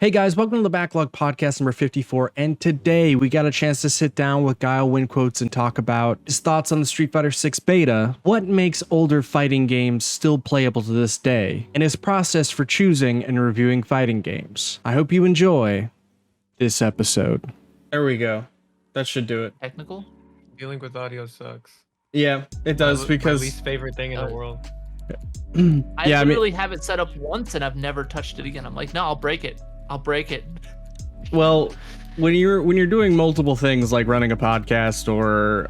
Hey guys, welcome to the Backlog podcast number 54, and today we got a chance to sit down with GuileWinQuote and talk about his thoughts on the Street Fighter 6 beta, what makes older fighting games still playable to this day, and his process for choosing and reviewing fighting games. I hope you enjoy this episode. There we go. That should do it. Technical? Dealing with audio sucks. Yeah, it does because my least favorite thing in the world. I literally have it set up once and I've never touched it again. I'm like, no, I'll break it. I'll break it. Well, when you're doing multiple things like running a podcast or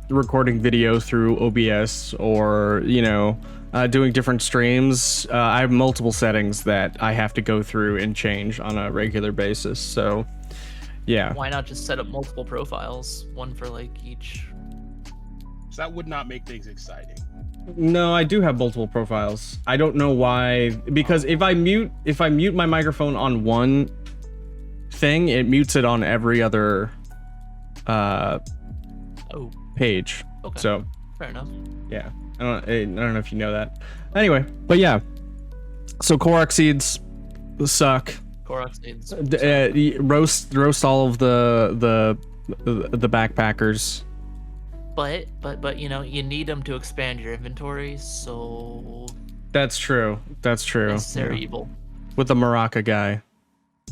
recording video through OBS or doing different streams, I have multiple settings that I have to go through and change on a regular basis. So yeah. Why not just set up multiple profiles, one for like each? So that would not make things exciting. No, I do have multiple profiles. I don't know why, because if I mute my microphone on one thing, it mutes it on every other page. Okay. So fair enough. Yeah, I don't know if you know that. Anyway, but yeah. So Korok seeds suck. Korok seeds. Roast all of the backpackers. But you know, you need them to expand your inventory, so that's true. Necessary evil. With the Maraca guy.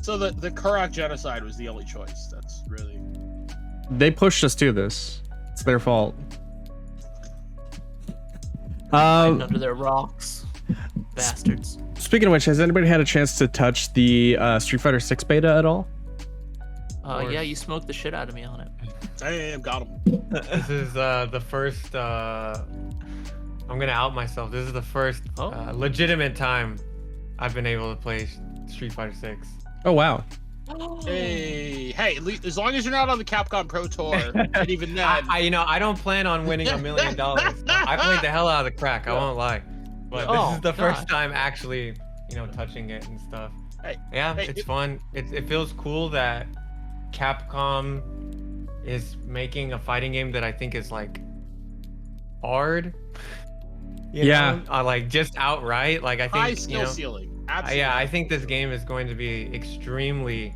So the Korok genocide was the only choice. That's really... They pushed us to this. It's their fault. Under their rocks. Bastards. Speaking of which, has anybody had a chance to touch the Street Fighter 6 beta at all? Yeah, you smoked the shit out of me on it. Damn, got him. This is the first I'm gonna out myself. This is the first legitimate time I've been able to play Street Fighter 6. Oh wow. Hey, as long as you're not on the Capcom Pro Tour, and even then, I don't plan on winning $1 million. I played the hell out of the crack. I won't lie, but this is the first time actually, touching it and stuff. It's fun. It feels cool that Capcom is making a fighting game that I think is like hard. You know? Like just outright. Like I think high skill ceiling. Absolutely. I think this game is going to be extremely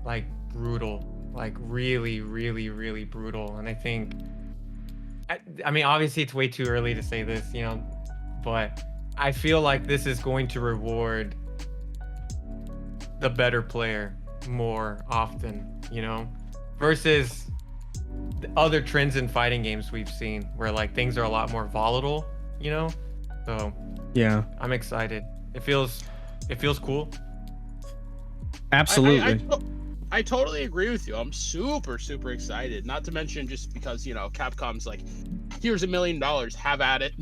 like brutal, like really, really, really brutal. And I think, I mean, obviously it's way too early to say this, but I feel like this is going to reward the better player more often, versus the other trends in fighting games we've seen where like things are a lot more volatile, so yeah, I'm excited. It feels cool. Absolutely. I totally agree with you. I'm super excited, not to mention just because Capcom's like, here's $1 million, have at it.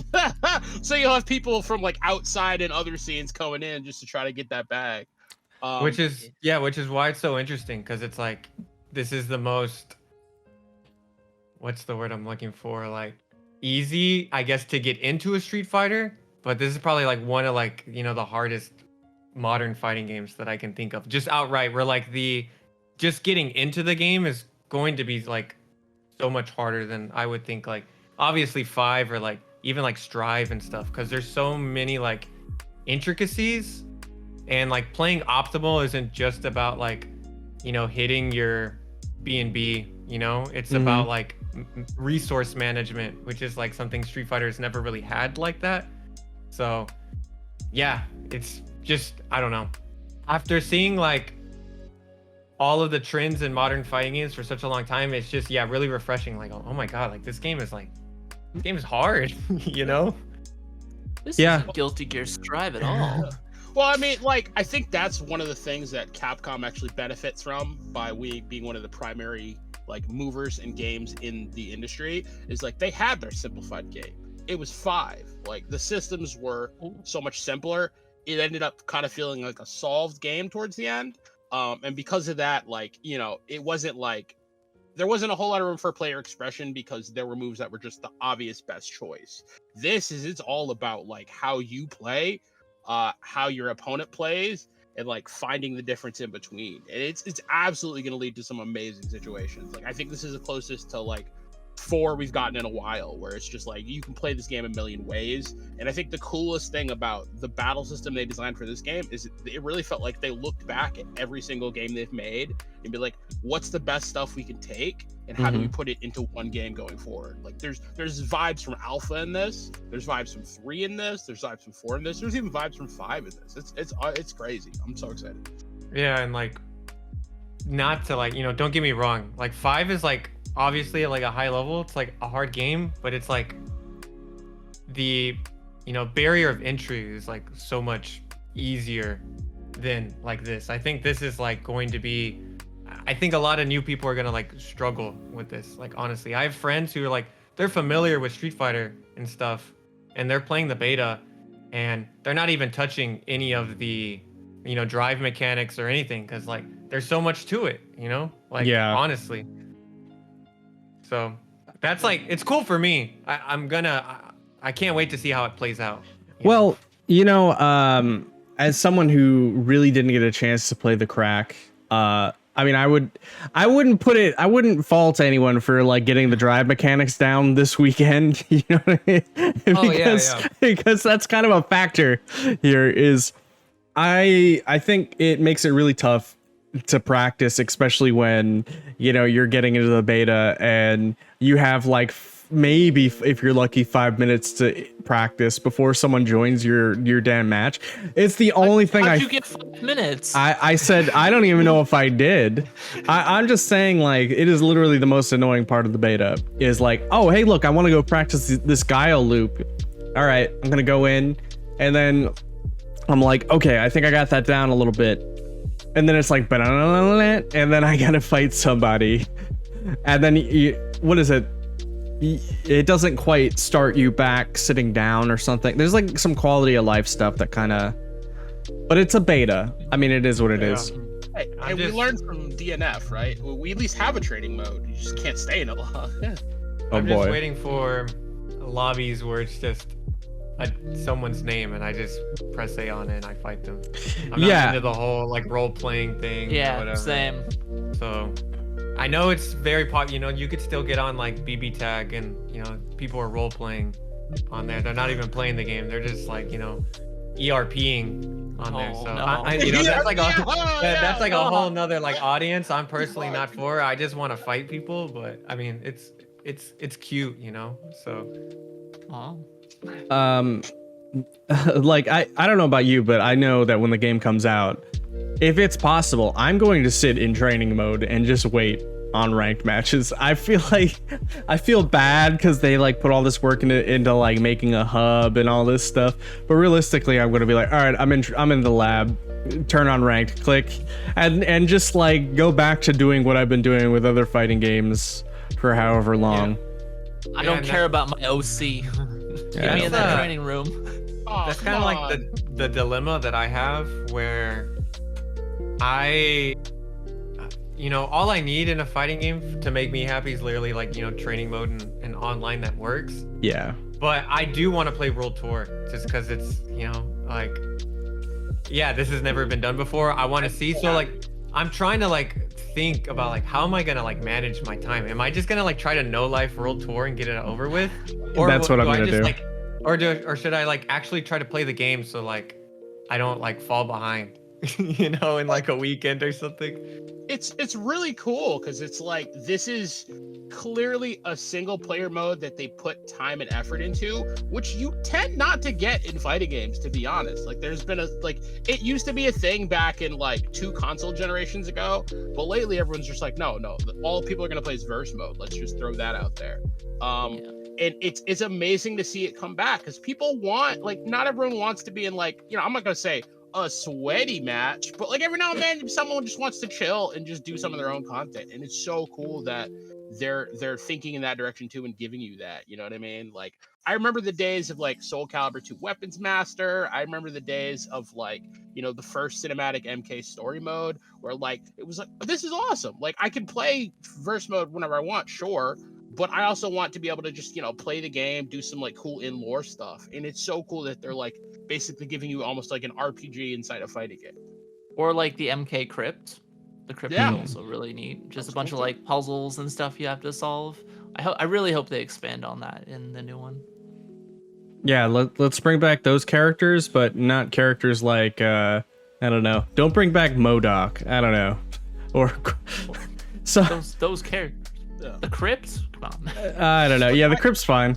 So you'll have people from like outside and other scenes coming in just to try to get that bag. Which is why it's so interesting, because it's like this is the most, what's the word I'm looking for, like easy, I guess, to get into a Street Fighter, but this is probably like one of like the hardest modern fighting games that I can think of, just outright, where like just getting into the game is going to be like so much harder than I would think, like obviously 5 or like even like Strive and stuff, because there's so many like intricacies. And like playing optimal isn't just about like, hitting your B&B, it's about like resource management, which is like something Street Fighter's never really had like that. So yeah, it's just, I don't know. After seeing like all of the trends in modern fighting games for such a long time, it's just, really refreshing. Like, oh my God, like this game is hard, This isn't Guilty Gear Strive at all. Well, I mean, like, I think that's one of the things that Capcom actually benefits from by being one of the primary, like, movers in games in the industry, is, like, they had their simplified game. It was 5. Like, the systems were so much simpler. It ended up kind of feeling like a solved game towards the end. And because of that, like, it wasn't, like, there wasn't a whole lot of room for player expression because there were moves that were just the obvious best choice. It's all about, like, how you play, how your opponent plays, and like finding the difference in between. And it's absolutely going to lead to some amazing situations. Like I think this is the closest to like 4 we've gotten in a while, where it's just like you can play this game a million ways. And I think the coolest thing about the battle system they designed for this game is it really felt like they looked back at every single game they've made and be like, what's the best stuff we can take and how do we put it into one game going forward? Like there's vibes from Alpha in this, there's vibes from 3 in this, there's vibes from 4 in this, there's even vibes from 5 in this. It's crazy. I'm so excited. Yeah, and like, not to like, don't get me wrong, like 5 is like obviously at like a high level, it's like a hard game, but it's like the barrier of entry is like so much easier than like this. I think this is like going to be, I think a lot of new people are gonna like struggle with this. Like honestly, I have friends who are like, they're familiar with Street Fighter and stuff, and they're playing the beta, and they're not even touching any of the drive mechanics or anything, because like there's so much to it, like honestly. So that's like, it's cool for me. I can't wait to see how it plays out. Well, as someone who really didn't get a chance to play the crack, I mean, I wouldn't fault anyone for like getting the drive mechanics down this weekend, you know what I mean? Because that's kind of a factor here. Is I think it makes it really tough to practice, especially when you're getting into the beta and you have like maybe, if you're lucky, 5 minutes to practice before someone joins your damn match. It's the only thing. How'd you get 5 minutes? I said I don't even know if I did. I'm just saying, like, it is literally the most annoying part of the beta is like, oh hey look, I want to go practice this Guile loop. All right, I'm gonna go in, and then I'm like, okay, I think I got that down a little bit, and then it's like, and then I gotta fight somebody, and then what is it? It doesn't quite start you back sitting down or something. There's like some quality of life stuff that kind of, but it's a beta. I mean, it is what it is. Hey, we learned from DNF, right? We at least have a training mode. You just can't stay in it long. I'm just waiting for lobbies where it's just someone's name and I just press A on it and I fight them. I'm not into the whole like role playing thing. Yeah, or whatever. same. So I know it's very popular. You could still get on like BB Tag, and people are role playing on there. They're not even playing the game. They're just like ERPing on there. So no. that's like that's like a whole nother like audience. I'm personally not for. I just want to fight people, but I mean it's cute, So. Like I don't know about you, but I know that when the game comes out, if it's possible, I'm going to sit in training mode and just wait on ranked matches. I feel bad because they like put all this work into like making a hub and all this stuff, but realistically I'm going to be like, all right, I'm in the lab, turn on ranked, click, and just like go back to doing what I've been doing with other fighting games for however long. I don't care about my OC. Get me in that training room. That's kind of like the dilemma that I have, where all I need in a fighting game to make me happy is literally like training mode and online that works. Yeah, but I do want to play World Tour just because it's like, this has never been done before. I want to see. So like I'm trying to like think about like, how am I gonna like manage my time? Am I just gonna like try to no life World Tour and get it over with? Or that's what I'm gonna do. Like, or should I like actually try to play the game so like I don't like fall behind, in like a weekend or something? It's really cool because it's like, this is clearly a single player mode that they put time and effort into, which you tend not to get in fighting games, to be honest. Like there's been it used to be a thing back in like 2 console generations ago, but lately everyone's just like, no, all people are gonna play is verse mode. Let's just throw that out there. And it's amazing to see it come back because people want, like, not everyone wants to be in like, I'm not gonna say a sweaty match, but like every now and then someone just wants to chill and just do some of their own content, and it's so cool that they're thinking in that direction too and giving you that, you know what I mean? Like I remember the days of like Soul Calibur 2 Weapons Master. I remember the days of like the first cinematic MK story mode where like it was like, this is awesome, like I can play verse mode whenever I want, sure, but I also want to be able to just play the game, do some like cool in lore stuff, and it's so cool that they're like basically giving you almost like an RPG inside a fighting game. Or like the MK Crypt. The crypt is also really neat. Just a bunch of like puzzles and stuff you have to solve. I really hope they expand on that in the new one. Yeah, let's bring back those characters, but not characters like I don't know. Don't bring back MODOK. I don't know. Or so those characters. Yeah. The Crypts? Come on. I don't know. Yeah, the Crypt's fine.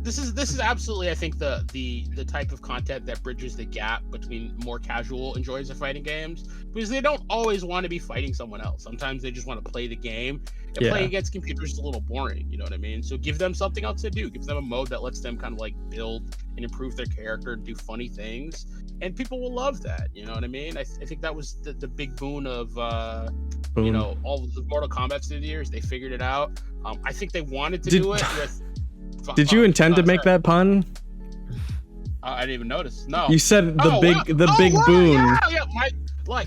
This is absolutely, I think, the type of content that bridges the gap between more casual enjoyers of fighting games, because they don't always want to be fighting someone else. Sometimes they just want to play the game. And playing against computers is a little boring, you know what I mean? So give them something else to do. Give them a mode that lets them kind of like build and improve their character, do funny things, and people will love that. You know what I mean? I think that was the big boon of you know, all of the Mortal Kombat through the years. They figured it out. I think they wanted to do it with. Did you intend to make that pun? I didn't even notice. No. You said the big boon. Yeah.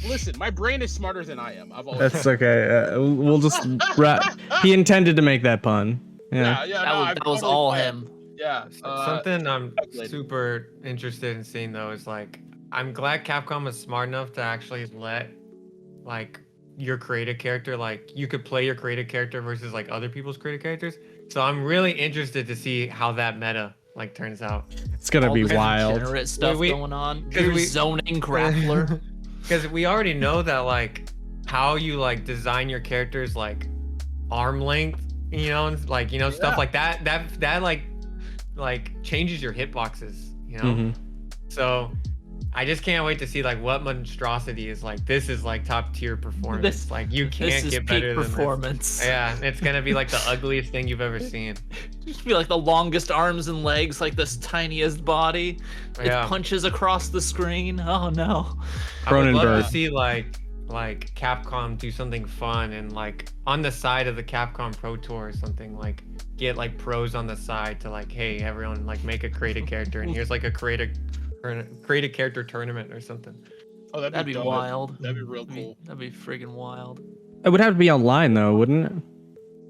Listen, my brain is smarter than I am. I've always. That's okay. We'll just he intended to make that pun. Yeah. That was all him. Yeah. Something I'm super interested in seeing though is like, I'm glad Capcom was smart enough to actually let like your creative character, like you could play your creative character versus like other people's creative characters. So I'm really interested to see how that meta like turns out. It's gonna be wild. Degenerate stuff going on. Zoning grappler. Because we already know that like how you like design your characters, like arm length, you know, and like, you know, stuff like that. That like changes your hitboxes, you know. So I just can't wait to see like what monstrosity is like. This is like top tier performance. Like you can't get better than performance. This. Yeah, it's gonna be like the ugliest thing you've ever seen. Just be like the longest arms and legs, like this tiniest body. It punches across the screen. Oh no. I would love to see like Capcom do something fun and like on the side of the Capcom Pro Tour or something, like get like pros on the side to like, hey everyone, like make a creative character and here's like a create a character tournament or something. Oh, that'd be wild. That'd be real cool. That'd be friggin' wild. It would have to be online though, wouldn't it?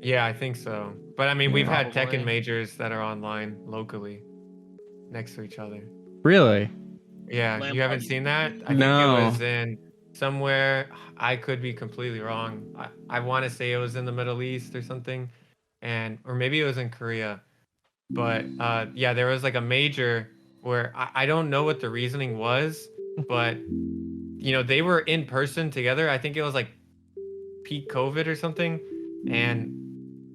Yeah, I think so. But I mean, we've had Tekken majors that are online locally next to each other. Really? Yeah, you haven't seen that? I think it was in somewhere. I could be completely wrong. I want to say it was in the Middle East or something, or maybe it was in Korea. But yeah, there was like a major where I don't know what the reasoning was, but you know, they were in person together. I think it was like peak COVID or something, and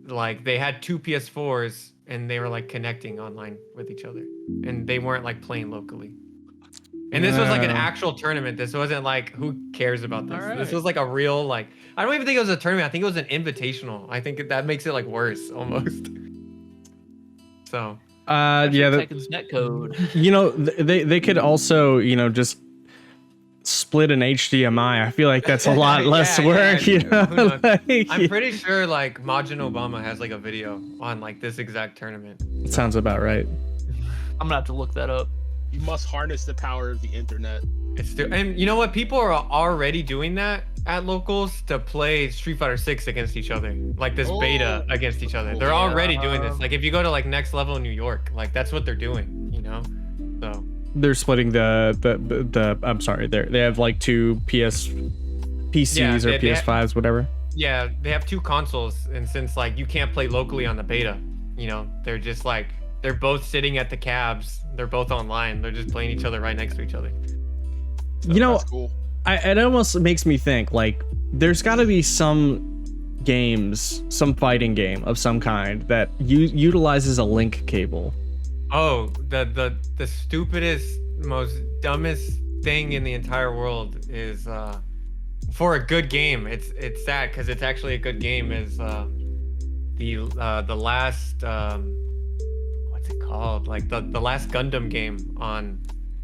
like they had two PS4s and they were like connecting online with each other, and they weren't like playing locally. And this was like an actual tournament. This wasn't like, who cares about this? This was like a real, like, I don't even think it was a tournament. I think it was an invitational. I think that makes it like worse almost. So yeah, Tekken's netcode. You know, they could also, you know, just split an HDMI. I feel like that's a lot less work. Yeah. You know? Like, I'm pretty sure like Majin Obama has like a video on like this exact tournament. It sounds about right. I'm gonna have to look that up. You must harness the power of the internet. And you know what? People are already doing that at locals to play Street Fighter 6 against each other, like this beta against each other. They're already doing this. Like if you go to like Next Level in New York, like that's what they're doing, you know. So they're splitting the I'm sorry, they have like two PCs or PS5s, whatever. Yeah, they have two consoles, and since like you can't play locally on the beta, you know, they're just like, they're both sitting at the cabs. They're both online. They're just playing each other right next to each other. So, you know, that's cool. It almost makes me think like there's got to be some games, some fighting game of some kind that utilizes a link cable. Oh, the stupidest, most dumbest thing in the entire world is for a good game. It's sad because it's actually a good game. Is the last what's it called? Like the last Gundam game on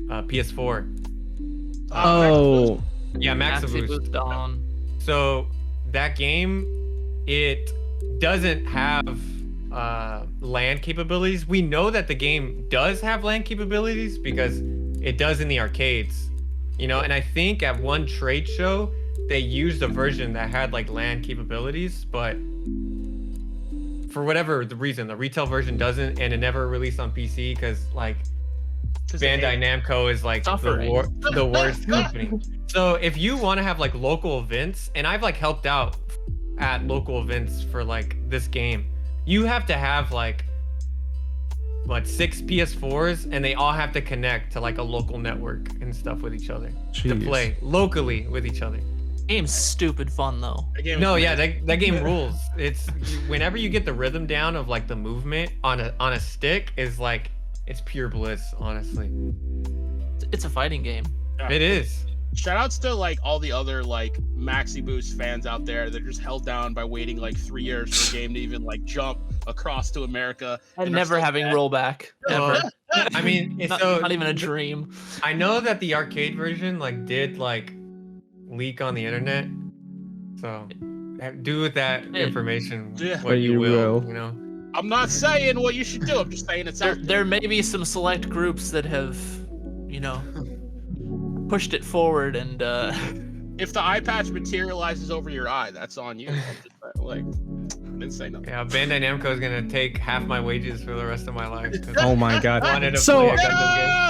PS4. Oh, yeah, Maxi Boost on. So that game, it doesn't have LAN capabilities. We know that the game does have LAN capabilities because it does in the arcades, you know. And I think at one trade show they used a version that had like LAN capabilities, but for whatever the reason, the retail version doesn't, and it never released on PC because like Bandai Namco is like the worst company. So if you want to have like local events, and I've like helped out at local events for like this game, you have to have like what 6 PS4s, and they all have to connect to like a local network and stuff with each other to play locally with each other. Game's stupid fun though. No, yeah, that game rules. It's whenever you get the rhythm down of like the movement on a stick is like it's pure bliss, honestly. It's a fighting game. Yeah. It is. Shout outs to like all the other like Maxi Boost fans out there that are just held down by waiting like 3 years for a game to even like jump across to America. And never having rollback ever. I mean, not even a dream. I know that the arcade version like did like leak on the internet, so do with that information what you will. You know, I'm not saying what you should do. I'm just saying it's out there. There may be some select groups that have, you know, pushed it forward, and if the eye patch materializes over your eye, that's on you. Like, I didn't say nothing. Yeah, Bandai Namco is gonna take half my wages for the rest of my life. Oh my god! No,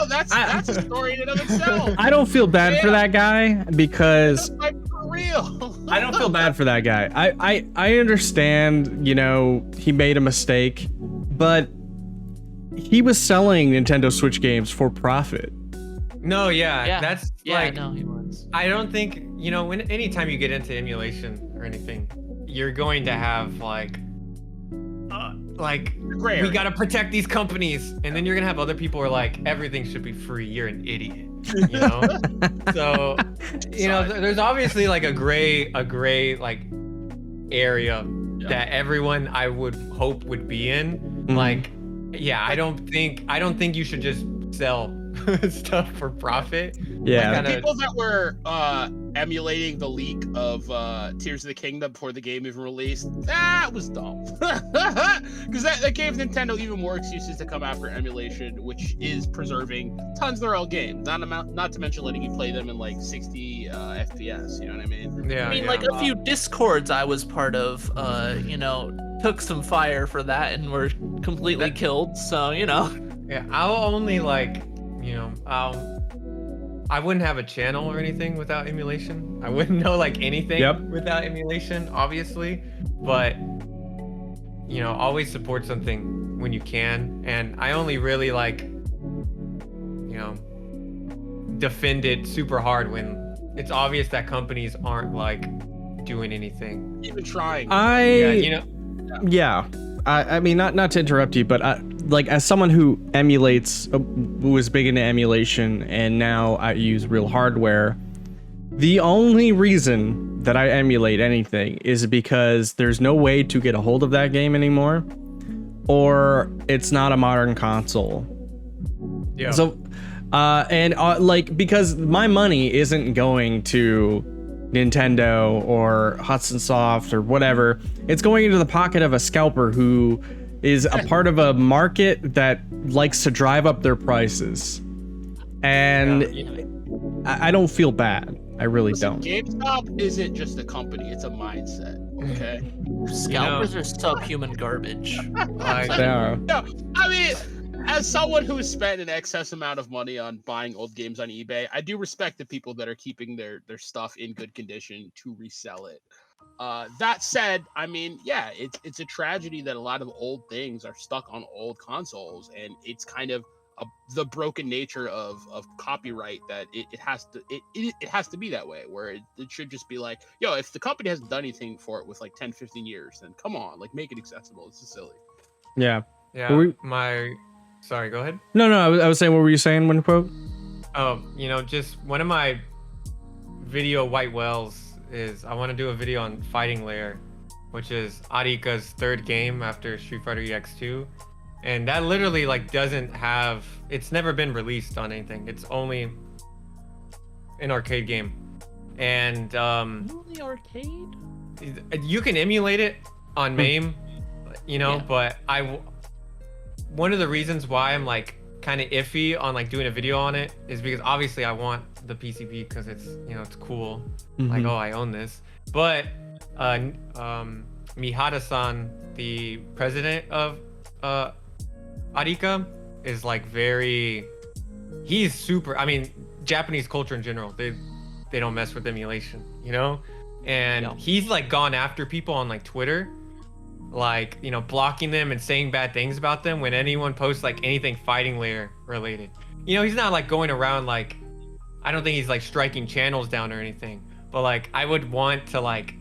that's a story in and of itself. I don't feel bad for that guy because like, for real. I don't feel bad for that guy. I understand, you know, he made a mistake, but he was selling Nintendo Switch games for profit. No, that's like, no, he was. I don't think, you know, anytime you get into emulation or anything, you're going to have like we gotta protect these companies, and then you're gonna have other people who are like, everything should be free. You're an idiot, you know. So, you know, there's obviously like a gray like area that everyone I would hope would be in. Like, yeah, I don't think you should just sell stuff for profit. Yeah, like, people that were emulating the leak of Tears of the Kingdom before the game even released, that was dumb. Because that gave Nintendo even more excuses to come after emulation, which is preserving tons of their own games. Not to mention letting you play them in like 60 FPS. You know what I mean? Yeah. I mean, like a few Discords I was part of, you know, took some fire for that and were completely killed. So, you know. Yeah, I'll only like, you know, I wouldn't have a channel or anything without emulation. I wouldn't know like anything without emulation, obviously. But, you know, always support something when you can. And I only really like, you know, defend it super hard when it's obvious that companies aren't like doing anything. Even trying. I mean, not to interrupt you, but like as someone who emulates, who was big into emulation, and now I use real hardware, the only reason that I emulate anything is because there's no way to get a hold of that game anymore, or it's not a modern console. Yeah. So, like, because my money isn't going to Nintendo or Hudson Soft or whatever, it's going into the pocket of a scalper who is a part of a market that likes to drive up their prices. And I don't feel bad. I really don't. GameStop isn't just a company, it's a mindset. Okay. Scalpers are subhuman garbage. They are. No, I mean, as someone who has spent an excess amount of money on buying old games on eBay, I do respect the people that are keeping their stuff in good condition to resell it. That said, I mean, yeah, it's a tragedy that a lot of old things are stuck on old consoles, and it's kind of the broken nature of copyright that it has to be that way, where it should just be like, yo, if the company hasn't done anything for it with like 10-15 years, then come on, like, make it accessible. This is silly. Yeah. Sorry, go ahead. No, I was saying, what were you saying, WinQuote? Oh, you know, just one of my video white whales is I want to do a video on Fighting Lair, which is Arika's third game after Street Fighter EX2. And that literally like doesn't have, it's never been released on anything. It's only an arcade game. And only arcade? You can emulate it on MAME, you know, but one of the reasons why I'm like kind of iffy on like doing a video on it is because obviously I want the PCB because it's, you know, it's cool. Like, oh, I own this. But Mihara-san, the president of Arika, is like he's super, I mean, Japanese culture in general, they don't mess with emulation, you know? And he's like gone after people on like Twitter like, you know, blocking them and saying bad things about them when anyone posts like anything fighting layer related. You know, he's not like going around like, I don't think he's like striking channels down or anything, but like I would want to like,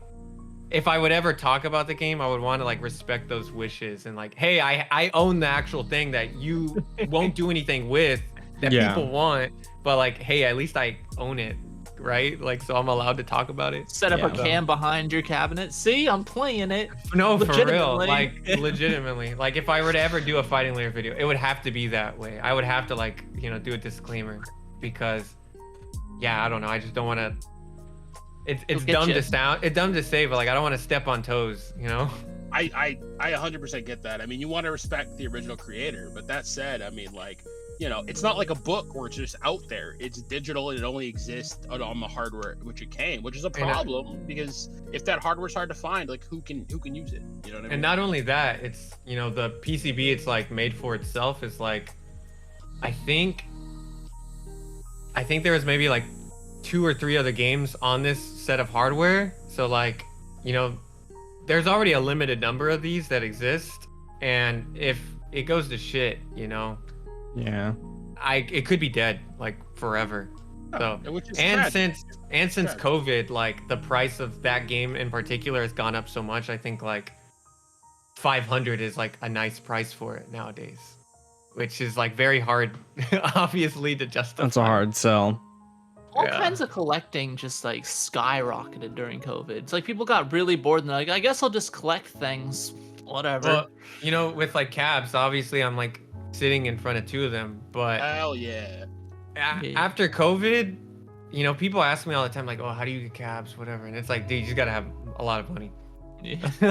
if I would ever talk about the game, I would want to like respect those wishes and like, hey, I own the actual thing that you won't do anything with that people want, but like, hey, at least I own it, right? Like, so I'm allowed to talk about it. Set up a cam behind your cabinet. See, I'm playing it. No, for real, like legitimately. Like if I were to ever do a fighting layer video, it would have to be that way. I would have to like, you know, do a disclaimer because, yeah, I don't know. I just don't want to. It's dumb to sound. It's dumb to say, but like I don't want to step on toes, you know. I 100% get that. I mean, you want to respect the original creator, but that said, I mean, like, you know, it's not like a book where it's just out there. It's digital and it only exists on the hardware which it came, which is a problem because if that hardware's hard to find, like who can use it? You know what I mean? And not only that, it's, you know, the PCB it's like made for itself is like, I think there was maybe like 2 or 3 other games on this set of hardware. So like, you know, there's already a limited number of these that exist, and if it goes to shit, you know, it could be dead like forever. So since COVID, like the price of that game in particular has gone up so much, I think like 500 is like a nice price for it nowadays, which is like very hard obviously to justify. That's a hard sell. All kinds of collecting just like skyrocketed during COVID. It's like people got really bored and they're like, I guess I'll just collect things, whatever. Well, you know, with like cabs, obviously I'm like sitting in front of 2 of them, but hell yeah. After COVID, you know, people ask me all the time like, oh, how do you get cabs, whatever, and it's like, dude, you just gotta have a lot of money.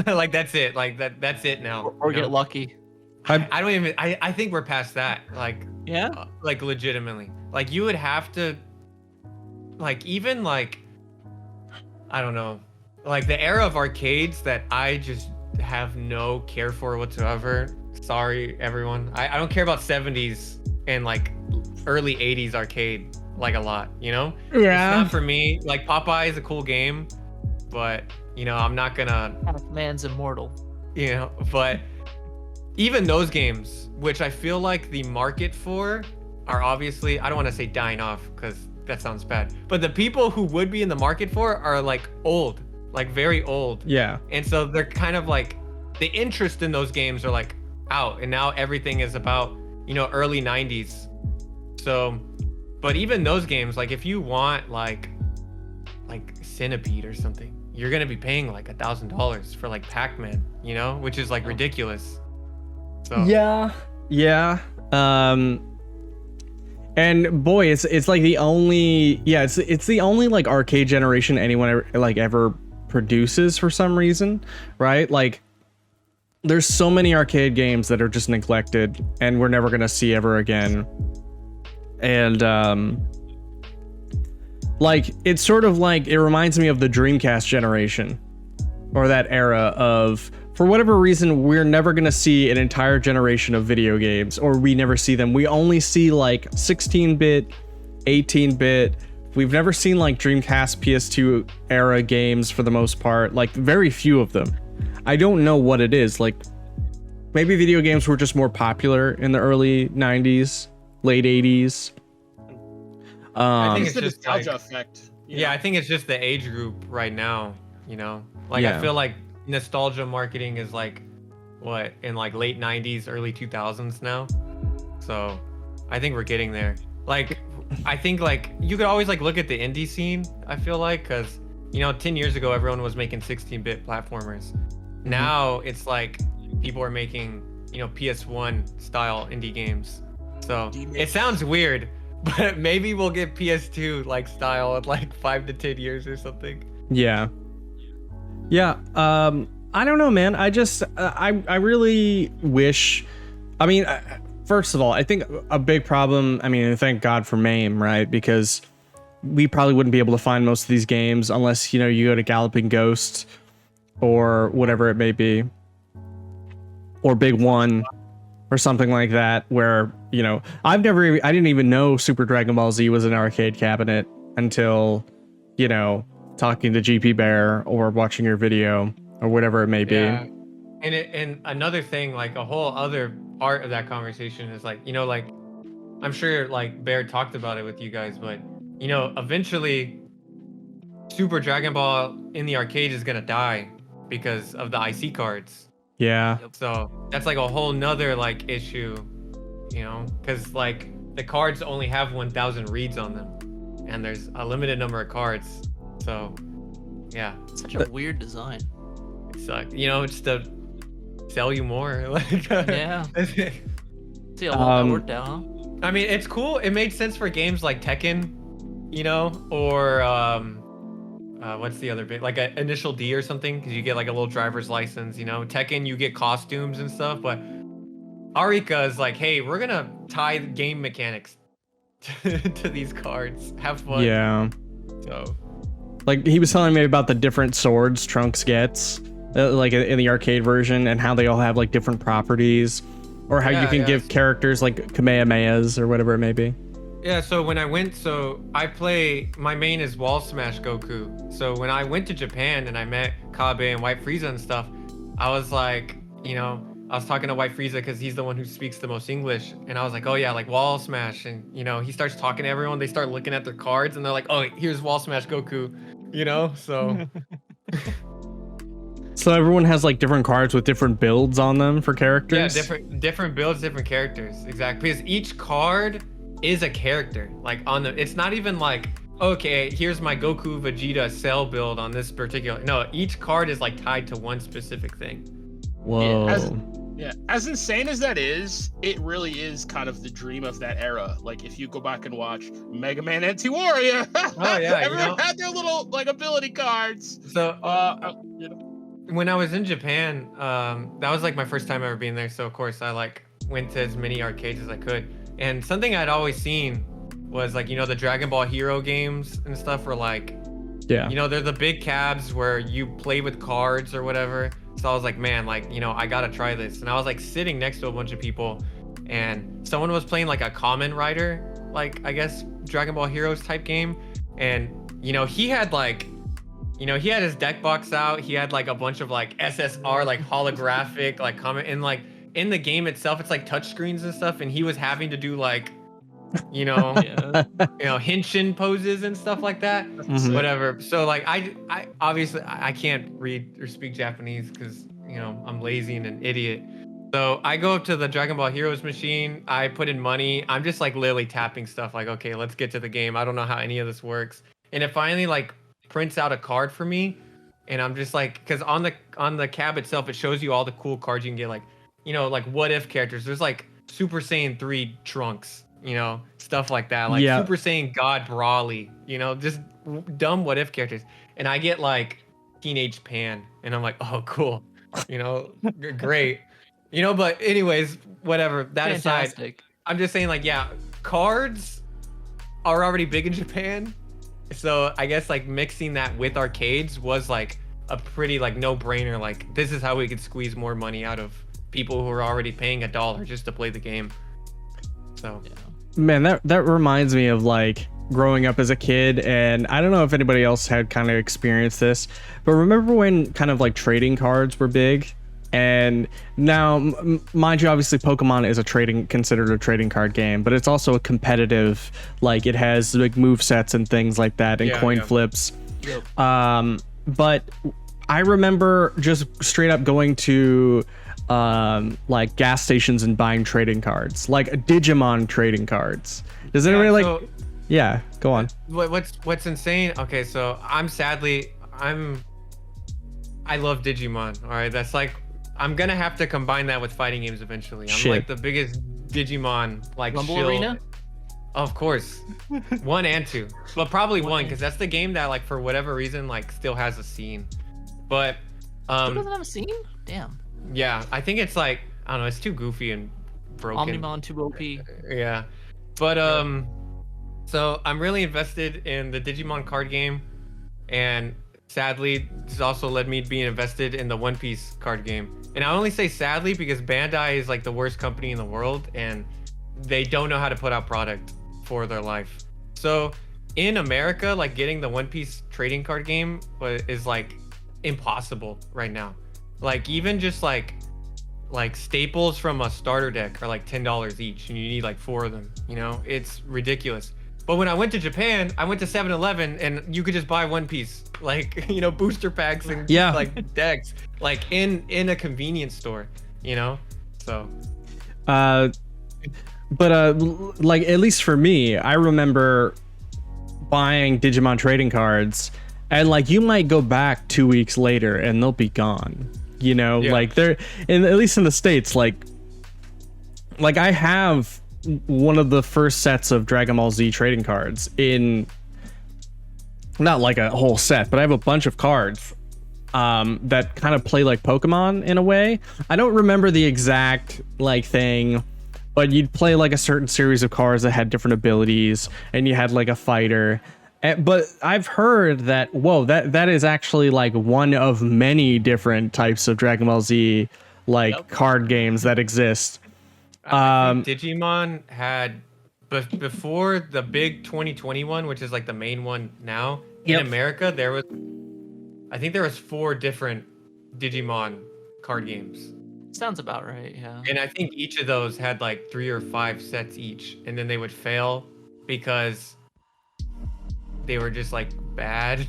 Like that's it, like that's it now, or get lucky. I think we're past that, like, like legitimately, like you would have to, like, even like, I don't know, like the era of arcades that I just have no care for whatsoever. Sorry, everyone. I don't care about 70s and like early 80s arcade like a lot, you know? Yeah. It's not for me. Like Popeye is a cool game, but you know, I'm not gonna. Man's immortal. You know, but even those games, which I feel like the market for are obviously, I don't want to say dying off because that sounds bad, but the people who would be in the market for are like old, like very old. Yeah. And so they're kind of like, the interest in those games are like out, and now everything is about, you know, early 90s. So, but even those games, like if you want like Centipede or something, you're gonna be paying like $1,000 for like Pac-Man, you know, which is like ridiculous. So yeah. And boy, it's like the only, it's the only like arcade generation anyone ever produces for some reason, right? Like there's so many arcade games that are just neglected and we're never gonna see ever again. And like it's sort of like, it reminds me of the Dreamcast generation or that era of, for whatever reason, we're never going to see an entire generation of video games, or we never see them. We only see like 16-bit, 18-bit. We've never seen like Dreamcast, PS2 era games for the most part, like very few of them. I don't know what it is. Like maybe video games were just more popular in the early 90s, late 80s. I think it's the just nostalgia like, effect. I think it's just the age group right now, you know, like I feel like nostalgia marketing is like what, in like late 90s, early 2000s now. So I think we're getting there. Like I think like you could always like look at the indie scene, I feel like, because you know 10 years ago everyone was making 16-bit platformers. Now it's like people are making, you know, PS1 style indie games. So it sounds weird, but maybe we'll get PS2 like style in like 5 to 10 years or something. I don't know, man. I just I really wish, I mean, first of all, I think a big problem, I mean, thank God for MAME, right? Because we probably wouldn't be able to find most of these games unless, you know, you go to Galloping Ghost or whatever it may be, or Big One or something like that, where, you know, I didn't even know Super Dragon Ball Z was an arcade cabinet until, you know, talking to GP Bear or watching your video or whatever it may be. And another thing, like a whole other part of that conversation is like, like I'm sure like Bear talked about it with you guys, but eventually Super Dragon Ball in the arcade is gonna die because of the IC cards. Yeah. So that's like a whole nother like issue, because like the cards only have 1,000 reads on them, and there's a limited number of cards. So yeah, Such a weird design. it's like just to sell you more. Like Yeah. See how well that worked out, huh? I mean, it's cool. It made sense for games like Tekken, or what's the other bit? Like an Initial D or something, because you get like a little driver's license. Tekken, you get costumes and stuff. But Arika is like, hey, we're gonna tie game mechanics to these cards. Have fun. Yeah. So, like he was telling me about the different swords Trunks gets, like in the arcade version, and how they all have like different properties, or how you can give characters like Kamehamehas or whatever it may be. Yeah, so when I went, my main is Wall Smash Goku. So when I went to Japan and I met Kabe and White Frieza and stuff, I was like, I was talking to White Frieza because he's the one who speaks the most English. And I was like, oh yeah, like Wall Smash. And, he starts talking to everyone. They start looking at their cards and they're like, oh, here's Wall Smash Goku, so. So everyone has like different cards with different builds on them for characters? Yeah, different builds, different characters. Exactly. Because each card is a character. Like it's not even like, okay, here's my Goku Vegeta Cell build on this particular. No, each card is like tied to one specific thing. Whoa. As insane as that is, it really is kind of the dream of that era. Like if you go back and watch Mega Man and Warrior, oh yeah, everyone had their little like ability cards. So when I was in Japan, that was like my first time ever being there. So of course I like went to as many arcades as I could. And something I'd always seen was like, the Dragon Ball Hero games and stuff were like, they're the big cabs where you play with cards or whatever. So I was like, man, like, I gotta try this. And I was like sitting next to a bunch of people and someone was playing like a Kamen Rider, like I guess Dragon Ball Heroes type game. And, he had like, he had his deck box out. He had like a bunch of like SSR, like holographic, like comment, and like in the game itself, it's like touchscreens and stuff. And he was having to do like, Henshin poses and stuff like that. Mhm. Whatever. So like, I obviously I can't read or speak Japanese because, I'm lazy and an idiot. So I go up to the Dragon Ball Heroes machine. I put in money. I'm just like literally tapping stuff like, okay, let's get to the game. I don't know how any of this works. And it finally like prints out a card for me. And I'm just like, because on the cab itself, it shows you all the cool cards you can get, like, like what if characters. There's like Super Saiyan 3 Trunks, stuff like that. Like Super Saiyan God Brawly, just dumb what if characters. And I get like Teenage Pan, and I'm like, oh, cool, great. But anyways, whatever. That Fantastic. aside, I'm just saying, like, yeah, cards are already big in Japan. So I guess like mixing that with arcades was like a pretty like no-brainer. Like this is how we could squeeze more money out of people who are already paying $1 just to play the game. So man, that reminds me of like growing up as a kid, and I don't know if anybody else had kind of experienced this, but remember when kind of like trading cards were big? And now, mind you, obviously Pokemon is considered a trading card game, but it's also a competitive, like it has like move sets and things like that, and coin flips. Yep. But I remember just straight up going to like gas stations and buying trading cards, like Digimon trading cards. Does anybody like? So, yeah, go on. What's insane? Okay, so I love Digimon. All right, that's like. I'm gonna have to combine that with fighting games eventually. I'm like the biggest Digimon like Rumble shill. Arena? Of course. 1 and 2. But probably 1, because that's the game that like for whatever reason like still has a scene. But Still doesn't have a scene? Damn. yeah, I think it's like, I don't know, it's too goofy and broken. Omnimon 2 OP. Yeah. But so I'm really invested in the Digimon card game, and sadly this also led me to being invested in the One Piece card game. And I only say sadly because Bandai is like the worst company in the world, and they don't know how to put out product for their life. So in America, like getting the One Piece trading card game is like impossible right now. Like even just like staples from a starter deck are like $10 each, and you need like 4 of them. You know, it's ridiculous. But when I went to Japan, I went to 7-Eleven and you could just buy one piece, like, you know, booster packs and like decks, like in a convenience store, you know. So like at least for me, I remember buying Digimon trading cards, and like you might go back 2 weeks later and they'll be gone, you know. Like they're at least in the States, like I have one of the first sets of Dragon Ball Z trading cards, in not like a whole set, but I have a bunch of cards that kind of play like Pokemon in a way. I don't remember the exact like thing, but you'd play like a certain series of cards that had different abilities, and you had like a fighter. But I've heard that that is actually like one of many different types of Dragon Ball Z like card games that exist. I think Digimon had before the big 2021, which is like the main one now in America, there was, I think there was 4 different Digimon card games. Sounds about right, yeah. And I think each of those had like 3 or 5 sets each, and then they would fail because they were just like bad,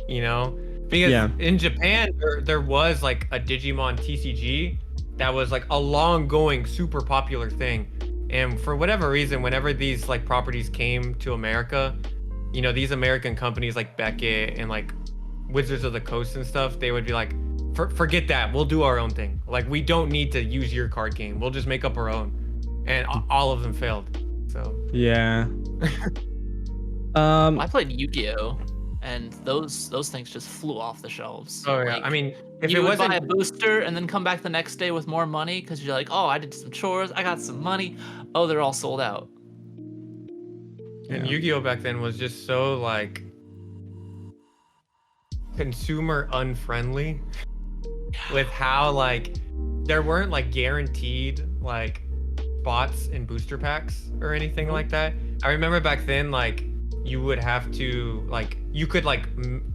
you know? Because in Japan, there was like a Digimon TCG that was like a long going, super popular thing. And for whatever reason, whenever these like properties came to America, you know, these American companies like Beckett and like Wizards of the Coast and stuff, they would be like, forget that, we'll do our own thing. Like, we don't need to use your card game, we'll just make up our own. And all of them failed. So yeah. I played Yu-Gi-Oh, and those things just flew off the shelves. Oh yeah, like, I mean, if you it would wasn't buy a booster and then come back the next day with more money because you're like, oh, I did some chores, I got some money. Oh, they're all sold out. And Yu-Gi-Oh back then was just so like consumer unfriendly with how like there weren't like guaranteed like bots and booster packs or anything like that. I remember back then, like, you would have to like, you could like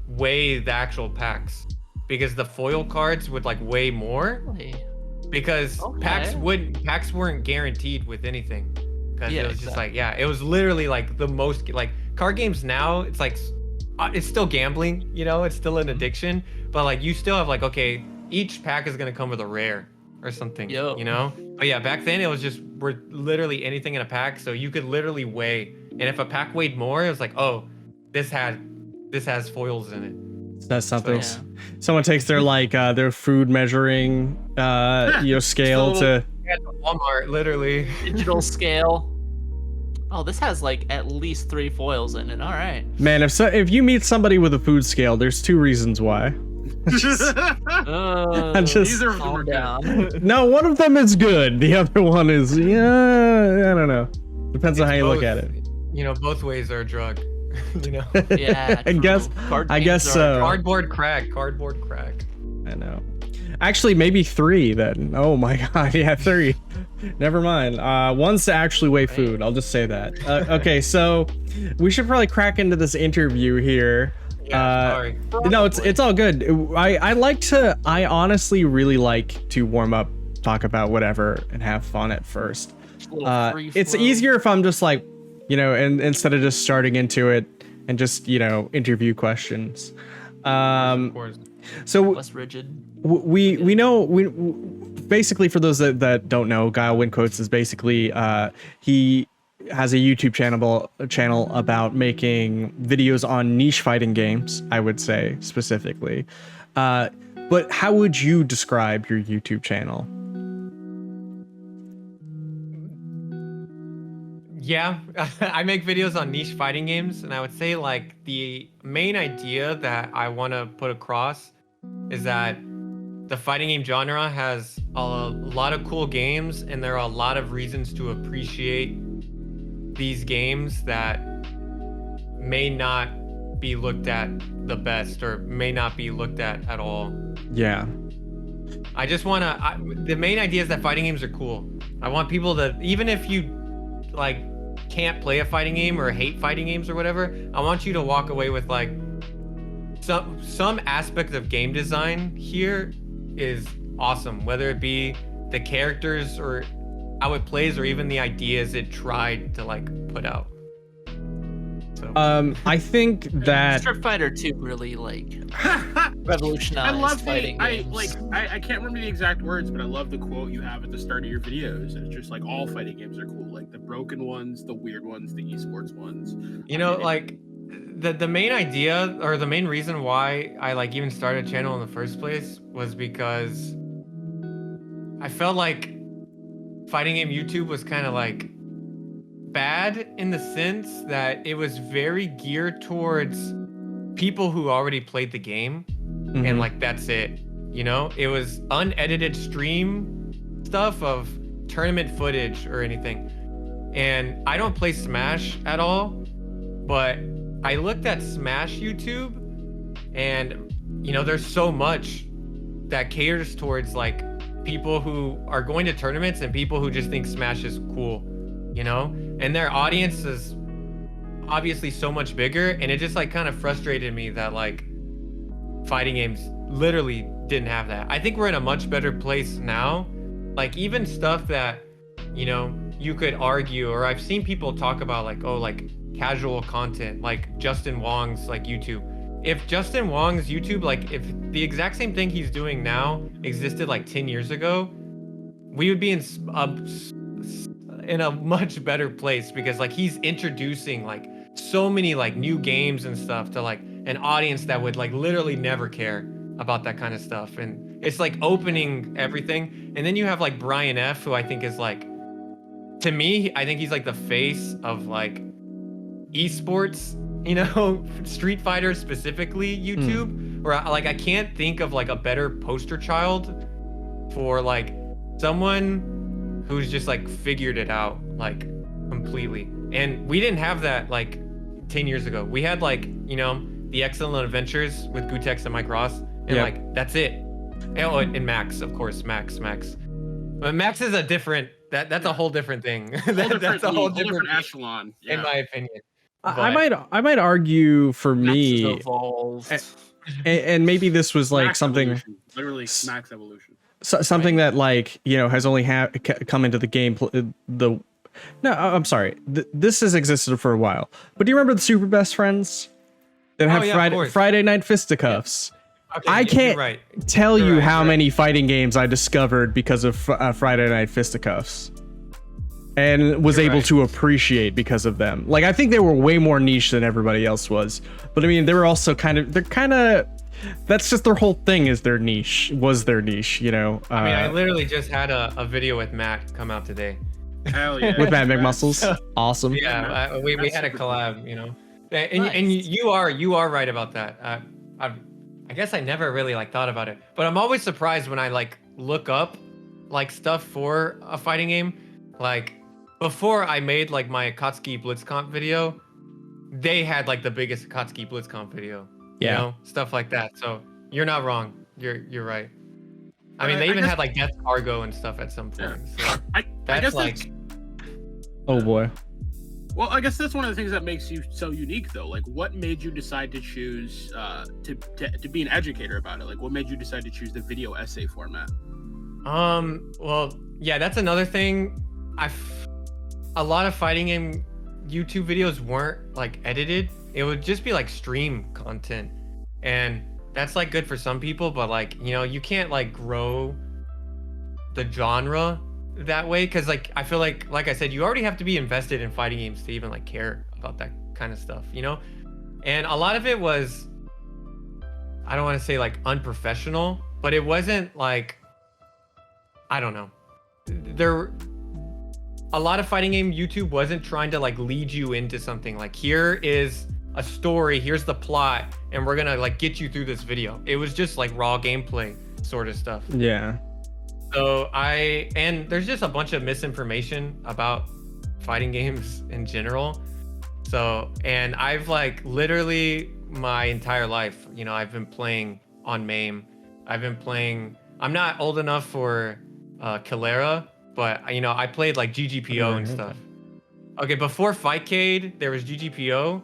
weigh the actual packs because the foil cards would like weigh more because packs weren't guaranteed with anything. Because it was just like, it was literally like the most, like, card games now, it's like, it's still gambling, you know, it's still an addiction, but like you still have like, okay, each pack is gonna come with a rare or something, you know. But yeah, back then it was just, we're literally anything in a pack, so you could literally weigh, and if a pack weighed more, it was like, oh, this has foils in it. That's something. So, someone takes their like their food measuring you know, scale to Walmart, literally digital scale. Oh, this has like at least 3 foils in it. All right, man. If you meet somebody with a food scale, there's 2 reasons why. These are calm down. No, one of them is good. The other one is, I don't know. Depends on how you look at it. You know, both ways are a drug. You know. Yeah. I guess so. Cardboard crack. I know. Actually, maybe 3 then. Oh my god, yeah, 3. Never mind. One's to actually weigh food. I'll just say that. Okay, so we should probably crack into this interview here. Sorry. No, it's all good. I honestly really like to warm up, talk about whatever, and have fun at first. It's easier if I'm just like, you know, and instead of just starting into it and just, you know, interview questions. Of course. So less rigid. We know, basically, for those that don't know, GuileWinQuote is basically he has a YouTube channel about making videos on niche fighting games, I would say specifically. But how would you describe your YouTube channel? Yeah, I make videos on niche fighting games, and I would say like the main idea that I want to put across is that the fighting game genre has a lot of cool games, and there are a lot of reasons to appreciate these games that may not be looked at the best or may not be looked at all. Yeah. I just want to, the main idea is that fighting games are cool. I want people to, even if you like can't play a fighting game or hate fighting games or whatever, I want you to walk away with like some aspect of game design here is awesome, whether it be the characters or how it plays or even the ideas it tried to like put out. So. I think that Street Fighter 2 really like I revolutionized love fighting I games. I can't remember the exact words, but I love the quote you have at the start of your videos. It's just like all fighting games are cool, like the broken ones, the weird ones, the esports ones. You know, like the main idea or the main reason why I like even started a channel in the first place was because I felt like fighting game YouTube was kind of like bad in the sense that it was very geared towards people who already played the game and like that's it. You know, it was unedited stream stuff of tournament footage or anything. And I don't play Smash at all, but I looked at Smash YouTube and you know, there's so much that caters towards like people who are going to tournaments and people who just think Smash is cool, you know, and their audience is obviously so much bigger. And it just like kind of frustrated me that like fighting games literally didn't have that. I think we're in a much better place now. Like even stuff that, you know, you could argue, or I've seen people talk about like, oh, like casual content, like Justin Wong's like YouTube. If Justin Wong's YouTube, like if the exact same thing he's doing now existed like 10 years ago, we would be in a much better place because like he's introducing like so many like new games and stuff to like an audience that would like literally never care about that kind of stuff. And it's like opening everything. And then you have like Brian F, who I think is like, to me, I think he's like the face of like esports, you know, Street Fighter specifically YouTube, where like I can't think of like a better poster child for like someone who's just like figured it out like completely. And we didn't have that like 10 years ago. We had like, you know, the Excellent Adventures with Gutex and Mike Ross, and like that's it. And Max, of course, Max. But Max is a different. That's a whole different thing. That's a whole different echelon, in my opinion. I might argue for me, evolved. and maybe this was like Max something evolution. Literally Max evolution. something that like, you know, has only come into the game. I'm sorry, this has existed for a while. But do you remember the Super Best Friends that have Friday Night Fisticuffs? Okay, I can't tell you how many fighting games I discovered because of Friday Night Fisticuffs, and was able to appreciate because of them. Like I think they were way more niche than everybody else was, but I mean they were also that's just their whole thing is their niche, you know. I mean, I literally just had a video with Matt come out today. Hell yeah. With Matt McMuscles. Awesome. Yeah, we had a collab, you know. And you are right about that. I guess I never really like thought about it, but I'm always surprised when I like look up like stuff for a fighting game. Like before I made like my Akatsuki BlitzConf video, they had like the biggest Akatsuki BlitzConf video. You know, stuff like that. So you're not wrong. You're right. I mean, they even had like Death Cargo and stuff at some point. So I guess like, oh boy. Well, I guess that's one of the things that makes you so unique, though. Like, what made you decide to choose to be an educator about it? Like, what made you decide to choose the video essay format? Well, yeah, that's another thing. A lot of fighting game YouTube videos weren't like edited. It would just be like stream content, and that's like good for some people, but like, you know, you can't like grow the genre that way, because like I feel like I said, you already have to be invested in fighting games to even like care about that kind of stuff, you know. And a lot of it was, I don't want to say like unprofessional, but it wasn't like, I don't know, a lot of fighting game YouTube wasn't trying to like lead you into something like, here is a story, here's the plot, and we're gonna like get you through this video. It was just like raw gameplay sort of stuff. Yeah. So and there's just a bunch of misinformation about fighting games in general. So, and I've like literally my entire life, you know, I've been playing on MAME. I'm not old enough for Calera, but you know, I played like GGPO and stuff. Okay, before Fightcade, there was GGPO.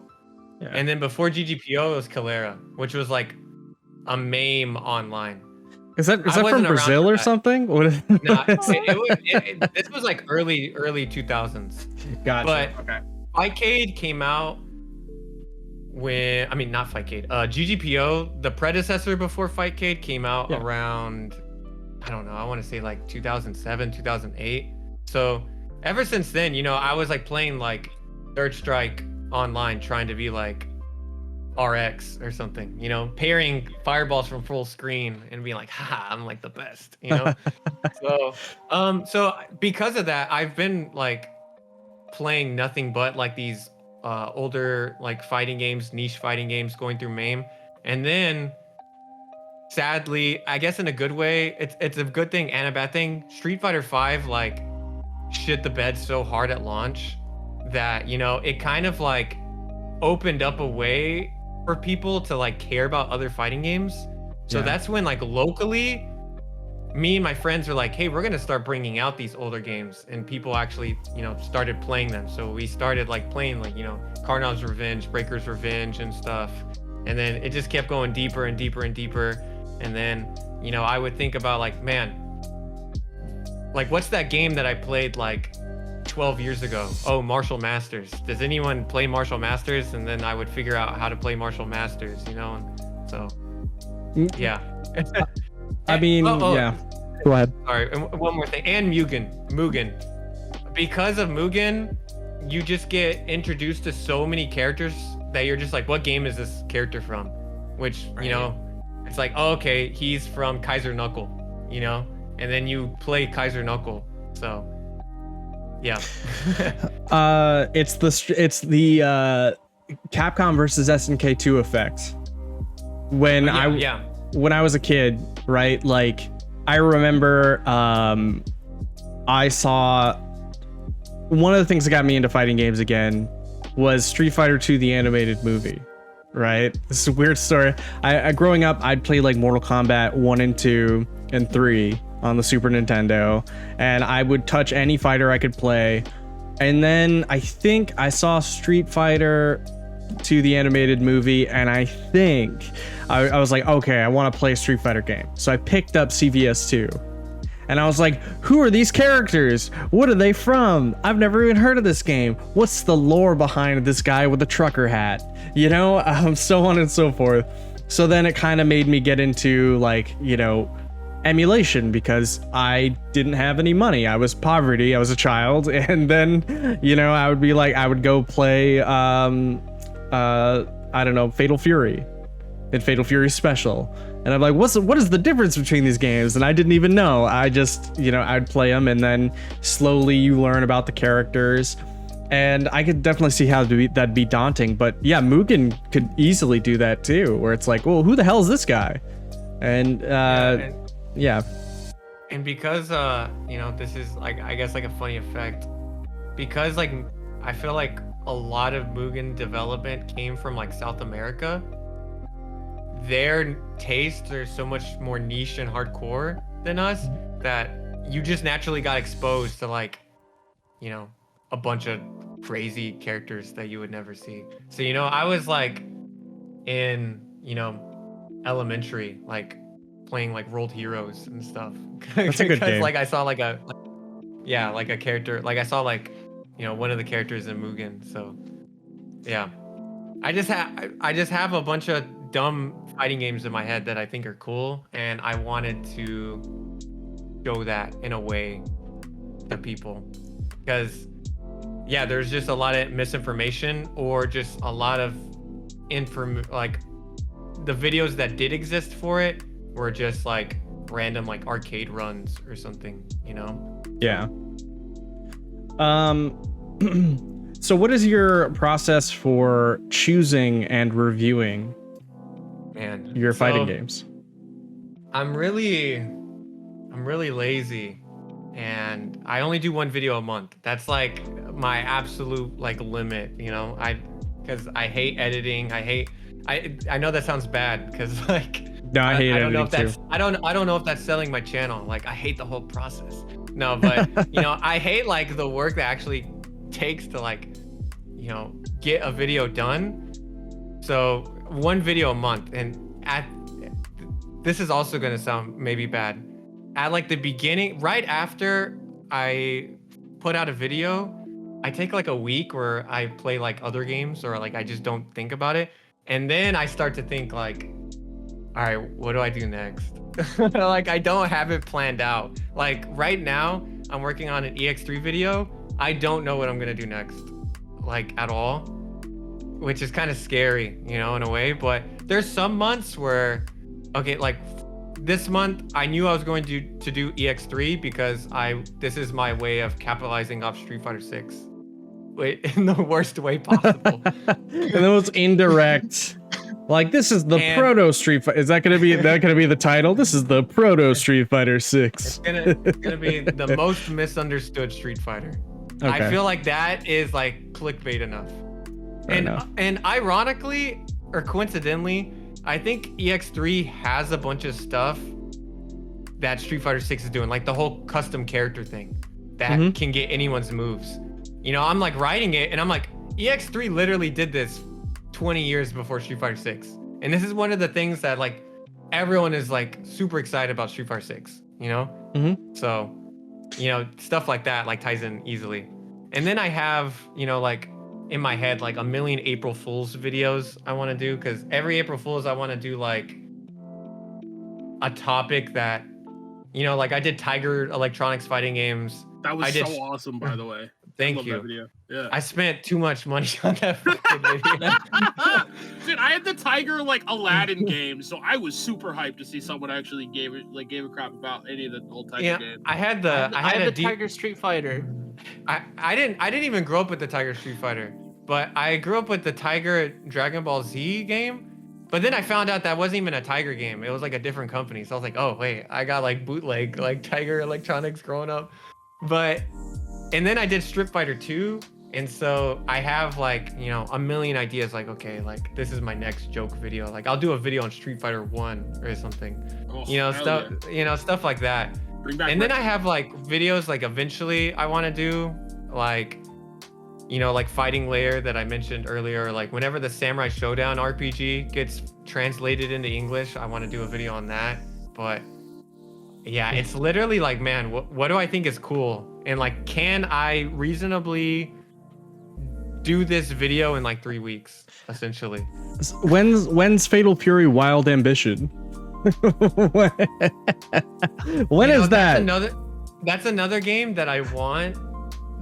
Yeah. And then before GGPO, it was Calera, which was like a MAME online. Is that from wasn't around Brazil for or that. something? What is Nah, this was like early 2000s. Gotcha. But Okay. Fightcade came out when, I mean, not Fightcade, GGPO, the predecessor before Fightcade, came out around, I don't know, I want to say like 2007, 2008. So ever since then, you know, I was like playing like Third Strike online, trying to be like RX or something, you know, parrying fireballs from full screen and being like, haha, I'm like the best, you know. So because of that, I've been like playing nothing but like these older like fighting games, niche fighting games, going through MAME. And then sadly, I guess in a good way, it's a good thing and a bad thing, Street Fighter V like shit the bed so hard at launch that, you know, it kind of like opened up a way for people to like care about other fighting games. So that's when like locally, me and my friends were like, hey, we're gonna start bringing out these older games, and people actually, you know, started playing them. So we started like playing like, you know, Karnov's Revenge, Breaker's Revenge and stuff. And then it just kept going deeper and deeper and deeper. And then, you know, I would think about like, man, like what's that game that I played like 12 years ago? Oh, Martial Masters. Does anyone play Martial Masters? And then I would figure out how to play Martial Masters, you know? And so, yeah. I mean, yeah. Go ahead. Sorry, and one more thing. And Mugen. Because of Mugen, you just get introduced to so many characters that you're just like, what game is this character from? Which, you know, it's like, oh, okay, he's from Kaiser Knuckle, you know? And then you play Kaiser Knuckle. So, yeah. It's the Capcom versus SNK2 effect. When I was a kid, right? Like I remember I saw one of the things that got me into fighting games again was Street Fighter 2 the animated movie, right? This is a weird story. I growing up, I'd play like Mortal Kombat 1 and 2 and 3 on the Super Nintendo, and I would touch any fighter I could play. And then I think I saw Street Fighter 2 the animated movie, and I think I was like, okay, I want to play a Street Fighter game. So I picked up CVS 2, and I was like, who are these characters? What are they from? I've never even heard of this game. What's the lore behind this guy with the trucker hat? You know, so on and so forth. So then it kind of made me get into like, you know, emulation, because I didn't have any money. I was poverty. I was a child. And then, you know, I would be like, I would go play, I don't know, Fatal Fury and Fatal Fury Special. And I'm like, what is the difference between these games? And I didn't even know. I just, you know, I'd play them, and then slowly you learn about the characters. And I could definitely see how that'd be daunting. But yeah, Mugen could easily do that too, where it's like, well, who the hell is this guy? And yeah. And because you know, this is like, I guess like a funny effect, because like I feel like a lot of Mugen development came from like South America. Their tastes are so much more niche and hardcore than us that you just naturally got exposed to like, you know, a bunch of crazy characters that you would never see. So, you know, I was like in, you know, elementary, like playing like World Heroes and stuff. That's a good game. Like I saw like a character, like I saw like, you know, one of the characters in Mugen. So yeah, I just have a bunch of dumb fighting games in my head that I think are cool, and I wanted to show that in a way to people, because yeah, there's just a lot of misinformation, or just a lot of like the videos that did exist for it were just like random like arcade runs or something, you know? Yeah. So what is your process for choosing and reviewing your fighting games? I'm really lazy, and I only do one video a month. That's like my absolute like limit, you know? Because I hate editing. I know that sounds bad, because like I hate don't know editing if that's too. I don't know if that's selling my channel. Like I hate the whole process. No, but you know, I hate like the work that actually takes to like, you know, get a video done. So one video a month, and this is also gonna sound maybe bad. At like the beginning, right after I put out a video, I take like a week where I play like other games or like I just don't think about it. And then I start to think like, all right, what do I do next? Like I don't have it planned out. Like right now, I'm working on an EX3 video. I don't know what I'm gonna do next, like at all, which is kind of scary, you know, in a way. But there's some months where, okay, like this month, I knew I was going to do EX3 because this is my way of capitalizing off Street Fighter 6. Wait, in the worst way possible. And the most indirect. Like this is the proto Street Fighter. Is that gonna be the title? This is the proto Street Fighter 6. It's gonna be the most misunderstood Street Fighter. Okay. I feel like that is like clickbait enough. And ironically or coincidentally, I think EX3 has a bunch of stuff that Street Fighter 6 is doing, like the whole custom character thing that can get anyone's moves. You know, I'm like writing it and I'm like, EX3 literally did this 20 years before Street Fighter 6. And this is one of the things that like everyone is like super excited about Street Fighter 6, you know? So, you know, stuff like that like ties in easily. And then I have, you know, like in my head, like a million April Fool's videos I want to do, because every April Fool's I want to do like a topic that, you know, like I did Tiger Electronics fighting games. That was so awesome, by the way. Thank you. That video. Yeah. I spent too much money on that fucking video. Dude, I had the Tiger like Aladdin game, so I was super hyped to see someone actually gave a crap about any of the old Tiger games. I had the Tiger Street Fighter. I didn't even grow up with the Tiger Street Fighter, but I grew up with the Tiger Dragon Ball Z game. But then I found out that wasn't even a Tiger game. It was like a different company. So I was like, oh wait, I got like bootleg like Tiger Electronics growing up. And then I did Street Fighter 2, and so I have like, you know, a million ideas. Like, okay, like this is my next joke video. Like I'll do a video on Street Fighter 1 or something. Oh, you know, stuff. Yeah. You know, stuff like that. And then I have like videos like eventually I want to do like, you know, like Fighting Layer that I mentioned earlier. Like whenever the Samurai Showdown RPG gets translated into English, I want to do a video on that. But yeah, it's literally like, man, what do I think is cool? And like, can I reasonably do this video in like 3 weeks, essentially? When's Fatal Fury Wild Ambition? When is that? That's another game that I want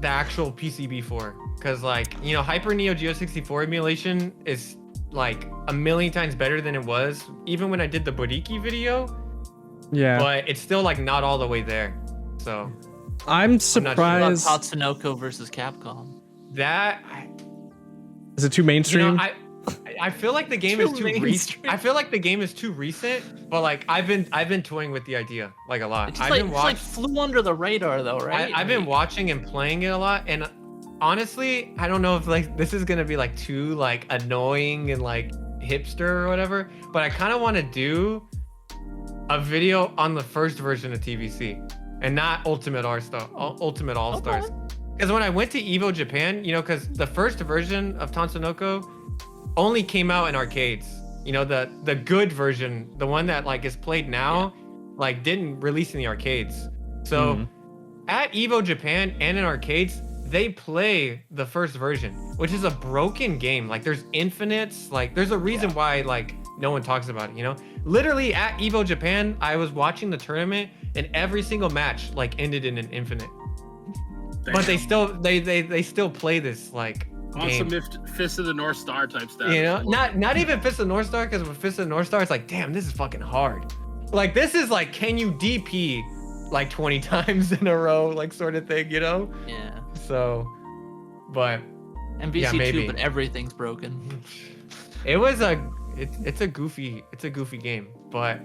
the actual PCB for. Because like, you know, Hyper Neo Geo 64 emulation is like a million times better than it was, even when I did the Bodiki video. Yeah. But it's still like not all the way there. So I'm surprised. Sure. Tatsunoko versus Capcom. Is it too mainstream? You know, I feel like the game is too recent. I feel like the game is too recent, but like I've been toying with the idea like a lot. It's like flew under the radar though, right? I've been watching and playing it a lot, and honestly, I don't know if like this is gonna be like too like annoying and like hipster or whatever, but I kind of want to do a video on the first version of TVC and not Ultimate All-Stars. Because when I went to Evo Japan, you know, because the first version of Tatsunoko only came out in arcades. You know, the good version, the one that like is played now, like didn't release in the arcades. So at Evo Japan and in arcades, they play the first version, which is a broken game. Like there's infinites, like there's a reason why like no one talks about it, you know? Literally at Evo Japan, I was watching the tournament and every single match like ended in an infinite. Damn. But they still play this like awesome Fist of the North Star type stuff. You know, not even Fist of the North Star, because with Fist of the North Star, it's like, damn, this is fucking hard. Like this is like, can you DP like 20 times in a row, like sort of thing, you know? Yeah. So, but MVC YouTube and everything's broken. It was it's a goofy game, but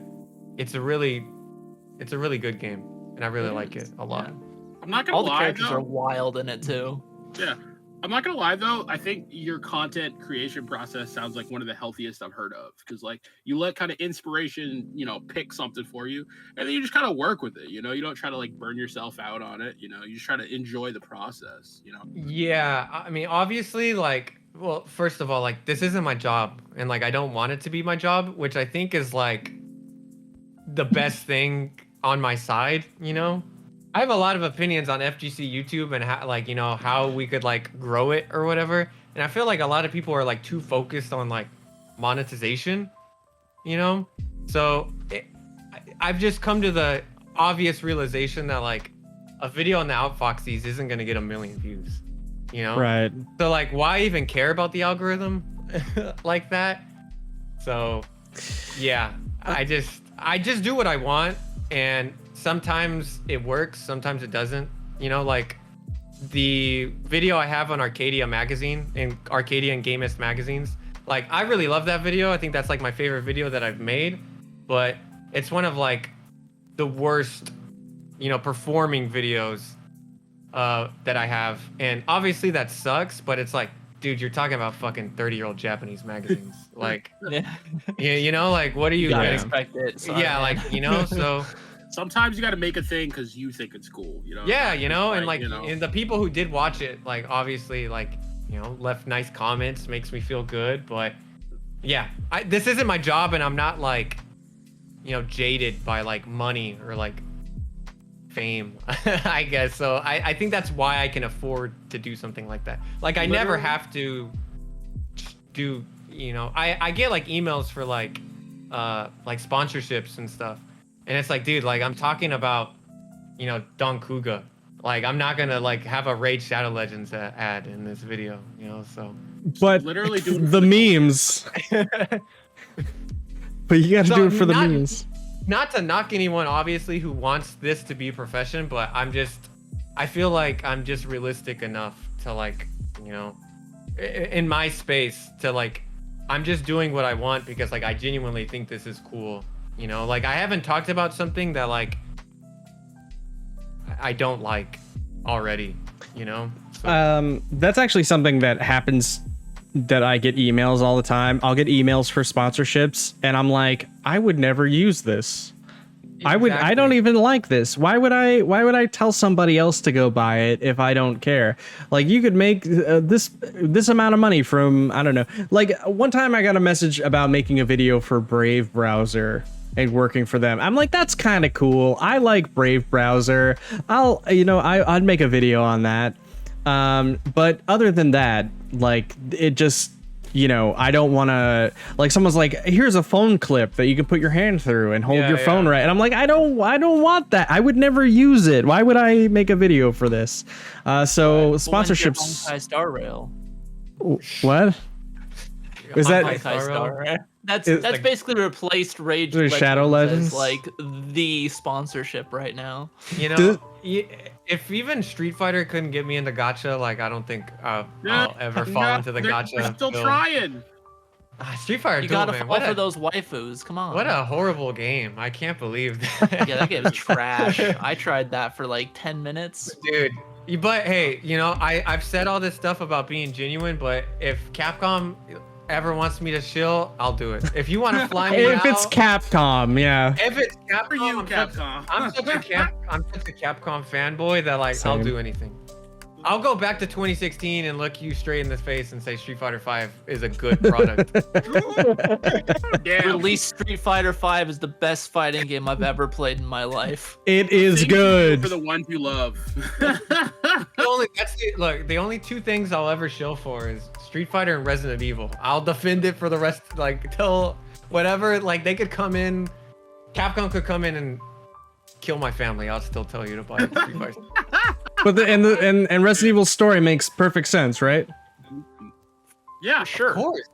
it's a really good game, and I really like it a lot. Yeah. I'm not gonna lie, all the characters are wild in it too. Yeah, I'm not gonna lie though. I think your content creation process sounds like one of the healthiest I've heard of, because like you let kind of inspiration, you know, pick something for you, and then you just kind of work with it. You know, you don't try to like burn yourself out on it. You know, you just try to enjoy the process. You know. Yeah, I mean, obviously, like, well, first of all, like this isn't my job, and like I don't want it to be my job, which I think is like the best thing on my side, you know? I have a lot of opinions on FGC YouTube and how, like, you know, how we could like grow it or whatever. And I feel like a lot of people are like too focused on like monetization, you know? So I've just come to the obvious realization that like a video on the Outfoxies isn't going to get 1 million views, you know? Right. So like, why even care about the algorithm like that? So yeah, I just do what I want, and sometimes it works, sometimes it doesn't. You know, like the video I have on Arcadia magazine and Arcadia and Gamist magazines, like I really love that video. I think that's like my favorite video that I've made, but it's one of like the worst, you know, performing videos that I have. And obviously that sucks, but it's like, dude, you're talking about fucking 30-year-old Japanese magazines. Like, you know, like, what are you gotta doing? expect it. Sorry, Yeah, man. like, you know, so Sometimes you got to make a thing because you think it's cool, you know? yeah, you know, and like, you know. and the people who did watch it, like, obviously, like, you know, left nice comments, makes me feel good. But yeah, this isn't my job, and I'm not like, you know, jaded by like money or like fame, I guess. So I think that's why I can afford to do something like that. Like, I never have to do, you know, I get like emails for like sponsorships and stuff, and it's like, dude, like I'm talking about, you know, Don Kuga. Like, I'm not gonna like have a Raid Shadow Legends ad in this video, you know. So But literally doing the memes. But you got to do it for the memes. Not to knock anyone, obviously, who wants this to be a profession, but I feel like I'm just realistic enough to like, you know, in my space to like, I'm just doing what I want because like I genuinely think this is cool, you know. Like, I haven't talked about something that like I don't like already, you know. So. That's actually something that happens, that I get emails all the time. I'll get emails for sponsorships and I'm like, I would never use this. Exactly. I don't even like this. Why would I tell somebody else to go buy it if I don't care? Like, you could make this amount of money from, I don't know. Like, one time I got a message about making a video for Brave browser and working for them. I'm like, that's kind of cool. I like Brave browser. I'd make a video on that. But other than that, like, it just, you know, I don't want to, like, someone's like, here's a phone clip that you can put your hand through and hold your phone right. And I'm like, I don't want that. I would never use it. Why would I make a video for this? So sponsorships. Star Rail. What? Is that Star Rail? That's like, basically replaced Rage Shadow Legends as like the sponsorship right now. You know, if even Street Fighter couldn't get me into gacha, like, I don't think I'll ever fall into the gacha. They're still film. trying. Street Fighter, you gotta fall for those waifus. Come on. What a horrible game! I can't believe that. Yeah, that game's trash. I tried that for like 10 minutes. Dude. But hey, you know, I've said all this stuff about being genuine, but if Capcom ever wants me to chill, I'll do it. If you want to fly me if out, it's Capcom, yeah. If it's Capcom, For you, Capcom. I'm such a Capcom fanboy that like Same. I'll do anything. I'll go back to 2016 and look you straight in the face and say Street Fighter V is a good product. Release Street Fighter V is the best fighting game I've ever played in my life. It is good. For the ones you love. The only two things I'll ever shill for is Street Fighter and Resident Evil. I'll defend it for the rest, like, till whatever. Like, they could come in, Capcom could come in and kill my family. I'll still tell you to buy Street Fighter. But and Resident Evil's story makes perfect sense, right? Yeah, sure. Of course.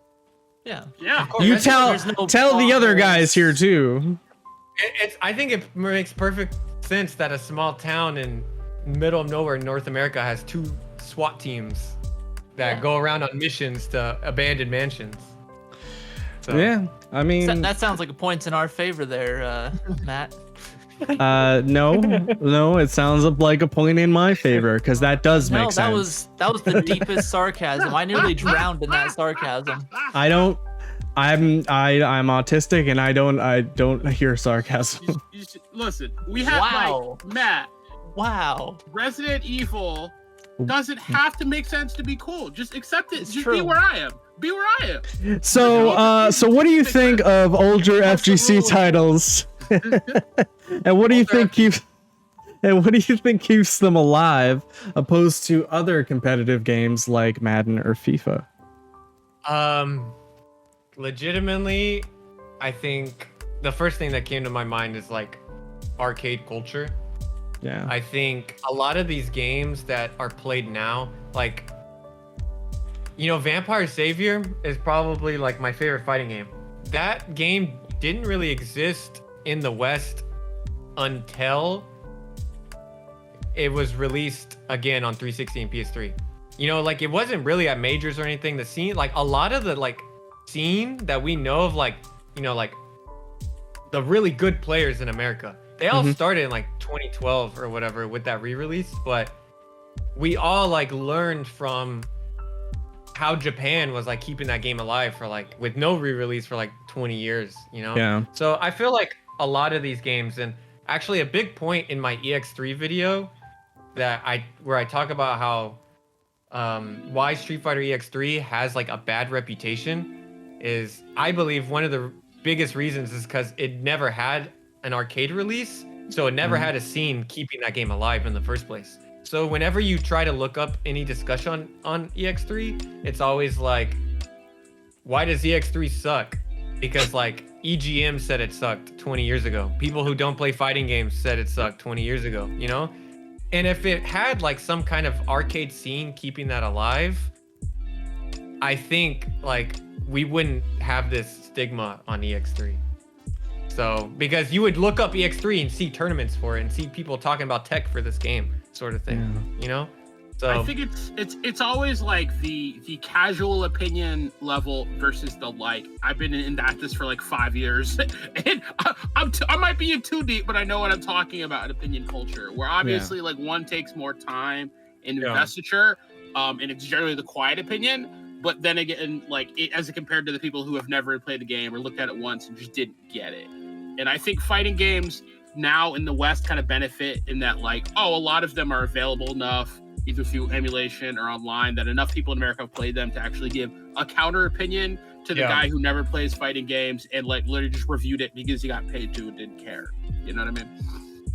Yeah. Yeah. You There's no tell the other plot guys here too. I think it makes perfect sense that a small town in middle of nowhere in North America has 2 SWAT teams that go around on missions to abandoned mansions. So. Yeah, I mean, that sounds like a point in our favor there, Matt. no, it sounds like a point in my favor because that does make sense. that was the deepest sarcasm. I nearly drowned in that sarcasm. I'm autistic and I don't hear sarcasm. Listen, we have like Matt. Wow. Resident Evil doesn't have to make sense to be cool. Just accept it. It's Just true. be where I am. Be where I am. So what do you think of older FGC titles And what do you think keeps? And what do you think keeps them alive, opposed to other competitive games like Madden or FIFA? Legitimately, I think the first thing that came to my mind is like arcade culture. Yeah. I think a lot of these games that are played now, like, you know, Vampire Savior is probably like my favorite fighting game. That game didn't really exist in the West until it was released again on 360 and PS3. You know, like it wasn't really at majors or anything. The scene, like a lot of the like scene that we know of, like, you know, like the really good players in America, they all started in like 2012 or whatever with that re-release. But we all like learned from how Japan was like keeping that game alive for like with no re-release for like 20 years, you know? Yeah. So I feel like a lot of these games, and actually a big point in my EX3 video where I talk about how why Street Fighter EX3 has like a bad reputation is, I believe one of the biggest reasons is because it never had an arcade release, so it never had a scene keeping that game alive in the first place. So whenever you try to look up any discussion on EX3, it's always like, why does EX3 suck? Because like EGM said it sucked 20 years ago. People who don't play fighting games said it sucked 20 years ago, you know? And if it had like some kind of arcade scene keeping that alive, I think like we wouldn't have this stigma on EX3. So, because you would look up EX3 and see tournaments for it and see people talking about tech for this game, sort of thing, you know? So I think it's always like the casual opinion level versus the like. I've been in this for like 5 years, and I might be in too deep, but I know what I'm talking about in opinion culture. Where obviously like one takes more time and investiture, and it's generally the quiet opinion. But then again, like as compared to the people who have never played the game or looked at it once and just didn't get it. And I think fighting games now in the West kind of benefit in that like, oh, a lot of them are available enough, either through emulation or online, that enough people in America have played them to actually give a counter opinion to the guy who never plays fighting games and like literally just reviewed it because he got paid to and didn't care. You know what I mean?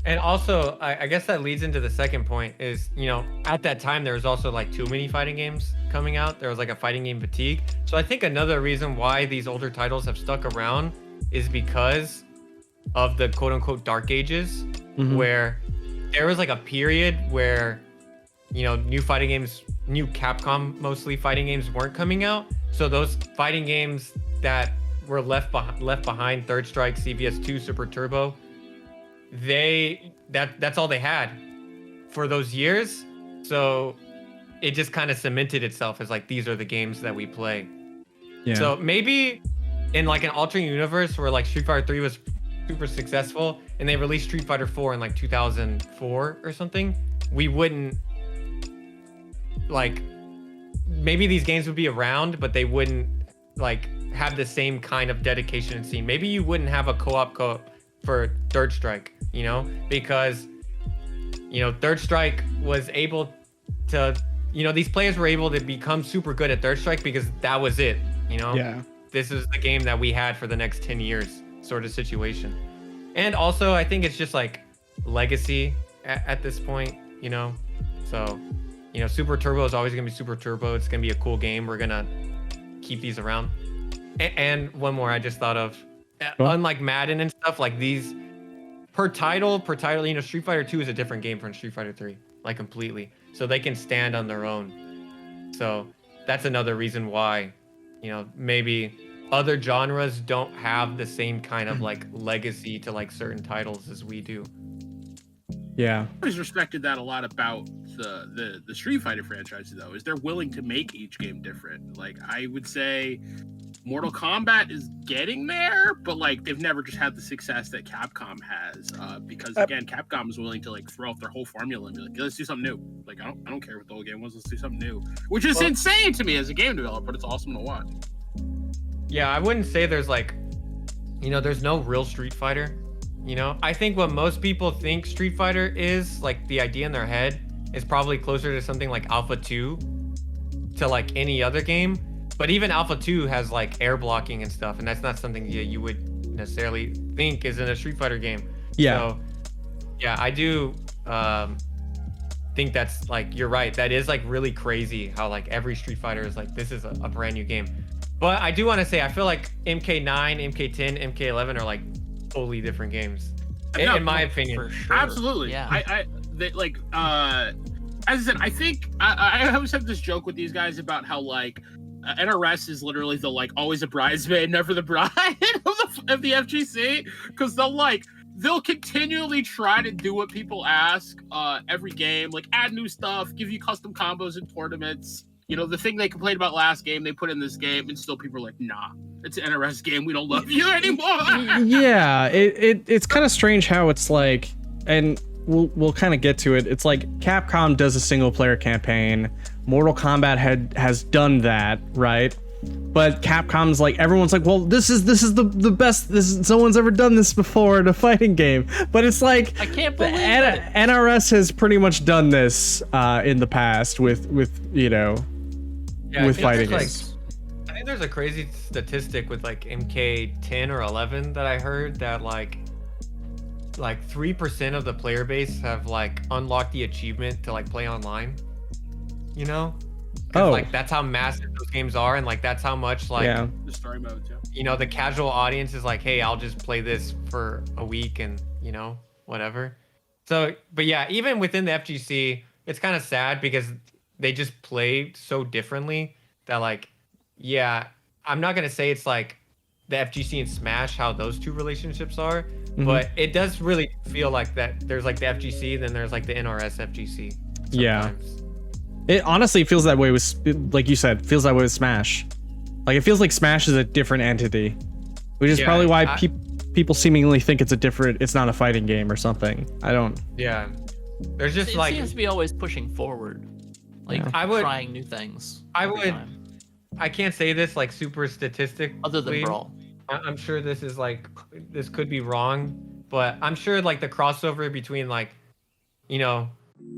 And also, I guess that leads into the second point is, you know, at that time, there was also like too many fighting games coming out. There was like a fighting game fatigue. So I think another reason why these older titles have stuck around is because of the quote unquote dark ages, where there was like a period where, you know, new fighting games, new Capcom mostly fighting games weren't coming out. So those fighting games that were left behind, Third Strike, CVS2, Super Turbo, that's all they had for those years. So it just kind of cemented itself as like, these are the games that we play. Yeah. So maybe in like an alternate universe where like Street Fighter 3 was super successful and they released Street Fighter 4 in like 2004 or something, we wouldn't like, maybe these games would be around, but they wouldn't like have the same kind of dedication and scene. Maybe you wouldn't have a co-op for Third Strike, you know, because, you know, Third Strike was able to, you know, these players were able to become super good at Third Strike because that was it, you know? Yeah. This is the game that we had for the next 10 years sort of situation. And also, I think it's just like legacy at this point, you know? So, you know, Super Turbo is always going to be Super Turbo. It's going to be a cool game. We're going to keep these around. And one more I just thought of. Unlike Madden and stuff, like these per title, you know, Street Fighter 2 is a different game from Street Fighter 3, like completely. So they can stand on their own. So that's another reason why, you know, maybe other genres don't have the same kind of like legacy to like certain titles as we do. Yeah. I always respected that a lot about the Street Fighter franchise, though, is they're willing to make each game different. Like, I would say Mortal Kombat is getting there, but like they've never just had the success that Capcom has, because again, Capcom is willing to like throw out their whole formula and be like, let's do something new. Like, I don't care what the old game was, let's do something new, which is insane to me as a game developer, but it's awesome to watch. Yeah, I wouldn't say there's like, you know, there's no real Street Fighter. You know, I think what most people think Street Fighter is, like the idea in their head, is probably closer to something like Alpha 2 to like any other game. But even Alpha 2 has like air blocking and stuff, and that's not something you would necessarily think is in a Street Fighter game. Yeah. So, yeah, I do think that's like, you're right. That is like really crazy how like every Street Fighter is like, this is a brand new game. But I do want to say, I feel like MK9, MK10, MK11 are like totally different games, in my opinion. For sure. Absolutely. Yeah. As I said, I think I always have this joke with these guys about how like NRS is literally the like always a bridesmaid, never the bride of the FGC, because they'll continually try to do what people ask every game, like add new stuff, give you custom combos in tournaments. You know, the thing they complained about last game, they put in this game, and still people are like, nah, it's an NRS game. We don't love you anymore. Yeah, it's kind of strange how it's like, and we'll kind of get to it. It's like Capcom does a single player campaign. Mortal Kombat has done that, right? But Capcom's like, everyone's like, well, this is the best. No one's ever done this before in a fighting game. But it's like, I can't believe it. NRS has pretty much done this in the past with you know, with fighting games. I think there's a crazy statistic with like MK10 or 11 that I heard that like 3% of the player base have like unlocked the achievement to like play online. You know? Like that's how massive those games are, and like that's how much like the story modes, you know, the casual audience is like, hey, I'll just play this for a week and, you know, whatever. So, but yeah, even within the FGC, it's kind of sad because they just play so differently that like, yeah, I'm not gonna say it's like the FGC and Smash, how those two relationships are, but it does really feel like that there's like the FGC, then there's like the NRS FGC sometimes. Yeah. It honestly feels that way with, like you said, feels that way with Smash. Like it feels like Smash is a different entity, which is probably why people seemingly think it's not a fighting game or something. I don't. Yeah, there's just it like seems to be always pushing forward, like trying new things. I can't say this like super statistic. Other than Brawl, I'm sure this could be wrong, but I'm sure like the crossover between like, you know,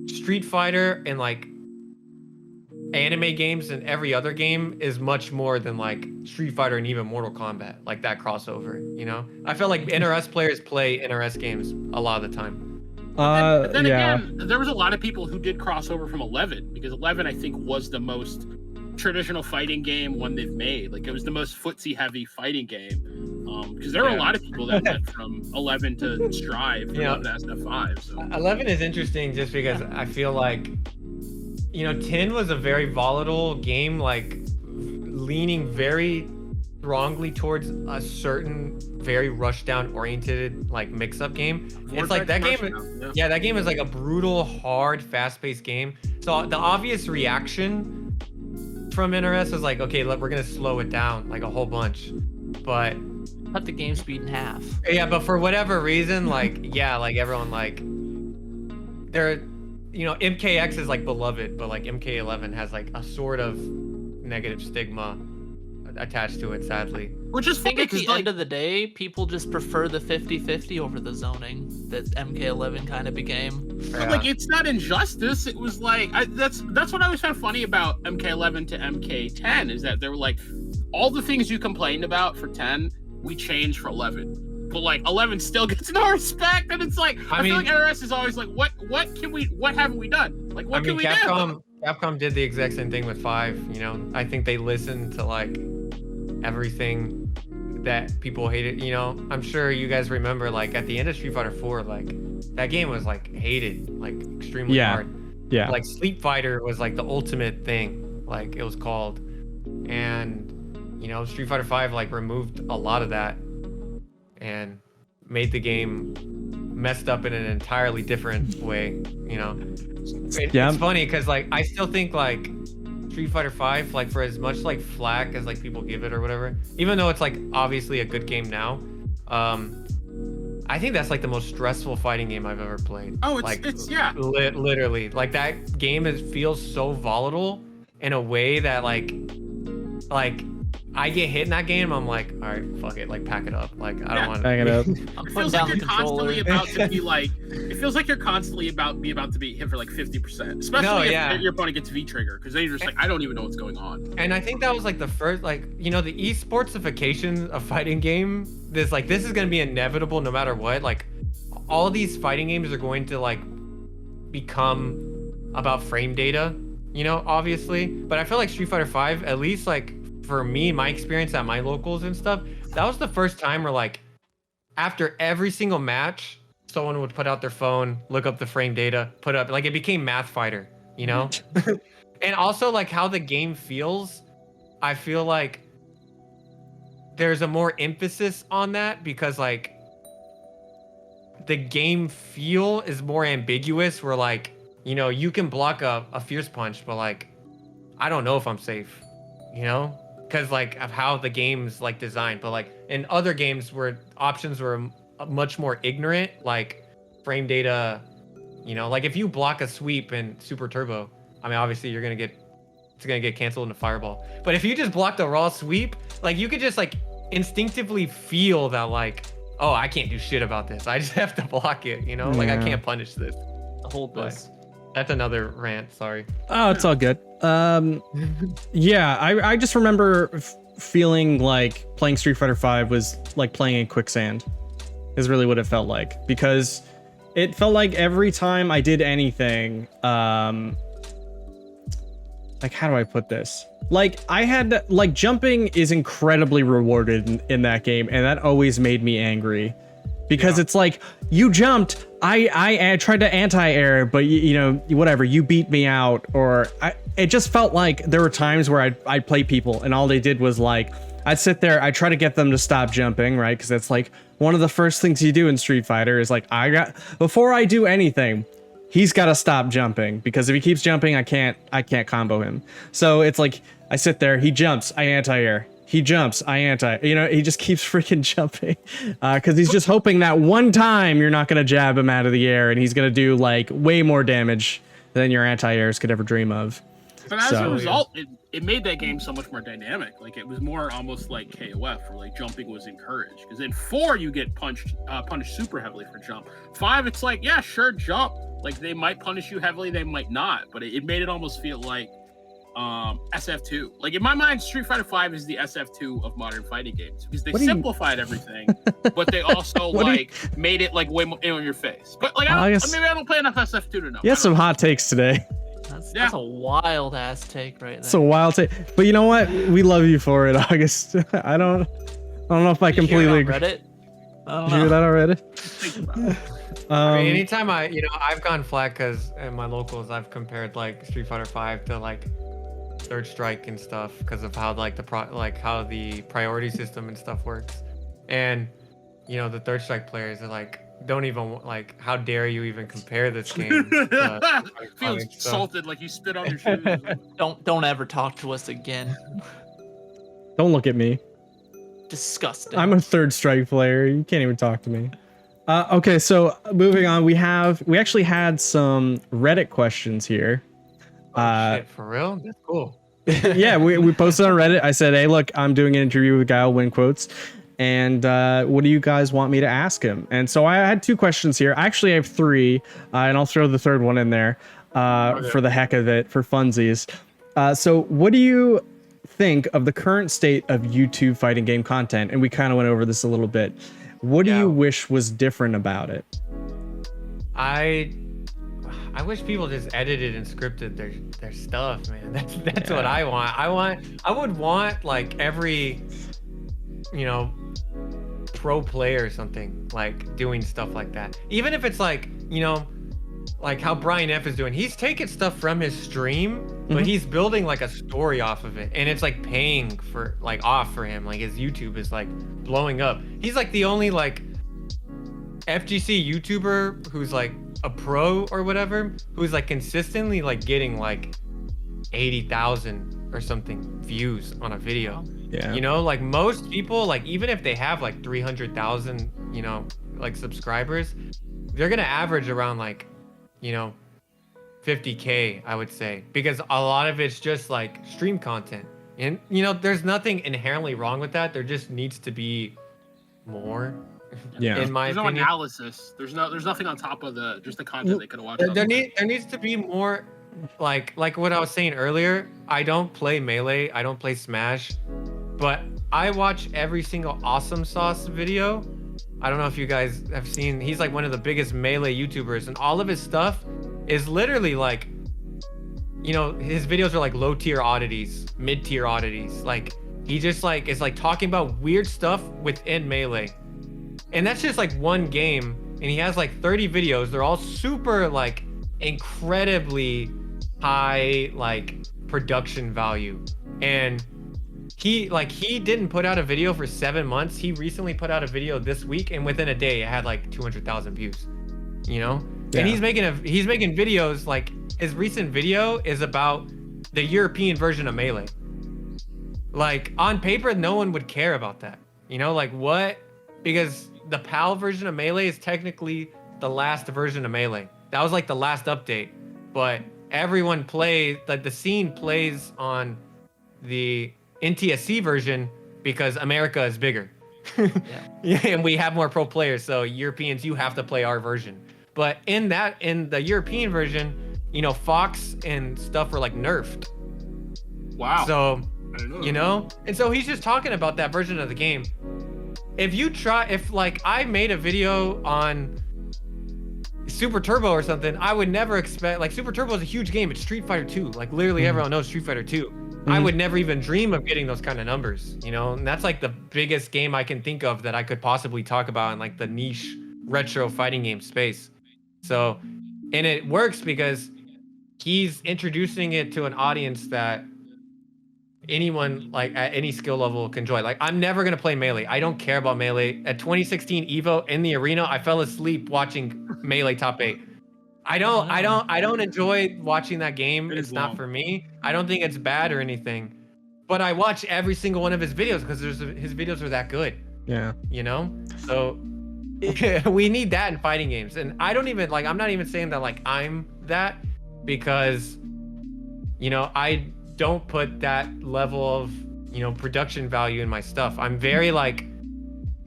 Street Fighter and like anime games and every other game is much more than like Street Fighter and even Mortal Kombat, like that crossover, you know? I feel like NRS players play NRS games a lot of the time. But then again, there was a lot of people who did crossover from 11, because 11 I think was the most traditional fighting game one they've made. Like it was the most footsie heavy fighting game. Because there were a lot of people that went from 11 to Strive from 11 to SF5. So 11 is interesting just because I feel like, you know, 10 was a very volatile game, like leaning very strongly towards a certain very rush down oriented like mix up game. It's like that game, that game is like a brutal, hard, fast paced game. So the obvious reaction from NRS was like, okay, look, we're gonna slow it down like a whole bunch, but cut the game speed in half. Yeah, but for whatever reason, like, yeah, like everyone like they're, you know, MKX is like beloved, but like MK11 has like a sort of negative stigma attached to it, sadly. Which is I think at the end of the day, people just prefer the 50-50 over the zoning that MK11 kind of became. But like, it's not injustice. It was like, that's what I always found funny about MK11 to MK10 is that they were like, all the things you complained about for 10, we changed for 11. But like 11 still gets no respect, and it's like I feel like NRS is always like, what haven't we done? Like what can we do? Capcom did the exact same thing with 5. You know, I think they listened to like everything that people hated. You know, I'm sure you guys remember like at the end of Street Fighter 4, like that game was like hated, like extremely hard. Yeah. Like Sleep Fighter was like the ultimate thing, like it was called, and you know, Street Fighter 5 like removed a lot of that and made the game messed up in an entirely different way, you know. It's funny because like I still think like Street Fighter 5, like for as much like flack as like people give it or whatever, even though it's like obviously a good game now, I think that's like the most stressful fighting game I've ever played. Oh, literally like that game feels so volatile in a way that like I get hit in that game, I'm like, all right, fuck it, like pack it up. Like I don't want to Pack it up. I'm It putting feels down like the you're constantly controller. about to be like. It feels like you're constantly about to be hit for like 50%, especially if your opponent gets V trigger, because then you're just like, I don't even know what's going on. And I think that was like the first, like, you know, the esportsification of fighting game. This is gonna be inevitable no matter what. Like, all these fighting games are going to like become about frame data, you know, obviously. But I feel like Street Fighter 5, at least like for me, my experience at my locals and stuff, that was the first time where like after every single match, someone would put out their phone, look up the frame data, put up, like it became Math Fighter, you know? And also like how the game feels, I feel like there's a more emphasis on that because like the game feel is more ambiguous where like, you know, you can block a fierce punch, but like, I don't know if I'm safe, you know? Because like of how the game's like designed, but like in other games where options were much more ignorant, like frame data, you know, like if you block a sweep in Super Turbo, I mean, obviously it's gonna get canceled in a fireball. But if you just blocked a raw sweep, like you could just like instinctively feel that like, oh, I can't do shit about this. I just have to block it, you know? Like I can't punish this. Hold this. That's another rant, sorry. Oh, it's all good. Yeah, I just remember feeling like playing Street Fighter 5 was like playing in quicksand is really what it felt like, because it felt like every time I did anything, like, how do I put this? Like, I had, like, jumping is incredibly rewarded in that game, and that always made me angry. Because it's like, you jumped, I tried to anti-air, but, you know, whatever, you beat me out, or... it just felt like there were times where I'd play people, and all they did was, like, I'd sit there, I'd try to get them to stop jumping, right? Because that's, like, one of the first things you do in Street Fighter is, like, before I do anything... he's got to stop jumping, because if he keeps jumping, I can't combo him. So it's like, I sit there, he jumps, I anti-air. He jumps, I anti. You know, he just keeps freaking jumping. Because he's just hoping that one time you're not going to jab him out of the air, and he's going to do, like, way more damage than your anti-airs could ever dream of. But as a result, it made that game so much more dynamic. Like, it was more almost like KOF, where like jumping was encouraged. Because in 4, you get punished super heavily for jump. 5, it's like, yeah, sure, jump. Like, they might punish you heavily, they might not. But it made it almost feel like SF2. Like, in my mind, Street Fighter 5 is the SF2 of modern fighting games, because they simplified everything, but they also made it like way more in your face. But like, maybe I don't play enough SF2 to know. You have some hot takes today. That's a wild ass take right there. It's a wild take, but you know what? We love you for it, August. I don't know if I completely agree. Reddit? I don't Did you hear that already? I mean, anytime I've gone flat because in my locals I've compared like Street Fighter 5 to like Third Strike and stuff because of how like how the priority system and stuff works, and you know the Third Strike players are like, don't even like, how dare you even compare this game? Feels insulted, like you spit on your shoes. Don't ever talk to us again. Don't look at me. Disgusting. I'm a Third Strike player. You can't even talk to me. Okay, so moving on, we actually had some Reddit questions here. Shit, for real? That's cool. Yeah, we posted on Reddit. I said, hey, look, I'm doing an interview with GuileWinQuote, and what do you guys want me to ask him? And so I had 2 questions here. Actually, I have 3, and I'll throw the third one in there for the heck of it, for funsies. So what do you think of the current state of YouTube fighting game content? And we kind of went over this a little bit. What do you wish was different about it? I wish people just edited and scripted their stuff, man. That's what I want. I would want like every, you know, pro player or something like doing stuff like that. Even if it's like, you know, like how Brian F is doing. He's taking stuff from his stream, but he's building like a story off of it, and it's like paying for like off for him. Like his YouTube is like blowing up. He's like the only like FGC YouTuber who's like a pro or whatever, who's like consistently like getting like 80,000 or something views on a video. Yeah, you know, like most people, like even if they have like 300,000, you know, like subscribers, they're gonna average around like, you know, 50K, I would say, because a lot of it's just like stream content. And you know, there's nothing inherently wrong with that. There just needs to be more. Yeah. In my There's no opinion. analysis. There's nothing on top of just the content they could have watched. There needs to be more, like what I was saying earlier. I don't play Melee. I don't play Smash, but I watch every single Awesome Sauce video. I don't know if you guys have seen. He's like one of the biggest Melee YouTubers, and all of his stuff is literally like, you know, his videos are like low tier oddities, mid tier oddities. Like he just like is like talking about weird stuff within Melee. And that's just like one game, and he has like 30 videos. They're all super like incredibly high like production value. And he didn't put out a video for 7 months. He recently put out a video this week, and within a day it had like 200,000 views. You know? Yeah. And he's making videos. Like his recent video is about the European version of Melee. Like on paper, no one would care about that. You know, like what? Because the PAL version of Melee is technically the last version of Melee. That was like the last update, but everyone plays, like the scene plays on the NTSC version because America is bigger. Yeah, and we have more pro players, so Europeans, you have to play our version. But in the European version, you know, Fox and stuff were like nerfed. Wow. So, I didn't know you that. know, and so he's just talking about that version of the game. If like I made a video on Super Turbo or something, I would never expect, like Super Turbo is a huge game. It's Street Fighter 2. Like literally everyone knows Street Fighter 2. I would never even dream of getting those kind of numbers, you know? And that's like the biggest game I can think of that I could possibly talk about in like the niche retro fighting game space. So, and it works because he's introducing it to an audience that anyone like at any skill level can enjoy. Like I'm never gonna play Melee. I don't care about Melee. At 2016 Evo in the arena, I fell asleep watching Melee top 8. I don't enjoy watching that game. It's not for me. I don't think it's bad or anything. But I watch every single one of his videos because his videos are that good. Yeah. You know? So we need that in fighting games. And I don't even like, I'm not even saying that like I'm that, because you know, I don't put that level of, you know, production value in my stuff. I'm very like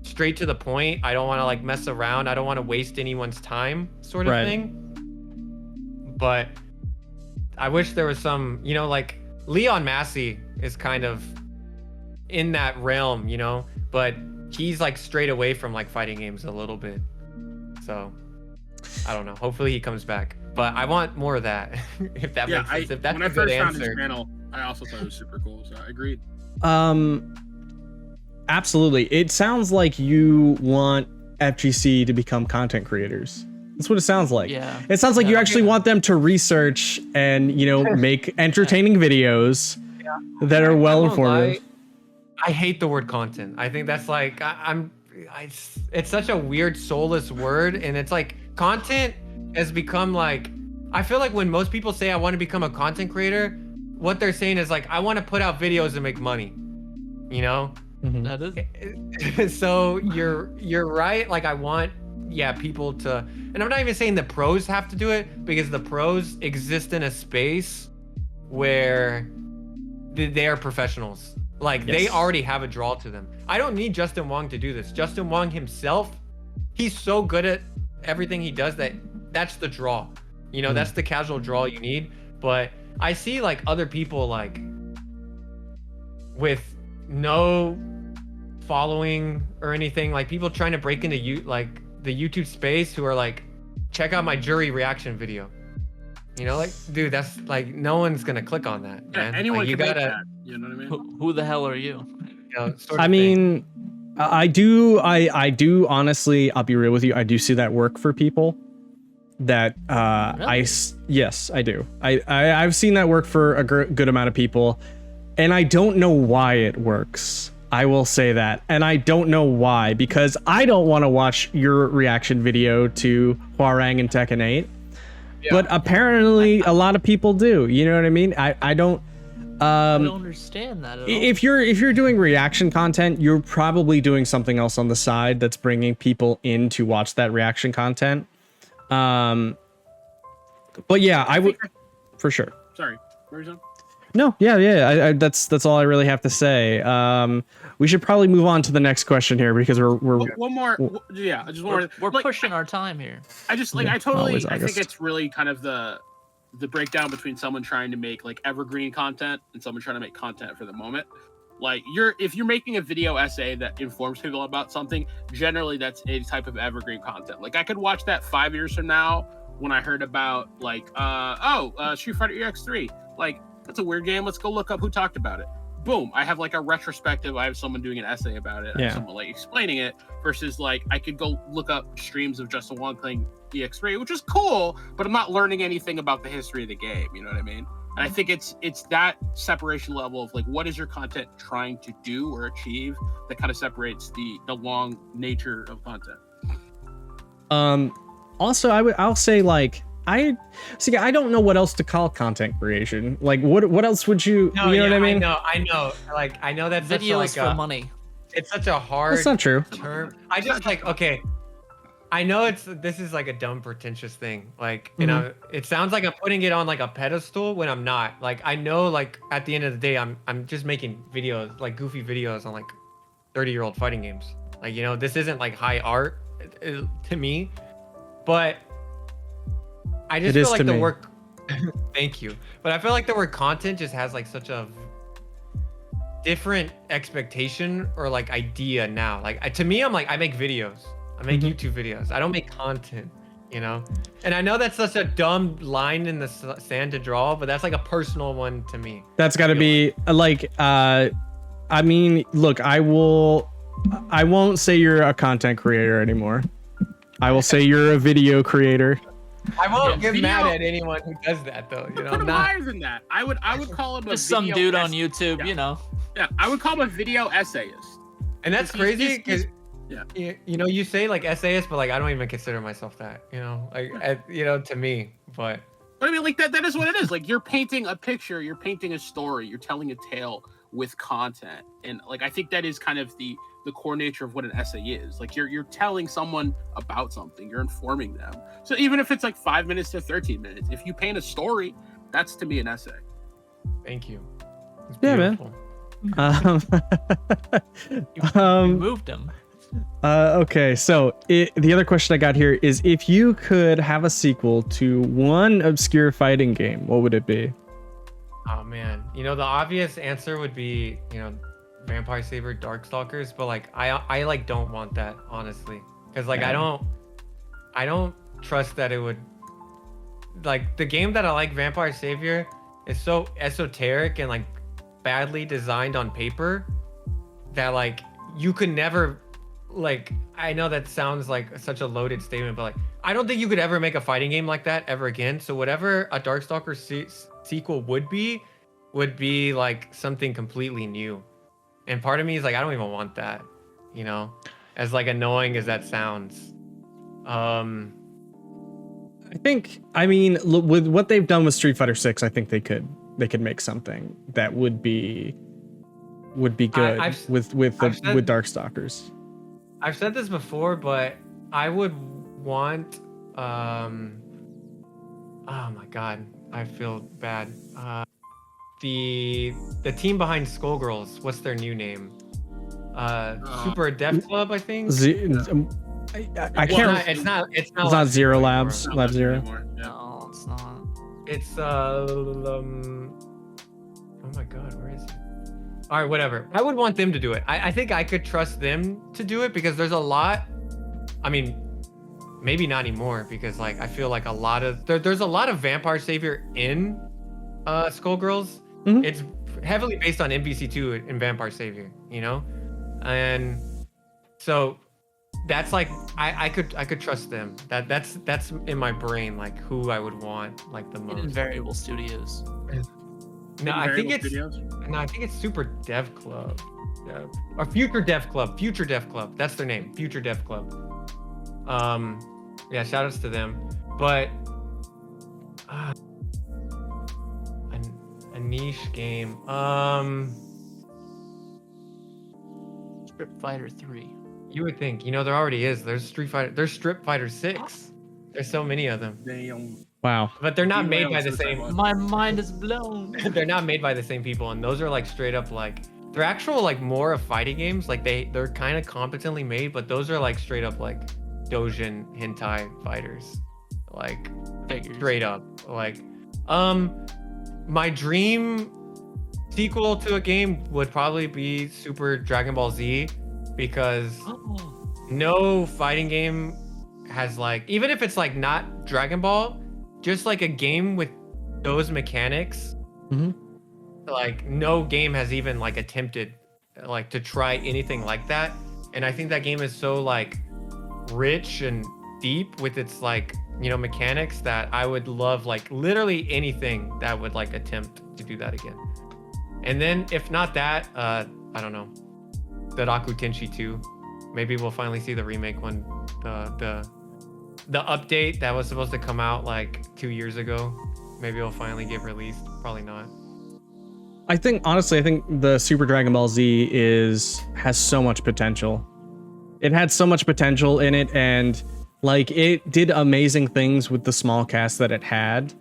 straight to the point. I don't want to like mess around. I don't want to waste anyone's time sort of thing. But I wish there was some, you know, like Leon Massey is kind of in that realm, you know, but he's like straight away from like fighting games a little bit. So I don't know. Hopefully he comes back. But I want more of that. If that makes sense. If that's when a I good first found his answer. channel, I also thought it was super cool. So I agreed. Absolutely. It sounds like you want FGC to become content creators. That's what it sounds like. Yeah. It sounds like you actually want them to research and, you know, make entertaining videos that are well informative. I hate the word content. I think that's like it's such a weird soulless word, and it's like content has become like, I feel like when most people say I want to become a content creator, what they're saying is like, I want to put out videos and make money, you know? That is. So you're right. Like I want, people to, and I'm not even saying the pros have to do it, because the pros exist in a space where they are professionals. Like they already have a draw to them. I don't need Justin Wong to do this. Justin Wong himself, he's so good at everything he does that's the draw. You know, that's the casual draw you need. But I see like other people like with no following or anything, like people trying to break into the YouTube space who are like, check out my jury reaction video. You know, like, dude, that's like, no one's gonna click on that, man. Anyone like, you can gotta, make that. You know what I mean? Who the hell are you? You know, sort of I thing. mean, I do honestly, I'll be real with you. I do see that work for people that, Really? yes, I do. I've seen that work for a good amount of people, and I don't know why it works. I will say that. And I don't know why, because I don't want to watch your reaction video to Hwarang and Tekken 8. But apparently a lot of people do. You know what I mean? I don't I don't understand that at all. if you're doing reaction content, you're probably doing something else on the side that's bringing people in to watch that reaction content. But yeah, I would for sure. Sorry, where's him? No, yeah. I that's all I really have to say. We should probably move on to the next question here because we're One more. Yeah, I just want to. We're pushing our time here. I just like Yeah, I totally. always I think August. it's really kind of the breakdown between someone trying to make like evergreen content and someone trying to make content for the moment. Like if you're making a video essay that informs people about something, generally that's a type of evergreen content. Like I could watch that 5 years from now when I heard about like Street Fighter EX3. Like that's a weird game. Let's go look up who talked about it. Boom, I have like a retrospective. I have someone doing an essay about it. I have someone like explaining it versus like I could go look up streams of Justin Wong playing EX3, which is cool, but I'm not learning anything about the history of the game. You know what I mean? And I think it's that separation level of like what is your content trying to do or achieve that kind of separates the long nature of content. Also I'll say like I don't know what else to call content creation. Like what else would you you know what I mean? I know. Like I know that's Videos such like for money. It's such a hard That's not true. term. I just like okay. I know this is like a dumb pretentious thing. Like, you know, it sounds like I'm putting it on like a pedestal when I'm not. Like I know like at the end of the day I'm just making videos, like goofy videos on like 30-year-old fighting games. Like, you know, this isn't like high art to me. But I just feel like the work thank you. But I feel like the word content just has like such a different expectation or like idea now. Like to me, I'm like I make videos. I make YouTube videos. I don't make content, you know? And I know that's such a dumb line in the sand to draw, but that's like a personal one to me. That's got to be like, I mean, look, I won't say you're a content creator anymore. I will say you're a video creator. I won't get mad at anyone who does that though. You know, Put him higher than that. I would call him Just some dude on YouTube, yeah. you know. Yeah, I would call him a video essayist. And that's crazy because yeah. you know, you say like essayist, but like I don't even consider myself that. You know, like you know, to me, but I mean, like that is what it is. Like you're painting a picture, you're painting a story, you're telling a tale with content, and like I think that is kind of the core nature of what an essay is. Like you're telling someone about something, you're informing them. So even if it's like 5 minutes to 13 minutes, if you paint a story, that's to me an essay. thank you. It's Yeah, man. You moved him. Okay, so the other question I got here is if you could have a sequel to one obscure fighting game, what would it be? Oh man, you know the obvious answer would be, you know, Vampire Saber Darkstalkers, but like I like don't want that honestly, because like I don't trust that it would, like the game that I like, Vampire Savior, is so esoteric and like badly designed on paper that like you could never, like I know that sounds like such a loaded statement, but like I don't think you could ever make a fighting game like that ever again. So whatever a Darkstalker sequel would be like something completely new. And part of me is like, I don't even want that, you know, as like annoying as that sounds. I mean, with what they've done with Street Fighter 6, I think they could make something that would be good with Darkstalkers. I've said this before, but I would want oh my god, I feel bad. The team behind Skullgirls, what's their new name? Super Dev Club, I think. I can't. It's not Lab Zero Labs. Not Lab much Zero. anymore. Yeah. No, it's not. It's oh my god, where is it? All right, whatever. I would want them to do it. I think I could trust them to do it because there's a lot. I mean, maybe not anymore because like I feel like a lot of there's a lot of Vampire Savior in Skullgirls. Mhm. It's heavily based on MVC2 in Vampire Savior, you know, and so that's like I could trust them. That's in my brain like who I would want like the most. Invariable Studios. No, I think Variable it's Super Dev Club. Or Future Dev Club. Future Dev Club. That's their name. Future Dev Club. Yeah, shout outs to them. But a niche game. Strip Fighter 3. You would think, you know, there already is. There's Street Fighter. There's Strip Fighter 6. There's so many of them. Damn. Wow. But they're not made by Derails the is same. that one. My mind is blown. They're not made by the same people, and those are like straight up like they're actual like more of fighting games. Like they're kind of competently made, but those are like straight up like Dojin hentai fighters, like Figures. straight up. Like, my dream sequel to a game would probably be Super Dragon Ball Z, because no fighting game has like, even if it's like not Dragon Ball, just like a game with those mechanics. Mhm. Like no game has even like attempted like to try anything like that. And I think that game is so like rich and deep with its like, you know, mechanics that I would love like literally anything that would like attempt to do that again. And then if not that, I don't know, the Raku Tenshi 2. Maybe we'll finally see the remake when the update that was supposed to come out like 2 years ago. Maybe it'll finally get released. Probably not. I think the Super Dragon Ball Z has so much potential. It had so much potential in it, and like it did amazing things with the small cast that it had.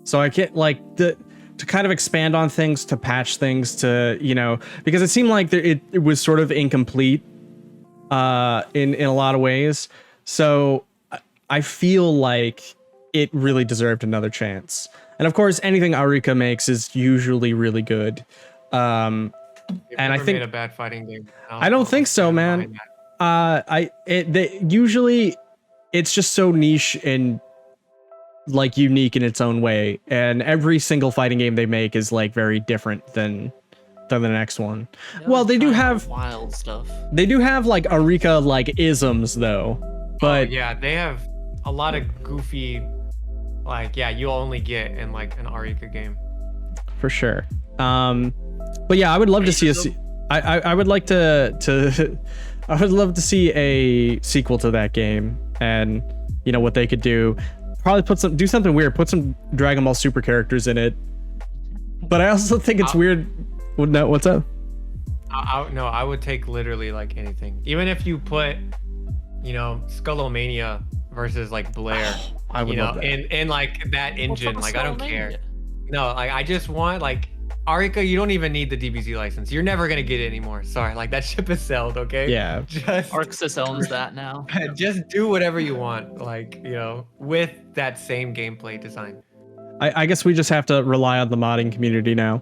So I can't like to kind of expand on things, to patch things, to, you know, because it seemed like it was sort of incomplete in a lot of ways. So I feel like it really deserved another chance. And of course, anything Arika makes is usually really good. And I think made a bad fighting game. I don't think so, man. Usually it's just so niche and like unique in its own way, and every single fighting game they make is like very different than the next one. Well, they do have wild stuff. They do have like Arika like isms though, but yeah, they have a lot of goofy, like, yeah, you'll only get in like an Arika game. For sure. But yeah, I would love to see I would like to I would love to see a sequel to that game, and you know what they could do. Probably do something weird, put some Dragon Ball Super characters in it. But I also think it's weird. No, what's up? I would take literally like anything. Even if you put, you know, Skullomania versus like Blair, I would love that. in like that engine. Like I don't care. Skullomania? No, like I just want like Arika, you don't even need the DBZ license. You're never gonna get it anymore. Sorry, like that ship is sold, okay? Yeah. Just Arxis owns that now. just do whatever you want, like, you know, with that same gameplay design. I guess we just have to rely on the modding community now.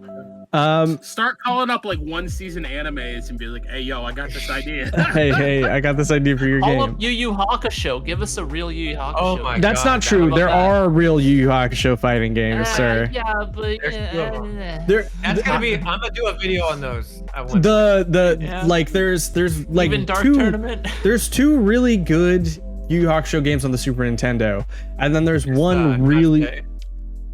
Start calling up like one season animes and be like, hey, yo, I got this idea. hey, I got this idea for your Call game. up Yu Yu Hakusho. Give us a real Yu Yu Hakusho. Oh my That's God, not true. about There that? are real Yu Yu Hakusho fighting games, sir. Yeah, but There's two of them. There, That's gonna be. I'm gonna do a video on those. the like there's like even Dark two Tournament. there's two really good Yu Yu Hakusho games on the Super Nintendo, and then there's one really.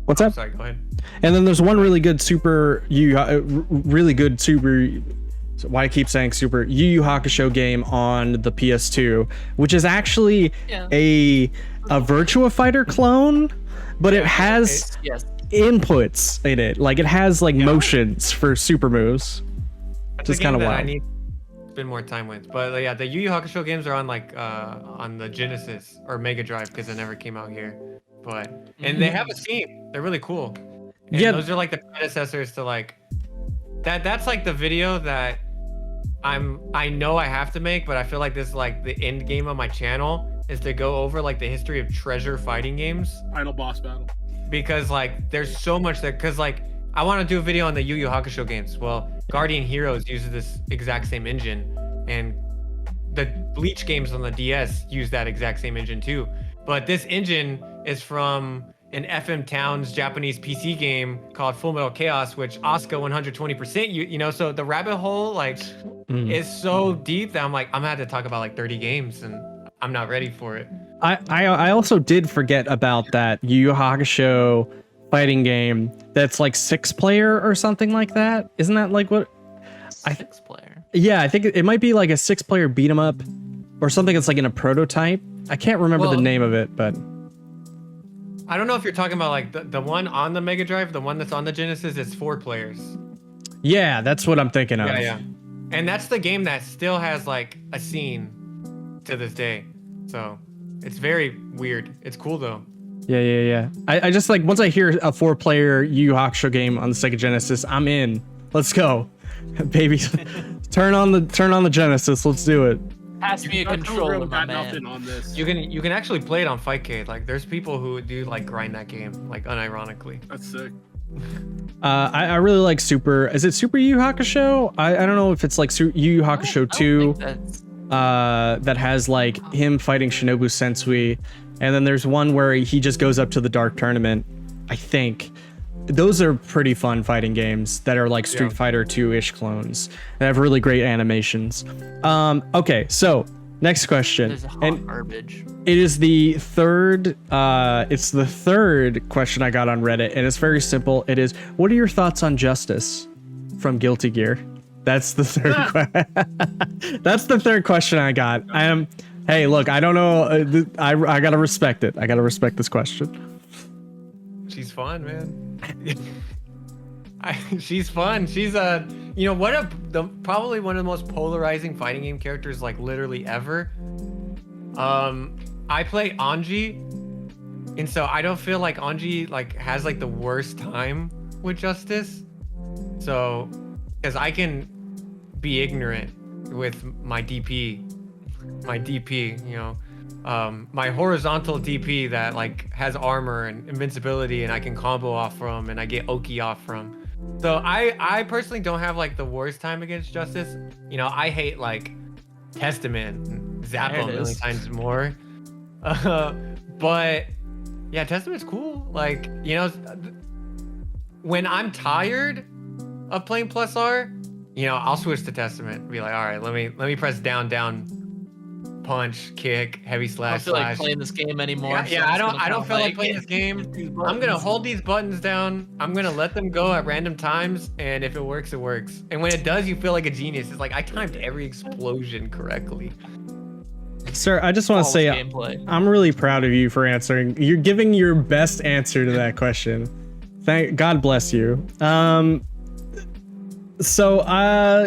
What's up? Sorry, go ahead. And then there's one really good super really good super. So why I keep saying super Yu Yu Hakusho game on the PS2, which is actually a Virtua Fighter clone, but it has inputs in it. Like it has like motions for super moves. That's Just a game kind of that wild. I need to spend more time with. But yeah, the Yu Yu Hakusho games are on like on the Genesis or Mega Drive because it never came out here. But and they have a scene. They're really cool. And Yeah, those are like the predecessors to like that. That's like the video that I know I have to make, but I feel like this is like the end game of my channel is to go over like the history of treasure fighting games. Final boss battle. Because like there's so much that, because like I want to do a video on the Yu Yu Hakusho games. Well, Guardian Heroes uses this exact same engine, and the Bleach games on the DS use that exact same engine too. But this engine is from an FM Towns Japanese PC game called Full Metal Chaos, which Asuka 120%. You know, so the rabbit hole like is so deep that I'm like, I'm gonna have to talk about like 30 games, and I'm not ready for it. I also did forget about that Yu Yu Hakusho fighting game that's like 6-player or something like that. Isn't that like what? 6-player. Yeah, I think it might be like a 6-player beat 'em up or something that's like in a prototype. I can't remember the name of it, but I don't know if you're talking about like the one on the Mega Drive, the one that's on the Genesis. It's 4 players. yeah, that's what I'm thinking of. Yeah. And that's the game that still has like a scene to this day. So it's very weird. It's cool though. Yeah. I just like once I hear a 4-player Yu Yu Hakusho game on the Sega Genesis, I'm in. Let's go, baby. turn on the Genesis. Let's do it. Pass me a controller, my got man. nothing on this. You can actually play it on Fightcade. Like there's people who do like grind that game, like unironically. That's sick. I really like Super. Is it Super Yu Yu Hakusho? I don't know if it's like Yu Yu Hakusho 2. That has like him fighting Shinobu Sensui, and then there's one where he just goes up to the Dark Tournament. I think those are pretty fun fighting games that are like Street Fighter 2-ish clones that have really great animations. Okay, so next question. And garbage. it is the third it's the third question I got on Reddit, and it's very simple. It is, what are your thoughts on Justice from Guilty Gear? That's the third that's the third question I got. Hey, look, I don't know, I gotta respect it. I gotta respect this question. She's fun, man. She's fun. She's you know, probably one of the most polarizing fighting game characters like literally ever. I play Anji, and so I don't feel like Anji like has like the worst time with Justice. So, because I can be ignorant with my DP, you know. My horizontal DP that like has armor and invincibility, and I can combo off from, and I get Oki off from. So I personally don't have like the worst time against Justice. You know, I hate like Testament and Zappa a million times more. But yeah, Testament's cool. Like, you know, when I'm tired of playing plus R, you know, I'll switch to Testament and be like, all right, let me press down, punch, kick, heavy slash, I don't feel like playing this game anymore. Yeah, I don't feel like playing this game. I'm gonna hold these buttons down. I'm gonna let them go at random times, and if it works, it works. And when it does, you feel like a genius. It's like I timed every explosion correctly. Sir, I just want to say I'm really proud of you for answering. You're giving your best answer to that question. God bless you. So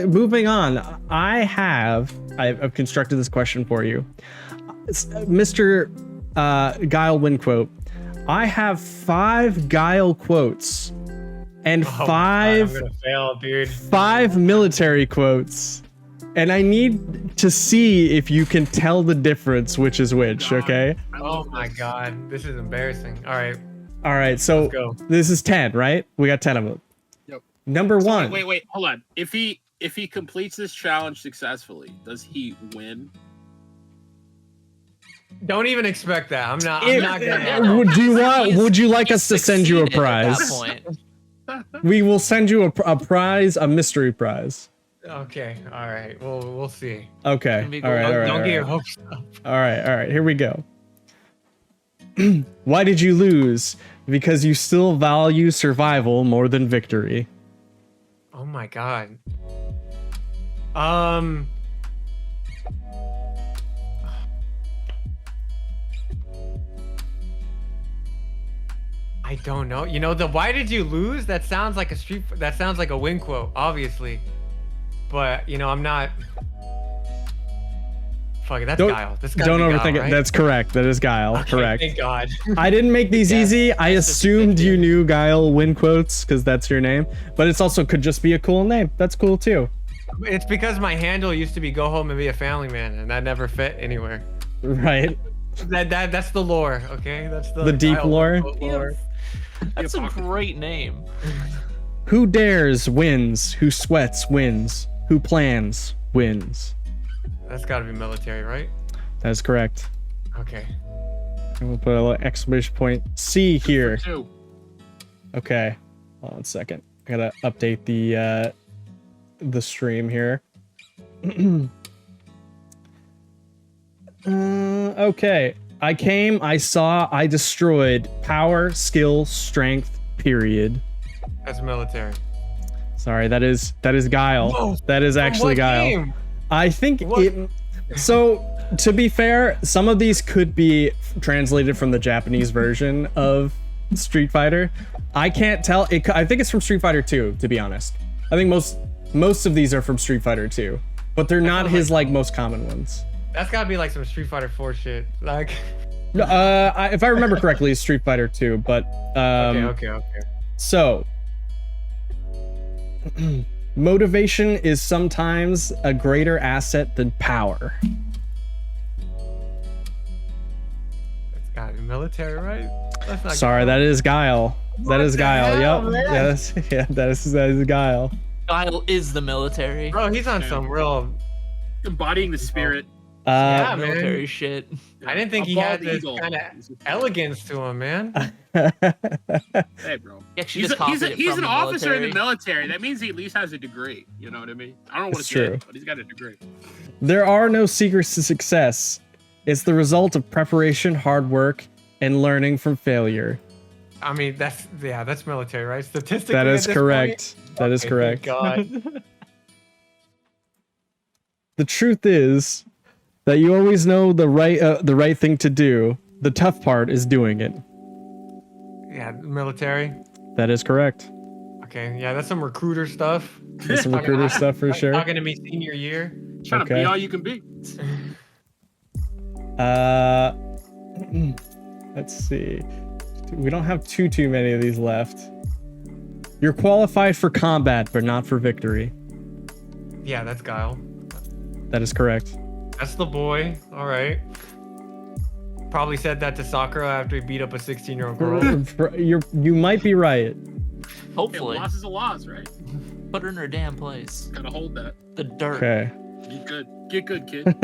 moving on, I've constructed this question for you, Mr. GuileWinQuote. I have 5 Guile quotes and 5 I'm gonna fail, dude. 5 military quotes, and I need to see if you can tell the difference which is which. Okay. Oh my god, this is embarrassing. All right, so this is 10, right? We got 10 of them. Yep. Number 1. Wait, hold on. If he completes this challenge successfully, does he win? Don't even expect that. I'm not gonna. Would you like us to send you a prize? We will send you a prize, a mystery prize. Okay, all right. We'll see. Okay, all right. Don't get your hopes up. All right. Here we go. Why did you lose? Because you still value survival more than victory. Oh my god. I don't know. You know, the why did you lose? That sounds like a win quote, obviously. But, you know, I'm not. Fuck it, that's Guile. Don't overthink it. Right? That's correct. That is Guile. Okay, correct. Thank God. I didn't make these easy. I assumed you knew GuileWinQuotes because that's your name. But it's also could just be a cool name. That's cool too. It's because my handle used to be go home and be a family man, and that never fit anywhere. Right. That's the lore, okay? That's the deep lore. That's a great name. Who dares wins. Who sweats wins. Who plans wins. That's got to be military, right? That's correct. Okay. We'll put a little exclamation point C here. 2. Okay. Hold on a second. I gotta update the stream here. Okay. I came, I saw, I destroyed. Power, skill, strength, period. That's military. Sorry, that is Guile. Whoa, that is actually Guile. Game? I think so to be fair, some of these could be translated from the Japanese version of Street Fighter. I can't tell. I think it's from Street Fighter 2, to be honest. I think most of these are from Street Fighter 2, but they're not his like most common ones. That's gotta be like some Street Fighter 4 shit. Like No, if I remember correctly, it's Street Fighter 2, but Okay. so motivation is sometimes a greater asset than power. It's got military, right? That's not Sorry, that is Guile. That is the Guile. hell, Yep. man? That is Guile. Guile is the military. Bro, he's on some real. Embodying the spirit. Yeah, man. Military shit. I didn't think A he had bald this eagle. kind of elegance to him, man. Hey, bro. He actually He's, just copied it he's from an the officer in the military. military. That means he at least has a degree. You know what I mean? I don't know what It's it's true. but he's got a degree. There are no secrets to success. It's the result of preparation, hard work, and learning from failure. I mean, that's military, right? Statistically, That at is this correct. point? That is Okay, correct. thank God. The truth is that you always know the right thing to do. The tough part is doing it. Yeah, military. That is correct. Okay, yeah, that's some recruiter stuff. That's some recruiter stuff for sure. Talking to me senior year. Trying to Okay. be all you can be. Let's see. We don't have too many of these left. You're qualified for combat, but not for victory. Yeah, that's Guile. That is correct. That's the boy. All right. Probably said that to Sakura after he beat up a 16-year-old girl. You might be right. Hey, Hopefully. loss is a loss, right? Put her in her damn place. Gotta hold that. The dirt. Okay. Get good. Get good, kid.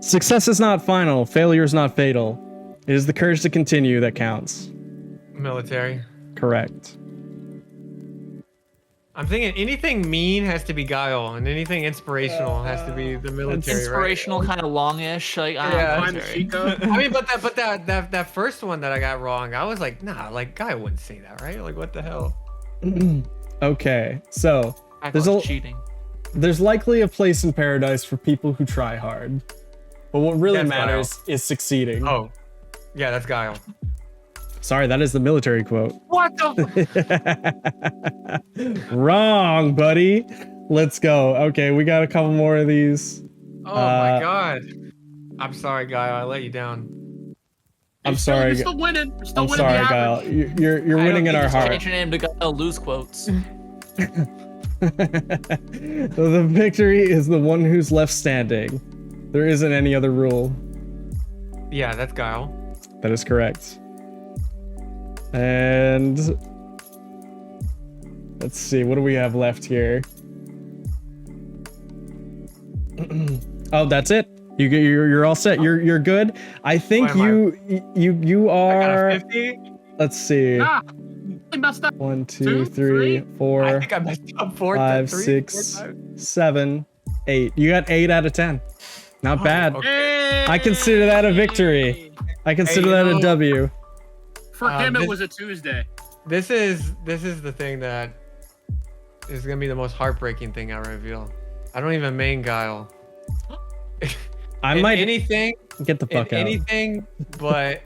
Success is not final. Failure is not fatal. It is the courage to continue that counts. Military. Correct. I'm thinking anything mean has to be Guile, and anything inspirational has to be the military, Inspirational, kind of longish. Like, Yeah. Find the military. cheat code. right? I mean, but that first one that I got wrong, I was like, nah, like Guile wouldn't say that, right? Like, what the hell? Okay, so there's Backlog's a cheating. there's likely a place in paradise for people who try hard, but what really That's matters is succeeding. Oh, yeah, that's Guile. Sorry, that is the military quote. What the? Wrong, buddy. Let's go. Okay, we got a couple more of these. Oh my God. I'm sorry, Guile. I let you down. I'm sorry. You're still winning. You're still I'm winning sorry, the Kyle. average. You're I winning don't in our think heart. Change your name to Guile Lose Quotes. The victory is the one who's left standing. There isn't any other rule. Yeah, that's Guile. That is correct. And let's see, what do we have left here? Oh, that's it. You're all set. You're good. I think Why am you I got are. a 50. Let's see. Ah, I messed up. 1, 2, Two, 3, three. I 4, think I messed up 4 5, 3, 6, 4 times. 7, 8. You got 8 out of 10. Not bad. okay. I consider that a victory. I consider you that a know- W. For him, it this- was a Tuesday. This is the thing that is gonna be the most heartbreaking thing I reveal. I don't even main Guile. I In might anything, get the in fuck out. anything, but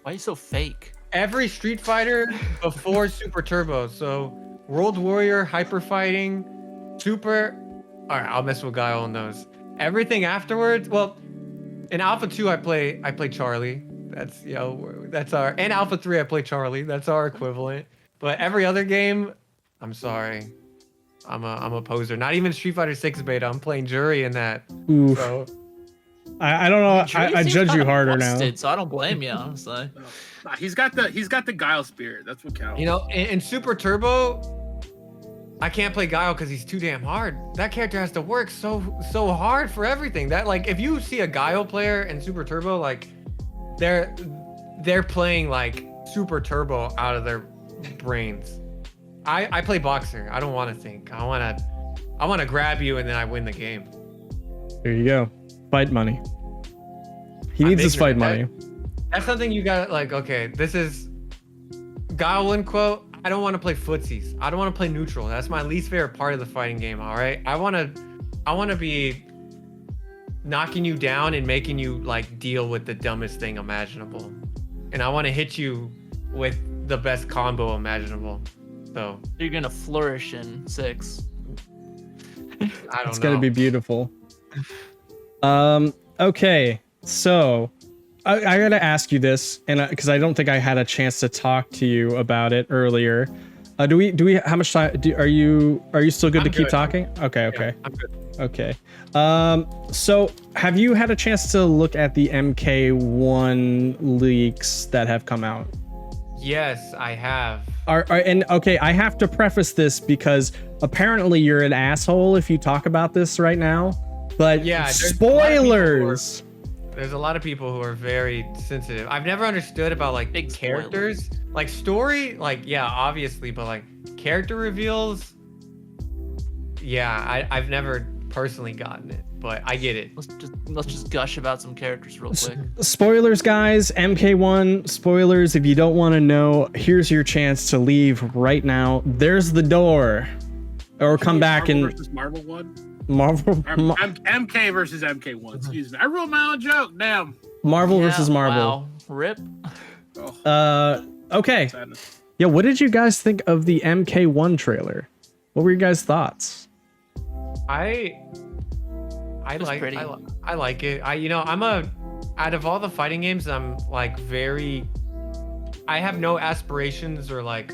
Why are you so fake? every Street Fighter before Super Turbo. So World Warrior, Hyper Fighting, Super. All right, I'll mess with Guile on those. Everything afterwards. Well, in Alpha 2, I play Charlie. That's that's our. And Alpha 3, I play Charlie. That's our equivalent. But every other game, I'm sorry, I'm a poser. Not even Street Fighter 6 beta. I'm playing Jury in that. Oof. So I don't know. Jury I seems judge you kinda harder busted, now. So I don't blame you, honestly. Nah, he's got the Guile spirit. That's what counts. you know, in Super Turbo, I can't play Guile because he's too damn hard. That character has to work so hard for everything. That like if you see a Guile player in Super Turbo, like they're playing like Super Turbo out of their brains. I play boxer. I don't want to think. I want to grab you and then I win the game. There you go. Fight money. He I'm needs his fight ignorant. money. That's something you got like. Okay, this is GuileWinQuote. I don't want to play footsies. I don't want to play neutral. That's my least favorite part of the fighting game. All right, I want to be knocking you down and making you like deal with the dumbest thing imaginable, and I want to hit you with the best combo imaginable. So You're gonna flourish in 6. I don't It's know. gonna be beautiful. Okay, so I gotta ask you this, and because I don't think I had a chance to talk to you about it earlier. Do we? How much time? Are you still good to keep talking? Okay. Yeah, I'm good. Okay. So have you had a chance to look at the MK1 leaks that have come out? Yes, I have. And okay, I have to preface this because apparently you're an asshole if you talk about this right now. But Yeah, spoilers. There's a lot of people who are very sensitive. I've never understood about like Big characters, like story, like yeah, obviously, but like character reveals. Yeah, I've never personally gotten it, but I get it. Let's just gush about some characters real quick. Spoilers, guys. MK1 spoilers. If you don't want to know, here's your chance to leave right now. There's the door, or come back Marvel and versus Marvel one. MK versus MK1. Excuse me. I wrote my own joke. Damn. Marvel Yeah, versus Marvel. Wow. Rip. Okay. Sadness. Yeah. What did you guys think of the MK1 trailer? What were your guys' thoughts? I like pretty. I like it. I'm out of all the fighting games, I'm like I have no aspirations or like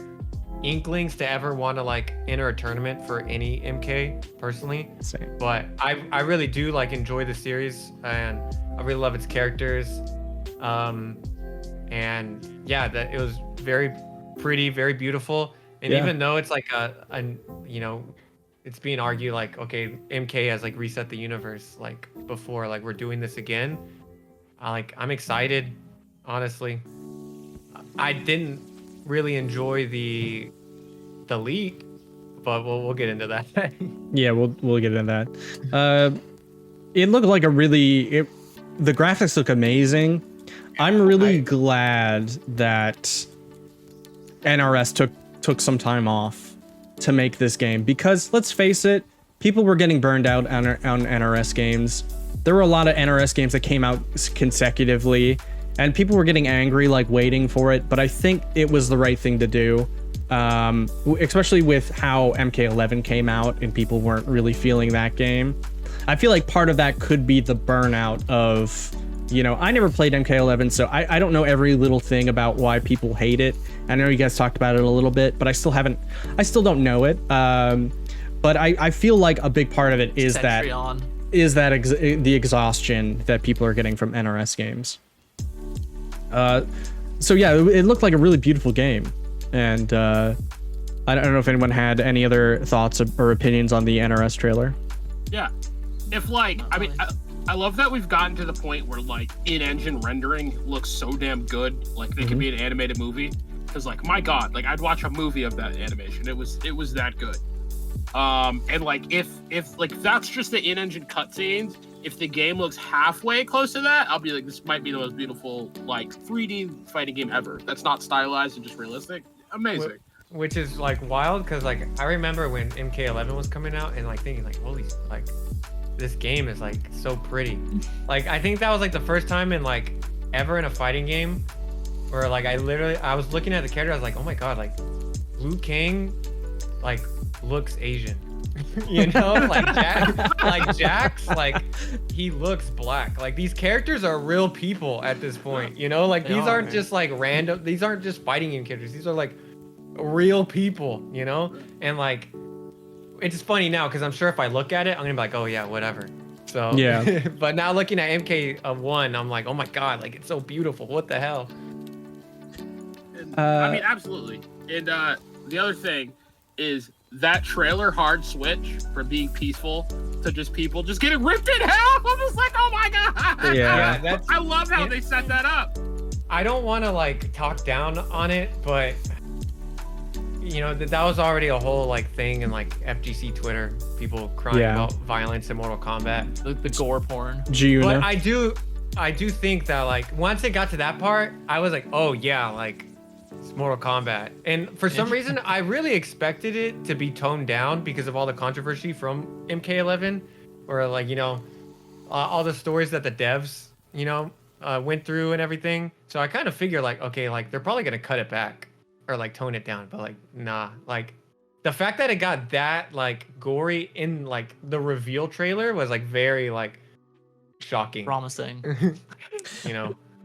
inklings to ever want to like enter a tournament for any MK personally. Same. But I really do like enjoy the series, and I really love its characters. And yeah, that it was very pretty, very beautiful. And Yeah. even though it's like it's being argued like, okay, MK has like reset the universe like before, like we're doing this again. I'm excited, honestly. I didn't really enjoy the leak, but we'll get into that. Yeah, we'll get into that. It looked like the graphics look amazing. I'm really glad that NRS took some time off to make this game, because let's face it, people were getting burned out on NRS games. There were a lot of NRS games that came out consecutively, and people were getting angry, like waiting for it. But I think it was the right thing to do, especially with how MK11 came out and people weren't really feeling that game. I feel like part of that could be the burnout of, I never played MK11, so I don't know every little thing about why people hate it. I know you guys talked about it a little bit, but I still don't know it. But I feel like a big part of it is the exhaustion that people are getting from NRS games. So yeah, it looked like a really beautiful game. And I don't know if anyone had any other thoughts or opinions on the NRS trailer. Yeah. If I love that we've gotten to the point where like in-engine rendering looks so damn good, like they could be an animated movie. Because like, my God, like I'd watch a movie of that animation. It was that good. And like if like that's just the in-engine cutscenes, if the game looks halfway close to that, I'll be like, this might be the most beautiful like 3D fighting game ever. That's not stylized and just realistic. Amazing. Which is like wild, because like I remember when MK11 was coming out and like thinking like, holy, like this game is like so pretty. Like I think that was like the first time in like ever in a fighting game where like I was looking at the character, I was like, oh my God, like Liu Kang like looks Asian. Like Jax, like he looks black. Like these characters are real people at this point, like these aren't just like random, these aren't just fighting game characters, these are like real people, and like it's funny now because I'm sure if I look at it, I'm gonna be like, oh yeah, whatever. So yeah. But now looking at MK1, I'm like, oh my God, like it's so beautiful. What the hell? I mean, absolutely. And the other thing is that trailer hard switch from being peaceful to just people just getting ripped in half. I'm just like, oh my God. Yeah, I love how they set that up. I don't want to like talk down on it, but that was already a whole like thing in like FGC Twitter, people crying about violence in Mortal Kombat, the gore porn. But I do think that like once it got to that part, I was like, oh yeah, like it's Mortal Kombat. And for some reason, I really expected it to be toned down because of all the controversy from MK11, or like all the stories that the devs went through and everything. So I kind of figure like, okay, like they're probably gonna cut it back or like tone it down, but like nah, like the fact that it got that like gory in like the reveal trailer was like very like shocking, promising.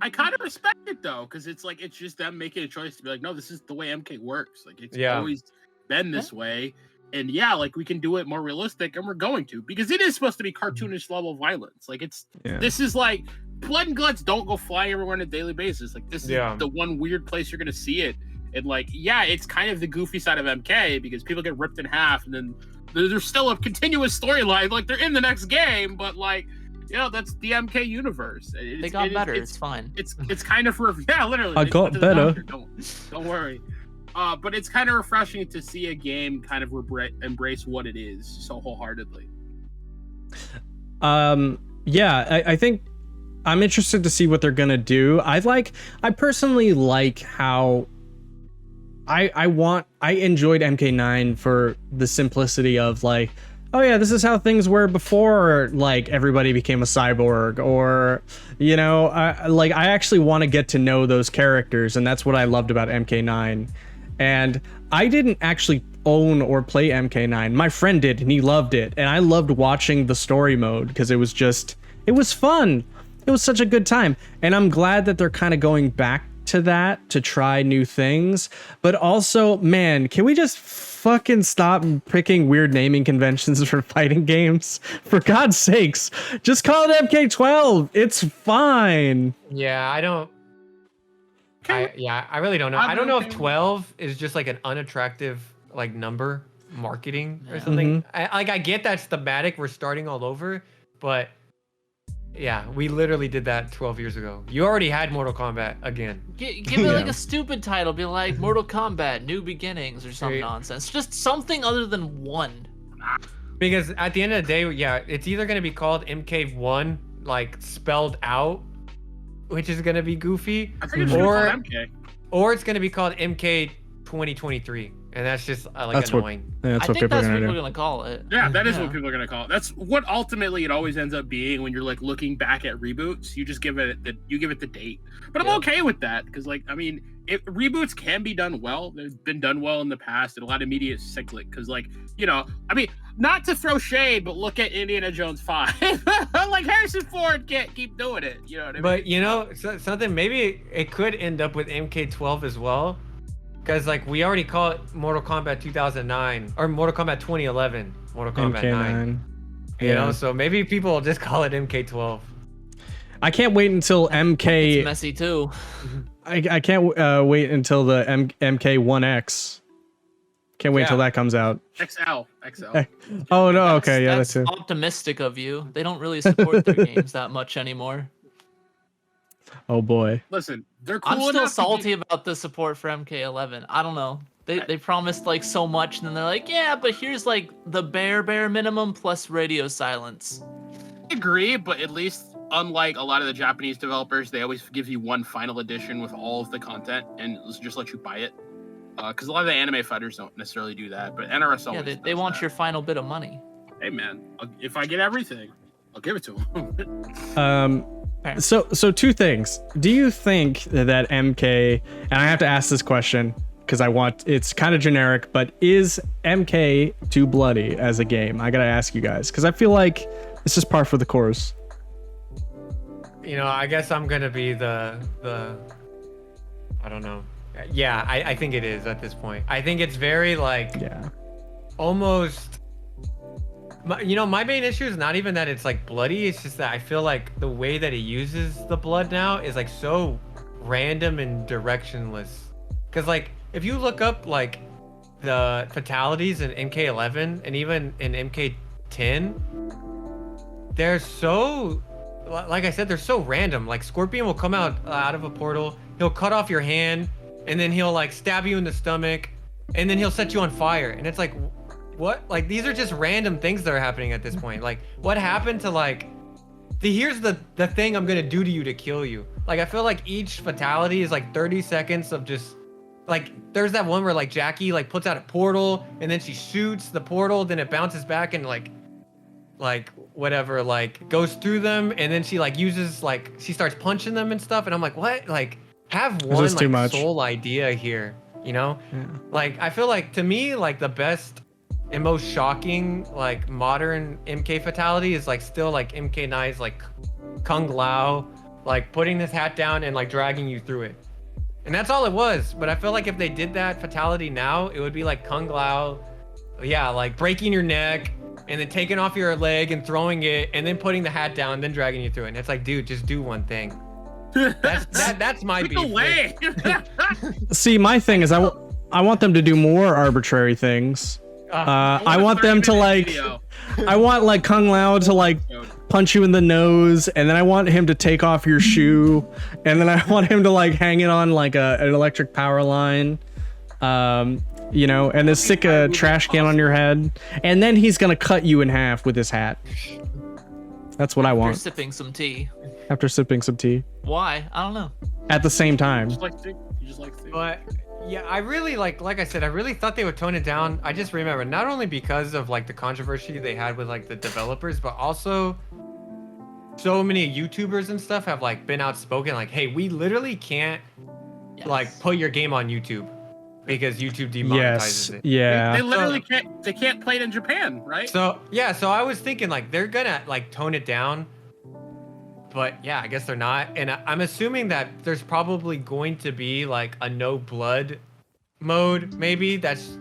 I kind of respect it though, because it's like it's just them making a choice to be like, no, this is the way MK works. Like it's always been this way, and yeah, like we can do it more realistic, and we're going to, because it is supposed to be cartoonish level violence. Like this is like blood and guts don't go flying everywhere on a daily basis. Like this is the one weird place you're gonna see it, and like it's kind of the goofy side of MK because people get ripped in half, and then there's still a continuous storyline. Like they're in the next game, but like. That's the MK universe. They got better. It's fine. It's kind of literally. I got better. Don't worry. But it's kind of refreshing to see a game kind of embrace what it is so wholeheartedly. I think I'm interested to see what they're gonna do. I personally like how I enjoyed MK9 for the simplicity of like, oh yeah, this is how things were before like everybody became a cyborg, or I actually want to get to know those characters, and that's what I loved about MK9. And I didn't actually own or play MK9. My friend did, and he loved it, and I loved watching the story mode because it was fun. It was such a good time, and I'm glad that they're kind of going back to that to try new things. But also, man, can we just fucking stop picking weird naming conventions for fighting games? For God's sakes, just call it MK12. It's fine. Yeah, I really don't know. I don't know if 12 is just like an unattractive like number marketing or something. I get that's thematic. We're starting all over, but yeah, we literally did that 12 years ago. You already had Mortal Kombat again. Give it like a stupid title. Be like Mortal Kombat New Beginnings or some nonsense. Just something other than 1. Because at the end of the day, it's either going to be called MK1, like spelled out, which is going to be goofy, or it's going to be called MK 2023. And that's just that's annoying. I think that's what people are gonna call it. Yeah, that is what people are gonna call it. That's what ultimately it always ends up being when you're like looking back at reboots. You just give it the date. But I'm okay with that because reboots can be done well. They've been done well in the past, and a lot of media is cyclic. Because not to throw shade, but look at Indiana Jones 5. Like Harrison Ford can't keep doing it. You know what I mean? But something, maybe it could end up with MK12 as well. Because we already call it Mortal Kombat 2009 or Mortal Kombat 2011, Mortal Kombat 9. So maybe people will just call it MK12. I can't wait until MK. It's messy too. I can't wait until the MK1X. Can't wait until that comes out. XL. Oh no, okay, that's it. Optimistic of you. They don't really support their games that much anymore. Oh boy. Listen, they're cool. I'm still salty about the support for MK11. I don't know. They promised so much, and then they're like, yeah, but here's the bare minimum plus radio silence. I agree, but at least unlike a lot of the Japanese developers, they always give you one final edition with all of the content and just let you buy it. Because a lot of the anime fighters don't necessarily do that, but NRS always they want your final bit of money. Hey man, if I get everything, I'll give it to them. So two things. Do you think that MK, and I have to ask this question because it's kind of generic, but is MK too bloody as a game? I gotta ask you guys because I feel like it's just par for the course. I guess I'm gonna be the I don't know. Yeah, I think it is at this point. I think it's very almost. My main issue is not even that it's bloody. It's just that I feel like the way that he uses the blood now is so random and directionless. Because if you look up the fatalities in MK11 and even in MK10, they're so, like I said, they're so random. Scorpion will come out of a portal, he'll cut off your hand, and then he'll stab you in the stomach, and then he'll set you on fire. And it's what? These are just random things that are happening at this point. What happened to here's the thing I'm gonna do to you to kill you. I feel each fatality is 30 seconds of just there's that one where Jackie puts out a portal and then she shoots the portal, then it bounces back and whatever goes through them, and then she uses she starts punching them and stuff, and I'm what? Have one sole idea here, Yeah. I feel to me the best and most shocking modern MK fatality is still MK9's Kung Lao, like putting this hat down and like dragging you through it. And that's all it was. But I feel like if they did that Fatality now, it would be like Kung Lao, yeah, like breaking your neck and then taking off your leg and throwing it and then putting the hat down and then dragging you through it. And it's like, dude, just do one thing. That's my beef. No way. See, my thing is I want them to do more arbitrary things. I want them to like, I want like Kung Lao to like punch you in the nose, and then I want him to take off your shoe, and then I want him to like hang it on like an electric power line, you know, and then stick a trash can on your head, and then he's gonna cut you in half with his hat. That's what I want. After sipping some tea. After sipping some tea. Why? I don't know. At the same time. You just like tea. But yeah, I really like I said, I really thought they would tone it down. I just remember not only because of like the controversy they had with like the developers, but also so many YouTubers and stuff have like been outspoken like, hey, we literally can't like put your game on YouTube because YouTube demonetizes it. Yeah. They literally can't. They can't play it in Japan, right? So yeah, so I was thinking like they're gonna like tone it down, but yeah, I guess they're not. And I'm assuming that there's probably going to be like a no blood mode, maybe. That's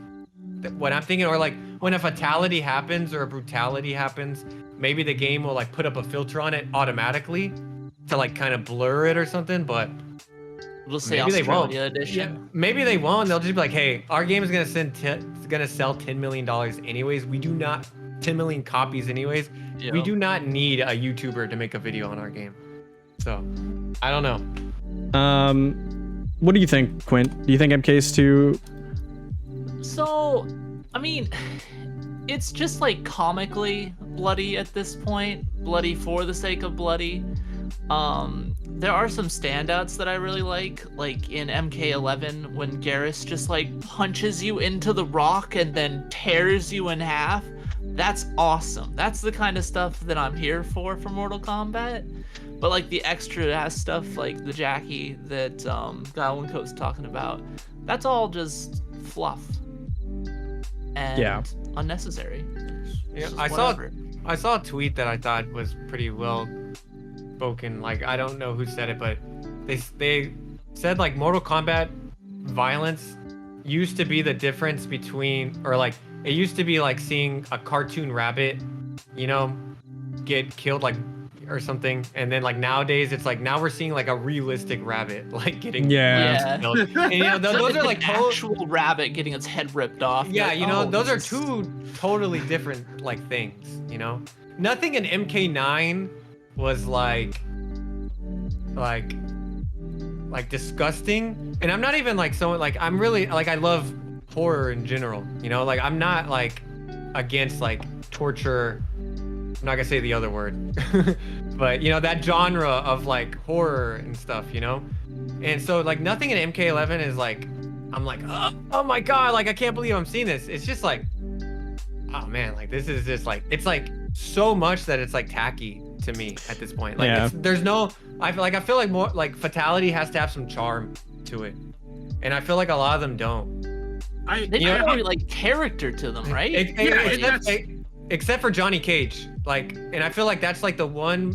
what I'm thinking. Or like when a fatality happens or a brutality happens, maybe the game will like put up a filter on it automatically to like kind of blur it or something. But We'll say maybe they won't. Australia edition. Yeah, maybe they won't. They'll just be like, hey, our game is gonna sell $10 million anyways. We do not 10 million copies anyways. Yeah. We do not need a YouTuber to make a video on our game. So I don't know. What do you think, Quint? Do you think MK's too? So, I mean, it's just like comically bloody at this point. Bloody for the sake of bloody. There are some standouts that I really like in MK11 when Garrus just like punches you into the rock and then tears you in half. That's awesome. That's the kind of stuff that I'm here for Mortal Kombat. But like the extra ass stuff, like the Jackie that GuileWinQuote's talking about, that's all just fluff and unnecessary. Yeah, Just I whatever. saw a tweet that I thought was pretty well spoken. Like I don't know who said it, but they said like Mortal Kombat violence used to be the difference between, or like it used to be like seeing a cartoon rabbit, you know, get killed like or something, and then like nowadays it's like now we're seeing like a realistic rabbit like getting killed. And, you know, those are like actual rabbit getting its head ripped off. Yeah, like, you know, oh, those are this is- two totally different like things, you know. Nothing in MK9 was like disgusting, and I'm not even like someone like I'm really like I love horror in general, you know, like I'm not like against like torture. I'm not gonna say the other word, but you know that genre of like horror and stuff, you know. And so like nothing in MK11 is like I'm like oh my god, like I can't believe I'm seeing this. It's just like oh man, like this is just like it's like so much that it's like tacky to me at this point. Like there's no I feel like more like Fatality has to have some charm to it, and I feel like a lot of them don't. They don't have like character to them, right? Except for Johnny Cage, like, and I feel like that's like the one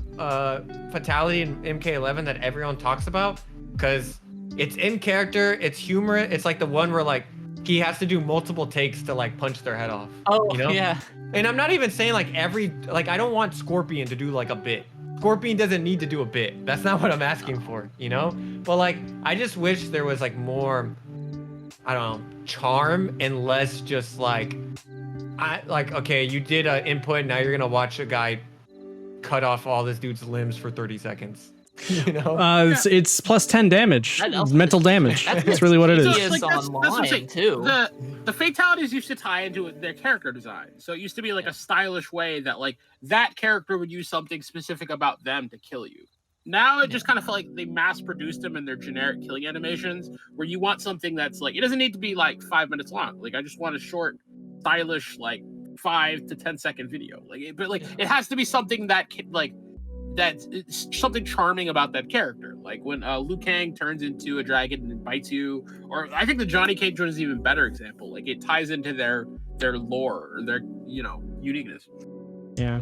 Fatality in MK11 that everyone talks about because it's in character, it's humorous, it's like the one where like he has to do multiple takes to like punch their head off. Oh, you know? yeah. And I'm not even saying like I don't want Scorpion to do like a bit. Scorpion doesn't need to do a bit. That's not what I'm asking for, you know? But like, I just wish there was like more, I don't know, charm and less just like, okay, you did an input, now you're gonna watch a guy cut off all this dude's limbs for 30 seconds. You know? It's plus 10 damage. Mental damage. That's really what it is. Like, that's online too. The fatalities used to tie into their character design. So it used to be like a stylish way that like that character would use something specific about them to kill you. Now it just kind of felt like they mass produced them in their generic killing animations where you want something that's like, it doesn't need to be like 5 minutes long. Like I just want a short, stylish, like 5 to 10 second video. But it has to be something that that's something charming about that character. Like when Liu Kang turns into a dragon and bites you, or I think the Johnny Cage one is an even better example. Like it ties into their lore or their, you know, uniqueness. Yeah.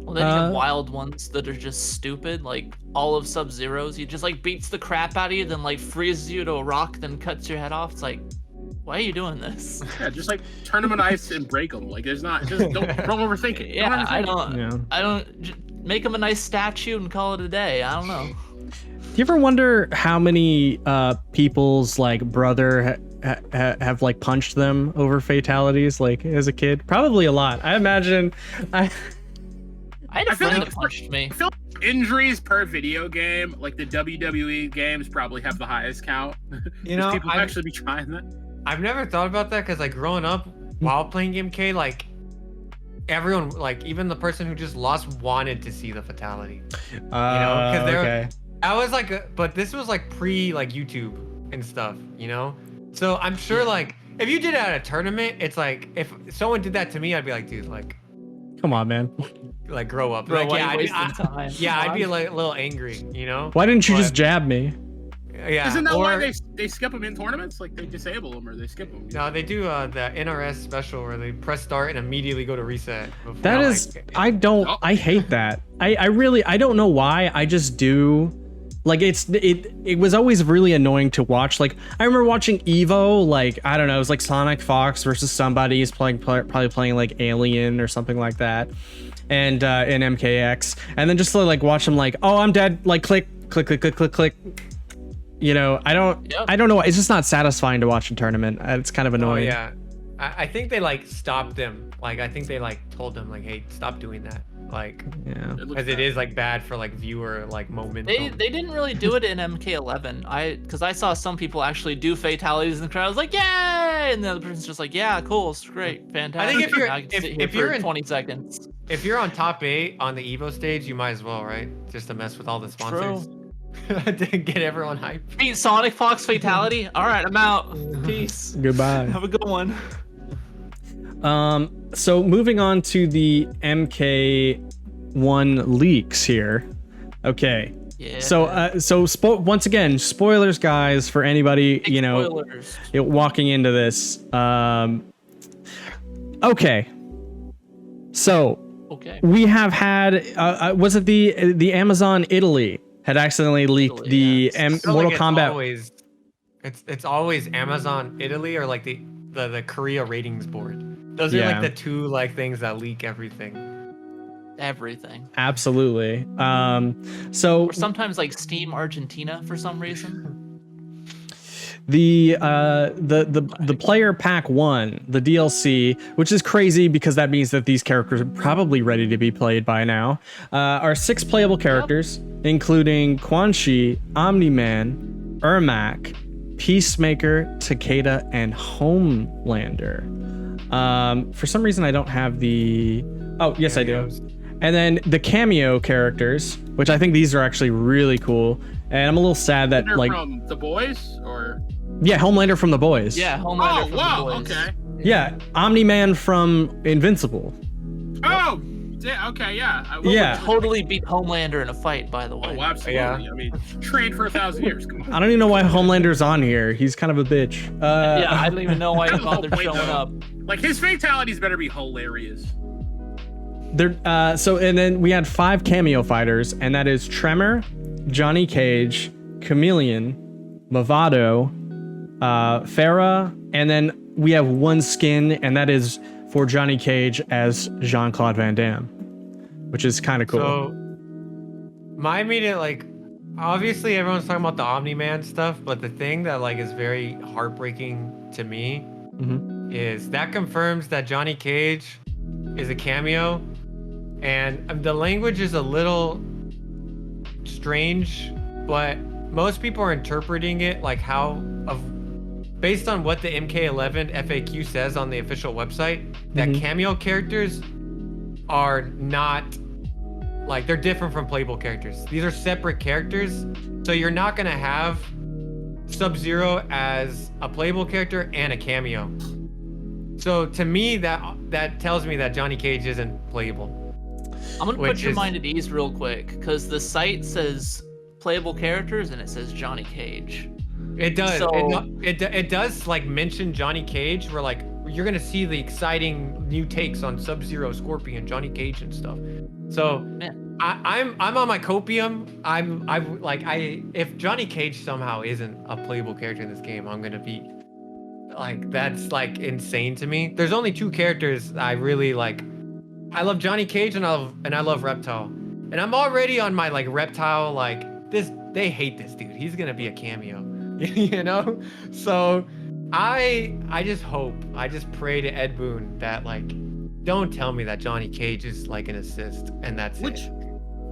Well, then you have wild ones that are just stupid, like all of Sub-Zero's. He just like beats the crap out of you, then like freezes you to a rock, then cuts your head off. It's like, why are you doing this? Yeah, just like turn them in ice and break them. Like there's not, just don't overthink it. Yeah, Don't I don't make him a nice statue and call it a day. I don't know. Do you ever wonder how many people's like brother have like punched them over fatalities like as a kid? Probably a lot. I imagine. I had a I feel friend like that punched me. I feel like injuries per video game, like the WWE games, probably have the highest count. You know, people actually be trying that. I've never thought about that because like growing up while playing Game K, like everyone, like even the person who just lost wanted to see the fatality. You know, because they're. Okay. I was like, but this was like pre like YouTube and stuff, you know. So I'm sure like if you did it at a tournament, it's like if someone did that to me, I'd be like, dude, like, Come on, man. like grow up. Bro, Like, why yeah, are you I'd wasting time? I'd be like a little angry, you know. Why didn't you just But- jab me? Yeah. Isn't that or, why they skip them in tournaments? Like they disable them or they skip them. No, they do the NRS special where they press start and immediately go to reset. before, That is, like, I hate that. I really, I don't know why. I just do. Like it was always really annoying to watch. Like I remember watching Evo, like I don't know, it was like Sonic Fox versus somebody. He's probably playing like Alien or something like that, and in MKX, and then just to like watch him like, oh, I'm dead, like click. You know, I don't know. It's just not satisfying to watch a tournament. It's kind of Oh annoying. yeah, I think they like stopped them. Like I think they like told them like, hey, stop doing that. Like, Yeah. because it is like bad for like viewer like momentum. They didn't really do it in MK11. Because I saw some people actually do fatalities in the crowd. I was like, yay! And the other person's just like, yeah, cool, it's great, fantastic. if you're- Now I can sit if here you're for in- 20 seconds. If you're on top 8 on the Evo stage, you might as well, right? Just to mess with all the sponsors. To get everyone hyped. Beat Sonic Fox fatality. All right, I'm out. Peace. Goodbye. Have a good one. So moving on to the MK1 leaks here. Okay. Yeah. So once again, spoilers, guys, for anybody, Big you know, spoilers. walking into this. Okay. So Okay. we have had, was it the Amazon Italy had accidentally leaked Italy, the yeah. Mortal Kombat. It's always Amazon Italy or like the Korea ratings board. Those are Yeah. like the two like things that leak everything. Everything. Absolutely. So Or sometimes like Steam Argentina for some reason. the player pack 1, the DLC, which is crazy because that means that these characters are probably ready to be played by now, are 6 playable characters, including Quan Chi, Omni-Man, Ermac, Peacemaker, Takeda, and Homelander. For some reason I don't have the... Oh, yes, I do. Cameos. And then the cameo characters, which I think these are actually really cool. And I'm a little sad that, They're like, from The Boys or yeah, Homelander from The Boys. Yeah, Homelander oh from wow, the Boys. okay. Yeah, Omni-Man from Invincible. Oh, okay, yeah. Yeah. Totally beat Homelander in a fight, by the way. Oh, absolutely. Yeah. I mean, trained for 1,000 years. Come on. I don't even know why Homelander's on here. He's kind of a bitch. Yeah, I don't even know why he Oh, bothered wait, showing no. up. Like his fatalities better be hilarious. And then we had 5 cameo fighters, and that is Tremor, Johnny Cage, Chameleon, Movado, Farah, and then we have 1 skin, and that is for Johnny Cage as Jean-Claude Van Damme, which is kind of cool. So my immediate like, obviously everyone's talking about the Omni-Man stuff, but the thing that like is very heartbreaking to me Mhm. is that confirms that Johnny Cage is a cameo, and the language is a little strange, but most people are interpreting it like based on what the MK11 FAQ says on the official website, that Mhm. cameo characters are not like, they're different from playable characters. These are separate characters, so you're not gonna have Sub-Zero as a playable character and a cameo. So to me, that tells me that Johnny Cage isn't playable. I'm gonna Which put your is- mind at ease real quick, because the site says playable characters and it says Johnny Cage. It does. So- It does like mention Johnny Cage, where like you're gonna see the exciting new takes on Sub-Zero, Scorpion, Johnny Cage, and stuff. So Man. I'm on my copium. If Johnny Cage somehow isn't a playable character in this game, I'm gonna be like, that's like insane to me. There's only 2 characters I really like. I love Johnny Cage and I love Reptile. And I'm already on my like Reptile, like this, they hate this dude. He's gonna be a cameo, you know? So I just hope, I just pray to Ed Boon that like, don't tell me that Johnny Cage is like an assist and that's it. Well,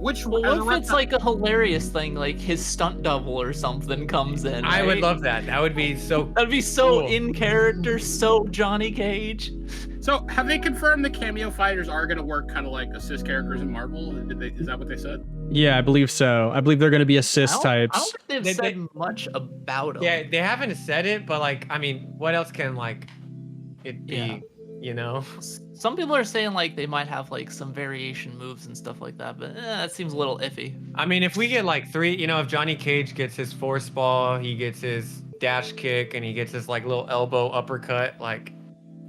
what if it's like a hilarious thing, like his stunt double or something comes in? I would right? love that. That would be so. That'd be so cool. in character, so Johnny Cage. So have they confirmed the cameo fighters are going to work kind of like assist characters in Marvel? Is that what they said? Yeah, I believe so. I believe they're going to be assist I don't types. think they've said much about them. Yeah, they haven't said it, but like, I mean, what else can like it be? Yeah. You know? Some people are saying like they might have like some variation moves and stuff like that, but that seems a little iffy. I mean, if we get like 3, you know, if Johnny Cage gets his force ball, he gets his dash kick, and he gets his like little elbow uppercut, like,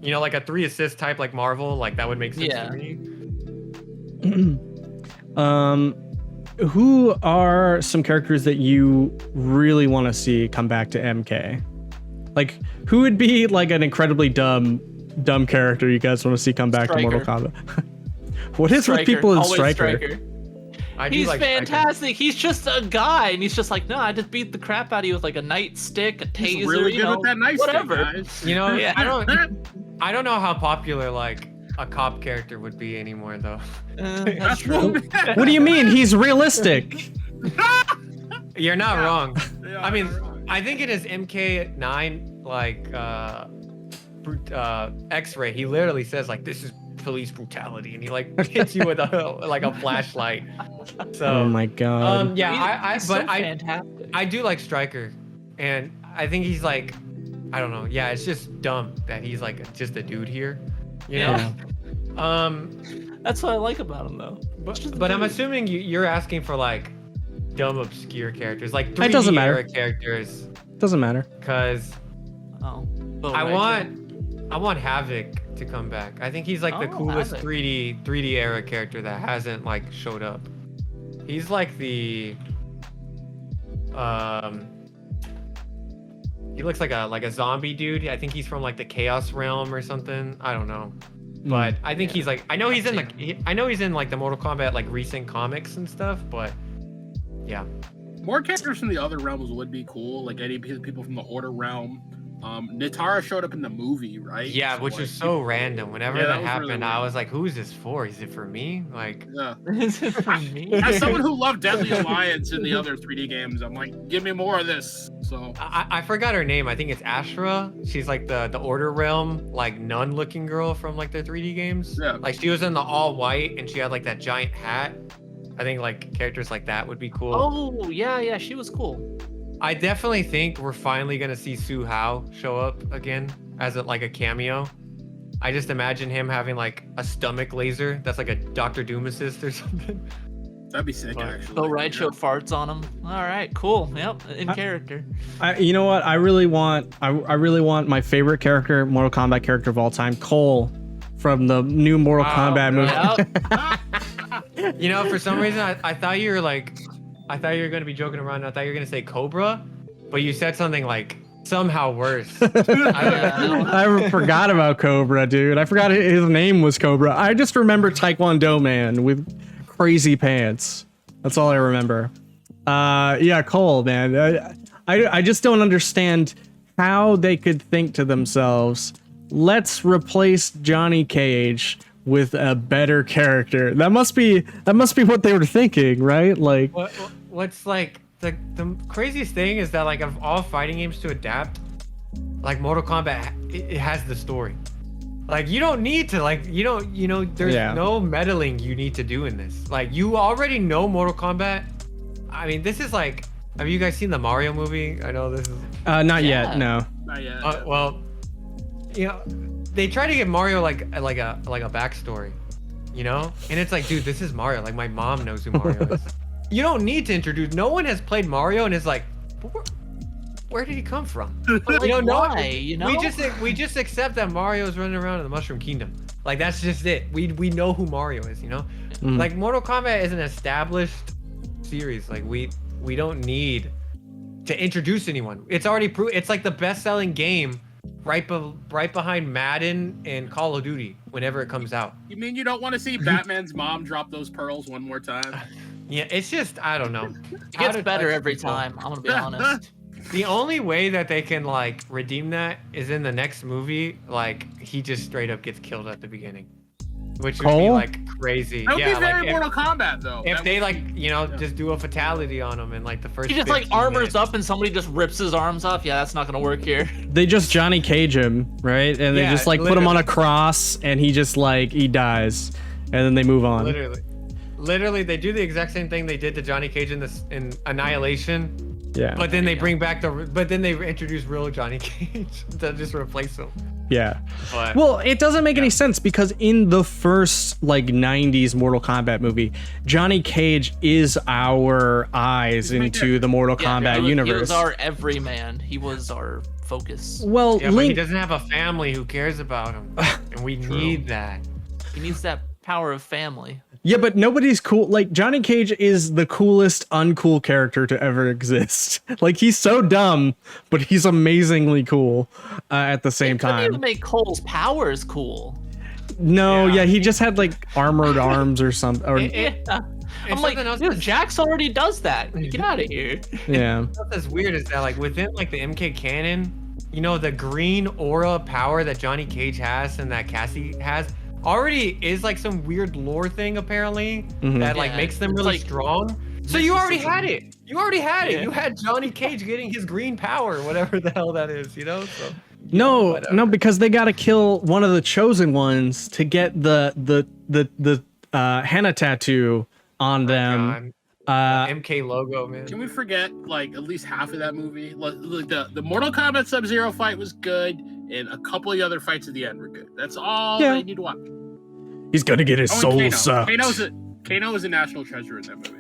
you know, like a 3 assist type like Marvel, like that would make sense to me. Who are some characters that you really want to see come back to MK? Like, who would be like an incredibly dumb character you guys want to see come back to Mortal Kombat? What is with people in Striker? He's like fantastic. Striker. He's just a guy, and he's just like, no, I just beat the crap out of you with like a nightstick, a taser, He's really good with that nightstick, whatever. guys. You know, Yeah. I don't know how popular like a cop character would be anymore though. That's true. What do you mean? He's realistic. You're not wrong. Yeah, I mean, you're wrong. I think in his MK9 like X-ray, he literally says like, this is police brutality, and he like hits you with a flashlight. So Oh my god. yeah, He's but so fantastic. I do like Stryker, and I think he's like, I don't know, yeah, it's just dumb that he's like just a dude here, you know. That's what I like about him though. But I'm assuming you're asking for like dumb obscure characters, like 3D It doesn't matter. era characters, Doesn't matter. because Oh, I want Havoc to come back. I think he's like the Oh, coolest Havoc. 3D era character that hasn't like showed up. He's like the he looks like a zombie dude. I think he's from like the Chaos Realm or something. I don't know. But I think he's like, I know he's in like the Mortal Kombat like recent comics and stuff, but yeah. More characters from the other realms would be cool, like any people from the Order realm. Nitara showed up in the movie, right? Yeah, So, which like, was so random. Whenever Yeah, that that was happened, really I weird. was like, who is this for? Is it for me? Like, Yeah. This is for me. As someone who loved Deadly Alliance in the other 3D games, I'm like, give me more of this. So I forgot her name. I think it's Ashra. She's like the Order Realm, like nun looking girl from like the 3D games. Yeah. Like she was in the all white and she had like that giant hat. I think like characters like that would be cool. Oh yeah, she was cool. I definitely think we're finally gonna see Su Hao show up again as like a cameo. I just imagine him having like a stomach laser that's like a Dr. Doom assist or something. that'd be sick, But- actually. So Raicho farts on him. All right, cool. Yep, in character. You know what? I really want my favorite character, Mortal Kombat character of all time, Cole, from the new Mortal Kombat movie. Yep. You know, for some reason I thought you were like, I thought you were gonna be joking around. I thought you were gonna say Cobra, but you said something like somehow worse. I forgot about Cobra, dude. I forgot his name was Cobra. I just remember Taekwondo man with crazy pants. That's all I remember. Yeah, Cole, man. I just don't understand how they could think to themselves, let's replace Johnny Cage with a better character. That must be what they were thinking, right? Like, What's like the craziest thing is that like of all fighting games to adapt, like Mortal Kombat, it has the story. Like you don't need to there's no meddling you need to do in this. Like you already know Mortal Kombat. I mean, this is like, have you guys seen the Mario movie? I know this is not Yeah. yet, no. Not yet. well, you know, they try to give Mario like a backstory, you know, and it's like, dude, this is Mario. Like my mom knows who Mario is. You don't need to introduce. No one has played Mario and is like, where did he come from? But, like, You know, why? You know? we just accept that Mario's running around in the Mushroom Kingdom. Like that's just it. We know who Mario is, you know. Like Mortal Kombat is an established series. Like we don't need to introduce anyone. It's already proved. It's like the best-selling game right behind Madden and Call of Duty whenever it comes out. You mean you don't want to see Batman's mom drop those pearls one more time? Yeah, it's just I don't know. It gets better every time. I'm gonna be honest. The only way that they can like redeem that is in the next movie. Like he just straight up gets killed at the beginning, which would be like crazy. That would yeah, be very like Mortal Kombat though. if they like just do a fatality on him in like the first. He just like 15 armors minutes. up and somebody just rips his arms off. Yeah, that's not gonna work here. They just Johnny Cage him, right? And they Yeah, just like put him on a literally. cross, and he just like he dies, and then they move on. Literally, they do the exact same thing they did to Johnny Cage in Annihilation. Yeah. But then they bring back but then they introduce real Johnny Cage to just replace him. Yeah. But, Well, it doesn't make any sense because in the first like 90s Mortal Kombat movie, Johnny Cage is our eyes into the Mortal Kombat universe. He was our everyman. He was our focus. Well, yeah, but he Link, doesn't have a family who cares about him, and we need that. He needs that power of family. yeah, but nobody's cool. Like Johnny Cage is the coolest uncool character to ever exist. Like he's so dumb, but he's amazingly cool at the same They couldn't time. even make Cole's powers cool. No, Yeah. yeah, he just had like armored arms or something. Or Yeah. I'm like, something else dude, that's- Jax already does that. Get out of here. yeah. What's weird is that like within like the MK canon, the green aura power that Johnny Cage has and that Cassie has already is like some weird lore thing apparently that like Yeah, makes them it's really like strong. So you already had it. You already had it. Yeah. You had Johnny Cage getting his green power, whatever the hell that is, So No, whatever. no, because they got to kill one of the chosen ones to get the henna tattoo on them. MK logo, man. Can we forget like at least half of that movie? Like the Mortal Kombat Sub-Zero fight was good, and a couple of the other fights at the end were good. That's all Yeah. they need to watch. He's gonna get his Oh, and soul Kano. sucked. Kano is a national treasure in that movie.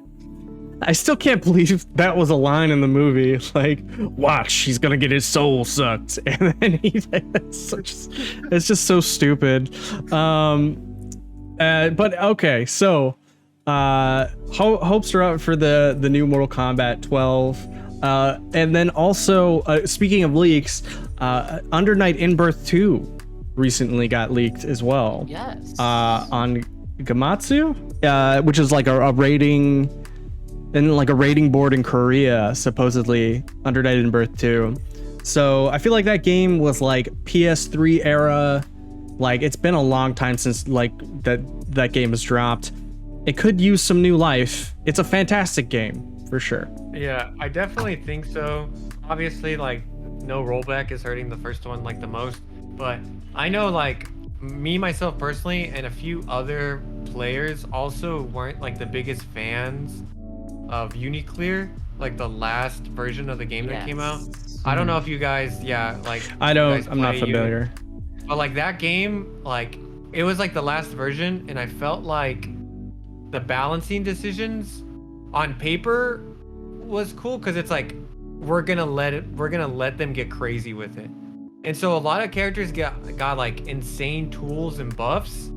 I still can't believe that was a line in the movie. Like, watch, he's gonna get his soul sucked, and then it's just so stupid. But okay, so hopes are out for the new Mortal Kombat 12, and then also speaking of leaks, Under Night In-Birth 2 recently got leaked as well. Yes. On Gamatsu, which is like a rating. And like a rating board in Korea, supposedly Under Night In-Birth 2. So I feel like that game was like PS3 era. Like it's been a long time since like that game was dropped. It could use some new life. It's a fantastic game for sure. Yeah, I definitely think so. Obviously, like no rollback is hurting the first one like the most, but I know like me myself personally and a few other players also weren't like the biggest fans of Uniclear, like the last version of the game that came out. I don't know if you guys, I'm not familiar. But like that game, like it was like the last version, and I felt like the balancing decisions on paper was cool because it's like we're gonna let them get crazy with it, and so a lot of characters got like insane tools and buffs,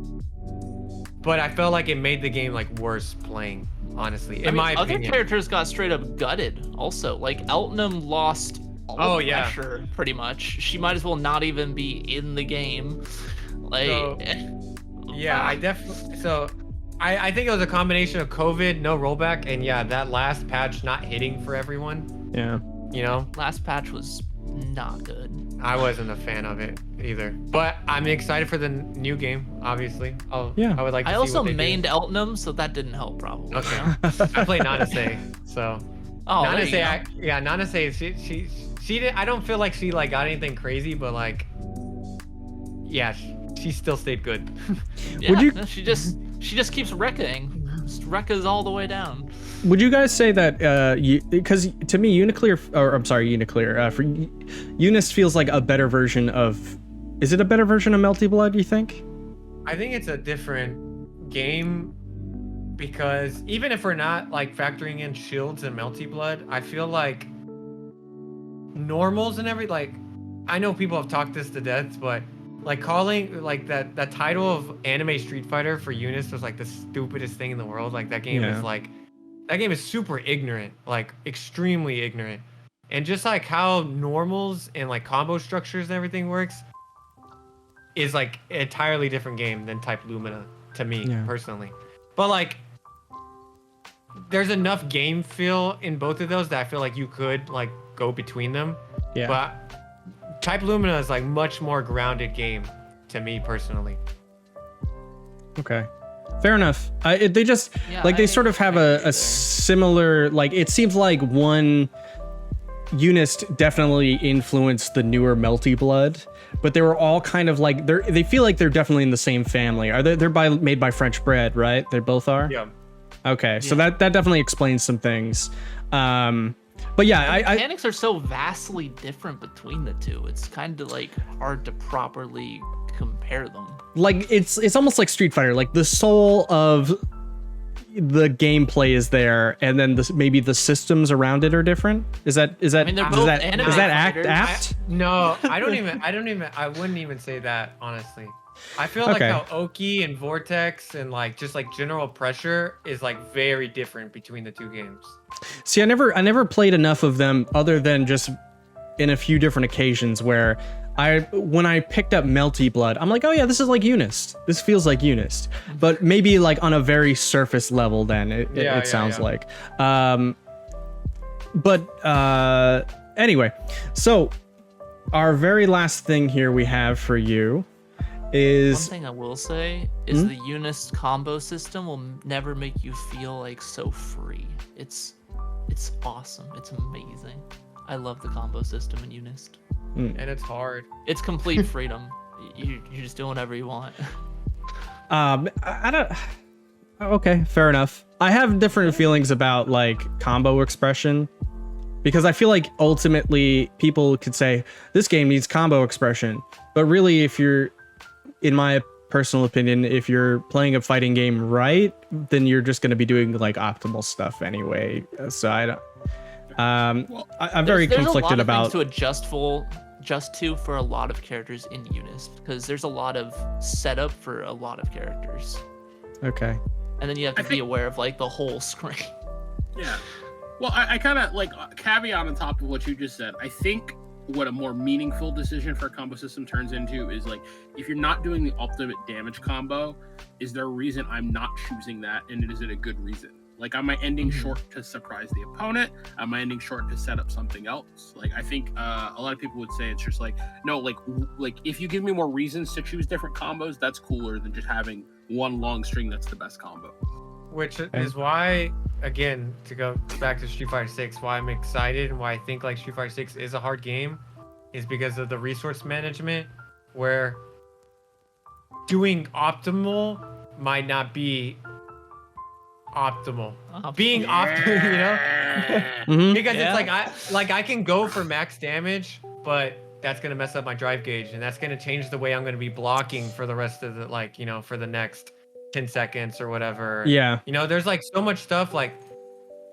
but I felt like it made the game like worse playing. Honestly, in my other opinion. characters got straight up gutted. Also, like Eltonum lost all pressure pretty much. She might as well not even be in the game. Like, I definitely. So, I think it was a combination of COVID, no rollback, and that last patch not hitting for everyone. Yeah. Last patch was not good. I wasn't a fan of it either, but I'm excited for the new game. Obviously, I would like. To I see also what they mained Eltonum, so that didn't help probably. Okay, I played Nanase, so. Oh, Nanase. She did. I don't feel like she like got anything crazy, but like, she still stayed good. Yeah, she just keeps wrecking. Just wreckers all the way down. Would you guys say that because to me Uniclear for Eunice feels like a better version of, is it a better version of Melty Blood, you think? I think it's a different game because even if we're not like factoring in shields and Melty Blood, I feel like normals and I know people have talked this to death, but like calling like that title of anime Street Fighter for Eunice was like the stupidest thing in the world. Like that game is like, that game is super ignorant, like extremely ignorant. And just like how normals and like combo structures and everything works is like an entirely different game than Type Lumina to me personally. But like, there's enough game feel in both of those that I feel like you could like go between them. Yeah. But Type Lumina is like much more grounded game to me personally. Okay. Fair enough. They just like they sort of have a similar, like it seems like one Eunice definitely influenced the newer Melty Blood, but they were all kind of like they feel like they're definitely in the same family. They're made by French Bread, right? They both are. Yeah. Okay, so that definitely explains some things. But yeah, the mechanics are so vastly different between the two. It's kind of like hard to properly compare them. Like it's almost like Street Fighter. Like the soul of the gameplay is there, and then maybe the systems around it are different. Is that I mean, is that apt? No, I wouldn't even say that, honestly. I feel like how Oki and Vortex and like just like general pressure is like very different between the two games. See, I never played enough of them other than just in a few different occasions where when I picked up Melty Blood, I'm like, oh yeah, this is like Eunice. This feels like Eunice, but maybe like on a very surface level. Then it sounds like. Anyway, so our very last thing here we have for you is one thing I will say is the Eunice combo system will never make you feel like so free. It's awesome. It's amazing. I love the combo system in Eunice. And it's hard. It's complete freedom. You just do whatever you want. I don't. Okay, fair enough. I have different feelings about like combo expression, because I feel like ultimately people could say this game needs combo expression, but really, if you're, in my personal opinion, if you're playing a fighting game right, then you're just going to be doing like optimal stuff anyway. So I don't. I'm very conflicted about. There's a lot of things to adjust to for a lot of characters in Eunice, because there's a lot of setup for a lot of characters. Okay. And then you have to be aware of like the whole screen. Yeah. Well, I kind of like caveat on top of what you just said. I think what a more meaningful decision for a combo system turns into is like, if you're not doing the ultimate damage combo, is there a reason I'm not choosing that, and is it a good reason? Like, am I ending short to surprise the opponent? Am I ending short to set up something else? Like, I think a lot of people would say it's just like, no, like if you give me more reasons to choose different combos, that's cooler than just having one long string that's the best combo. Which is why, again, to go back to Street Fighter 6, why I'm excited and why I think like Street Fighter 6 is a hard game is because of the resource management, where doing optimal might not be optimal. Being optimal, you know? Because it's like I can go for max damage, but that's gonna mess up my drive gauge, and that's gonna change the way I'm gonna be blocking for the rest of the, like, you know, for the next 10 seconds or whatever. Yeah. You know, there's like so much stuff, like,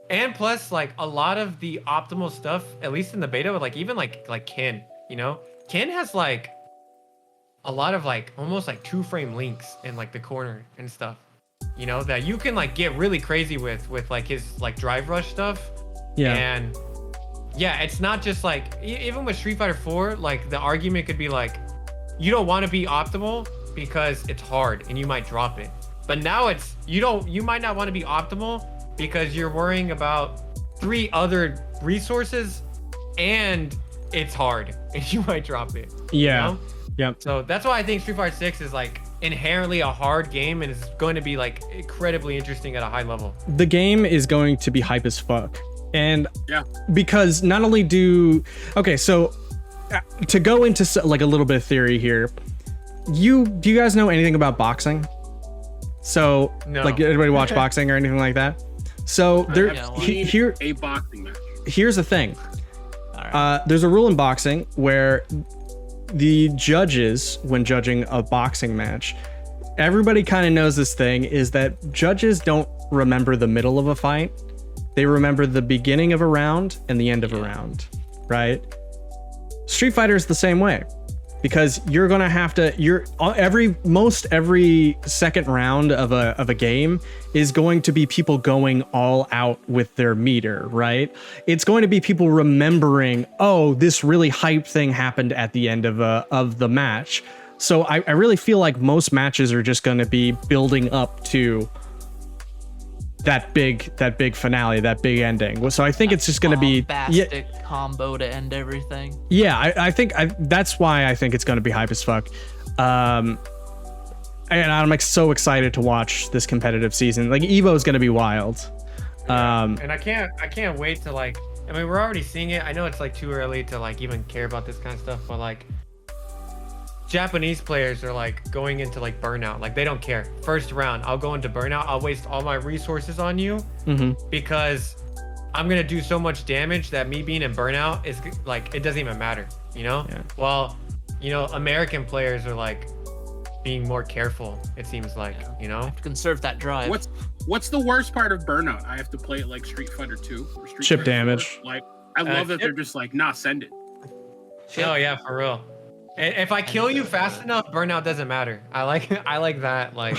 and plus like a lot of the optimal stuff, at least in the beta, with like even like Ken, you know, Ken has like a lot of like almost like 2-frame links in like the corner and stuff, you know, that you can like get really crazy with like his like drive rush stuff. Yeah. And yeah, it's not just like, even with Street Fighter 4, like the argument could be like, you don't want to be optimal because it's hard and you might drop it. But now it's, you might not want to be optimal because you're worrying about 3 other resources and it's hard and you might drop it. Yeah. You know? Yeah. So that's why I think Street Fighter 6 is like inherently a hard game, and it's going to be like incredibly interesting at a high level. The game is going to be hype as fuck. And because not only okay, so to go into like a little bit of theory here, do you guys know anything about boxing? So no. Like, anybody watch boxing or anything like that? So here a boxing match. Here's the thing. There's a rule in boxing where the judges, when judging a boxing match, everybody kind of knows this thing, is that judges don't remember the middle of a fight. They remember the beginning of a round and the end of a round, right? Street Fighter is the same way. because you're gonna have to. Every second round of a game is going to be people going all out with their meter, right? It's going to be people remembering, oh, this really hype thing happened at the end of the match. So I really feel like most matches are just going to be building up to that big finale, that big ending. So I think it's just going to be combo to end everything. Yeah, I think that's why I think it's going to be hype as fuck. And I'm like so excited to watch this competitive season. Like Evo is going to be wild. And I can't wait to like. I mean, we're already seeing it. I know it's like too early to like even care about this kind of stuff, but like Japanese players are like going into like burnout. Like they don't care. First round, I'll go into burnout. I'll waste all my resources on you because I'm gonna do so much damage that me being in burnout is like it doesn't even matter. You know? Yeah. Well, you know, American players are like being more careful. It seems like you know. Have to conserve that drive. What's the worst part of burnout? I have to play it like Street Fighter 2 or Street Chip Fighter damage. 4. Like I love that they're just like, nah, send it. Oh yeah, for real. If I kill you fast enough, burnout doesn't matter. I like that like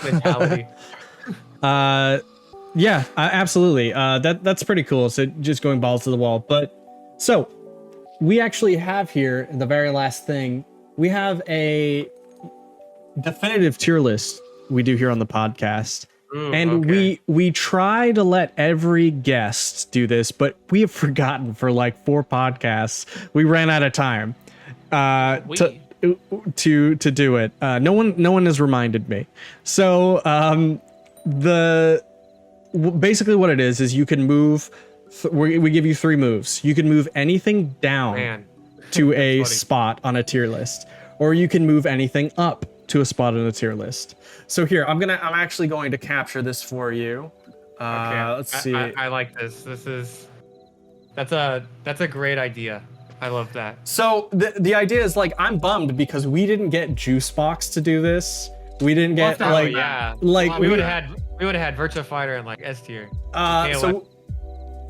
mentality. Yeah, absolutely. That's pretty cool. So just going balls to the wall. But so we actually have here the very last thing. We have a definitive tier list we do here on the podcast. Ooh, and okay. we try to let every guest do this, but we have forgotten for like 4 podcasts. We ran out of time to do it. No one has reminded me. So basically what it is you can move. We give you 3 moves. You can move anything down to a spot on a tier list, or you can move anything up to a spot on a tier list. So here, I'm actually going to capture this for you. Let's see. I like this. That's a great idea. I love that. So the idea is like, I'm bummed because we didn't get Juicebox to do this. We didn't get we would have had Virtua Fighter and like S tier.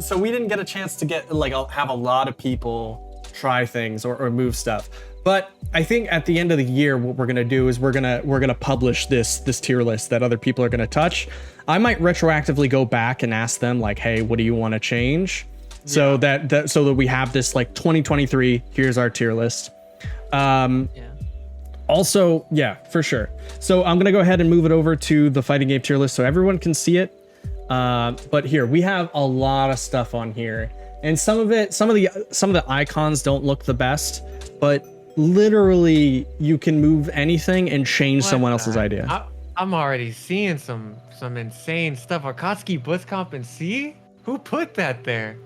So we didn't get a chance to get have a lot of people try things or move stuff. But I think at the end of the year, what we're gonna do is we're gonna publish this tier list that other people are gonna touch. I might retroactively go back and ask them like, hey, what do you want to change? So that we have this like 2023. Here's our tier list. Also, yeah, for sure. So I'm gonna go ahead and move it over to the fighting game tier list so everyone can see it. But here we have a lot of stuff on here, and some of the icons don't look the best, but literally you can move anything and change someone else's idea. I'm already seeing some insane stuff. Akatsuki Blitzcomp and C? Who put that there?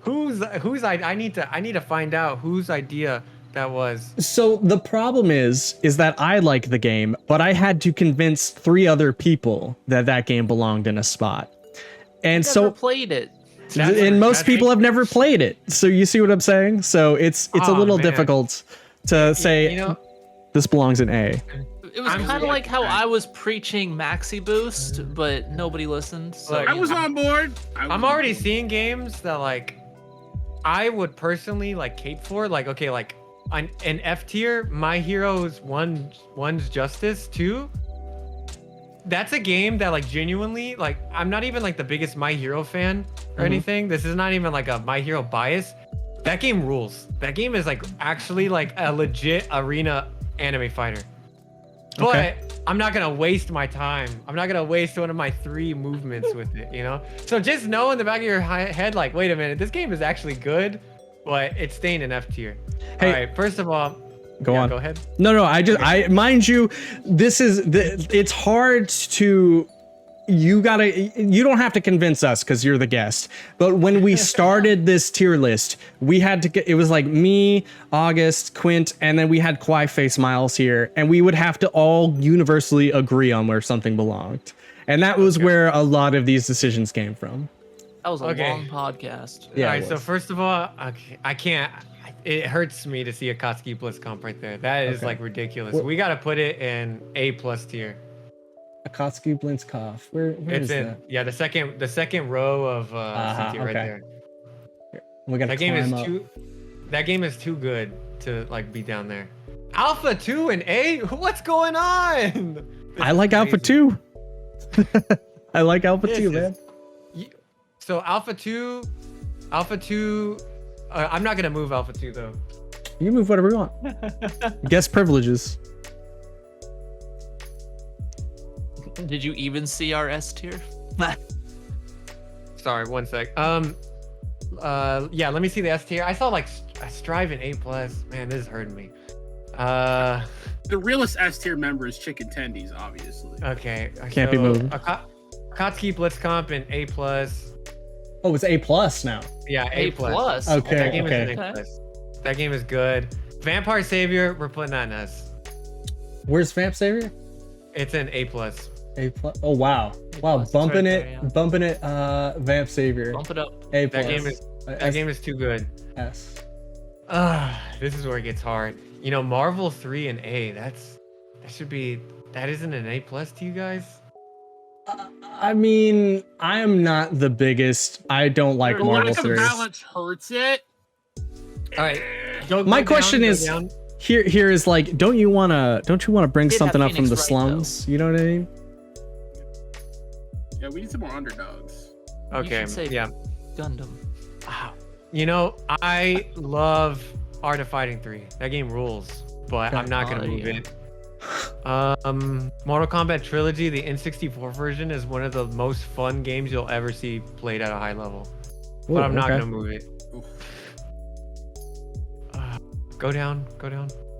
I need to find out whose idea that was. So the problem is that I like the game, but I had to convince 3 other people that game belonged in a spot. And Never played it. And most people have never played it. So you see what I'm saying? So it's a little difficult to say this belongs in A. It was kind of like how I was preaching Maxi Boost, but nobody listened. So Look, I was on board. I'm already seeing games that like I would personally like cape for. Like okay, like an F tier, My Hero's One's Justice 2. That's a game that like genuinely like I'm not even like the biggest My Hero fan or anything. This is not even like a My Hero bias. That game rules. That game is like actually like a legit arena anime fighter. Okay. But I'm not gonna waste my time. I'm not gonna waste one of my 3 movements with it, you know? So just know in the back of your head, like, wait a minute, this game is actually good, but it's staying in F tier. Hey, all right, first of all, go on. Go ahead. No, I mind you, it's hard to, you don't have to convince us because you're the guest. But when we started this tier list, we had to get, it was like me, August, Quint, and then we had Kwai Face Miles here, and we would have to all universally agree on where something belonged. And that was where a lot of these decisions came from. That was a long podcast. Yeah, all right, so first of all, I can't. It hurts me to see a Akatsuki Blitzcomp right there. That is like ridiculous. We got to put it in A+ tier. Akatsuki Blitzkopf. Where it's is in that? Yeah, the second row of C tier right there. We got That game is too good to like be down there. Alpha 2 and A? What's going on? I like Alpha 2. I like Alpha 2, man. So Alpha 2, I'm not gonna move Alpha 2 though. You move whatever you want. Guest privileges. Did you even see our S tier? Sorry, one sec. Yeah, let me see the S tier. I saw like a Strive and A+. Man, this is hurting me. The realest S tier member is Chicken Tendies, obviously. Okay. Can't be moved. Akatsuki Blitzcomp and A+. Oh, it's A+ now. Yeah, A+. Okay, That game okay. is an A+. That game is good. Vampire Savior, we're putting that in S. Where's Vamp Savior? It's an A+. A+. Oh wow. Wow, It's bumping right it, there, yeah. bumping it. Vamp Savior. Bump it up. A+. That game is too good. S. This is where it gets hard. You know, Marvel 3 and A, that isn't an A+ to you guys? I mean, I am not the biggest. I don't like The Marvel lack of 3. balance hurts it. All right. My question is, here is like, don't you wanna bring Did something have up from the Phoenix Wright, slums? You know what I mean? Yeah, we need some more underdogs. Okay, You should say yeah. Gundam. You know, I love Art of Fighting 3. That game rules, but I'm not gonna move yeah. it. Mortal Kombat Trilogy, the N64 version, is one of the most fun games you'll ever see played at a high level. Ooh, But I'm not okay. gonna move it. Oof. Go down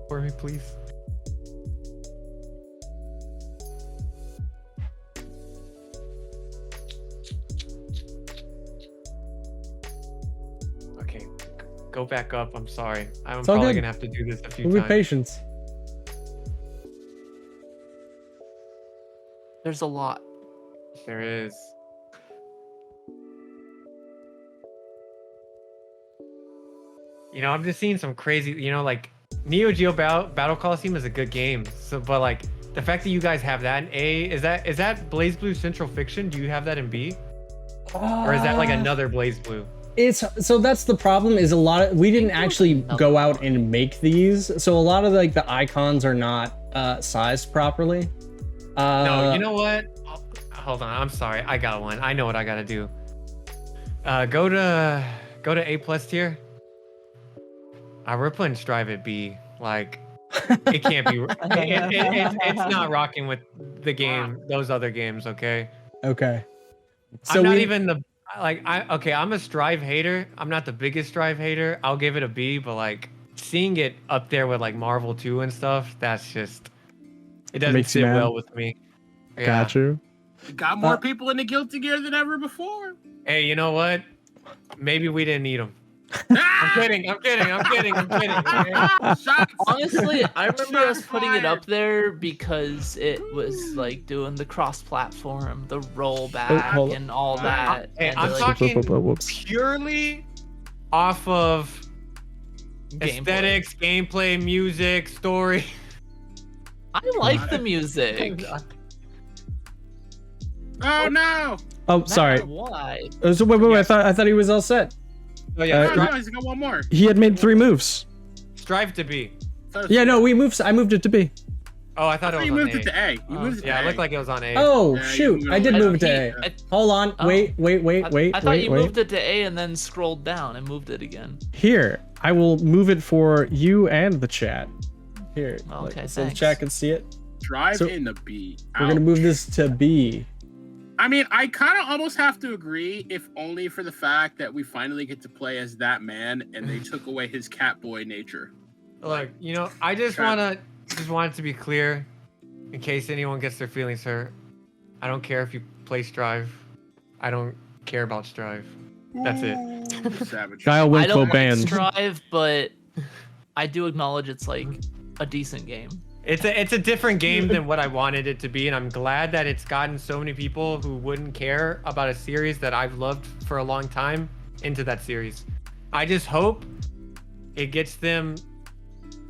for me, please. Okay, go back up. I'm sorry. I'm It's all probably good. gonna have to do this a few We'll be times. patient. There's a lot. There is. You know, I'm just seeing some crazy, you know, like Neo Geo Battle Coliseum is a good game. So, but like the fact that you guys have that in A, is that Blaze Blue Central Fiction? Do you have that in B? Or is that like another Blaze Blue? It's so that's the problem is a lot of we didn't actually go out and make these, so a lot of like the icons are not sized properly. No, you know what? Hold on, I'm sorry. I got one. I know what I gotta do. Go to A+ tier. We're putting Strive at B. Like, it can't be. It's not rocking with the game. Those other games, okay? Okay. So I'm not even the I'm a Strive hater. I'm not the biggest Strive hater. I'll give it a B, but like seeing it up there with like Marvel 2 and stuff, that's just it doesn't Makes you sit mad. well with me. Yeah. Got you. We got more people in the Guilty Gear than ever before. Hey, you know what? Maybe we didn't need them. I'm kidding. Okay? Shots. Honestly, I remember us Shots putting it fired. up there because it was like doing the cross-platform, the rollback, hold on. and all that. Hey, and I'm like, talking Whoops. purely off of gameplay. aesthetics, gameplay, music, story. I like the music. Oh no! Oh, sorry. Why? So wait. I thought he was all set. Oh yeah, No, he's got one more. He had made 3 moves. Strive to B. Yeah, no, I moved it to B. Oh, I thought it was You on moved A. it to A. You moved it to Yeah, A. it looked like it was on A. Oh Yeah, shoot! you I did moved move it to A. Hold on. Oh. Wait. I thought you moved it to A and then scrolled down and moved it again. Here, I will move it for you and the chat. Here, Okay, so the thanks. chat can see it. Drive So, in the B. We're gonna move this to B. I mean, I kind of almost have to agree, if only for the fact that we finally get to play as that man, and they took away his cat boy nature. Look, you know, I just want it to be clear, in case anyone gets their feelings hurt. I don't care if you play Strive. I don't care about Strive. That's it. Ooh, savage. Guile I don't WinQuote like banned. Strive, but I do acknowledge it's like a decent game. It's a different game than what I wanted it to be, and I'm glad that it's gotten so many people who wouldn't care about a series that I've loved for a long time into that series. I just hope it gets them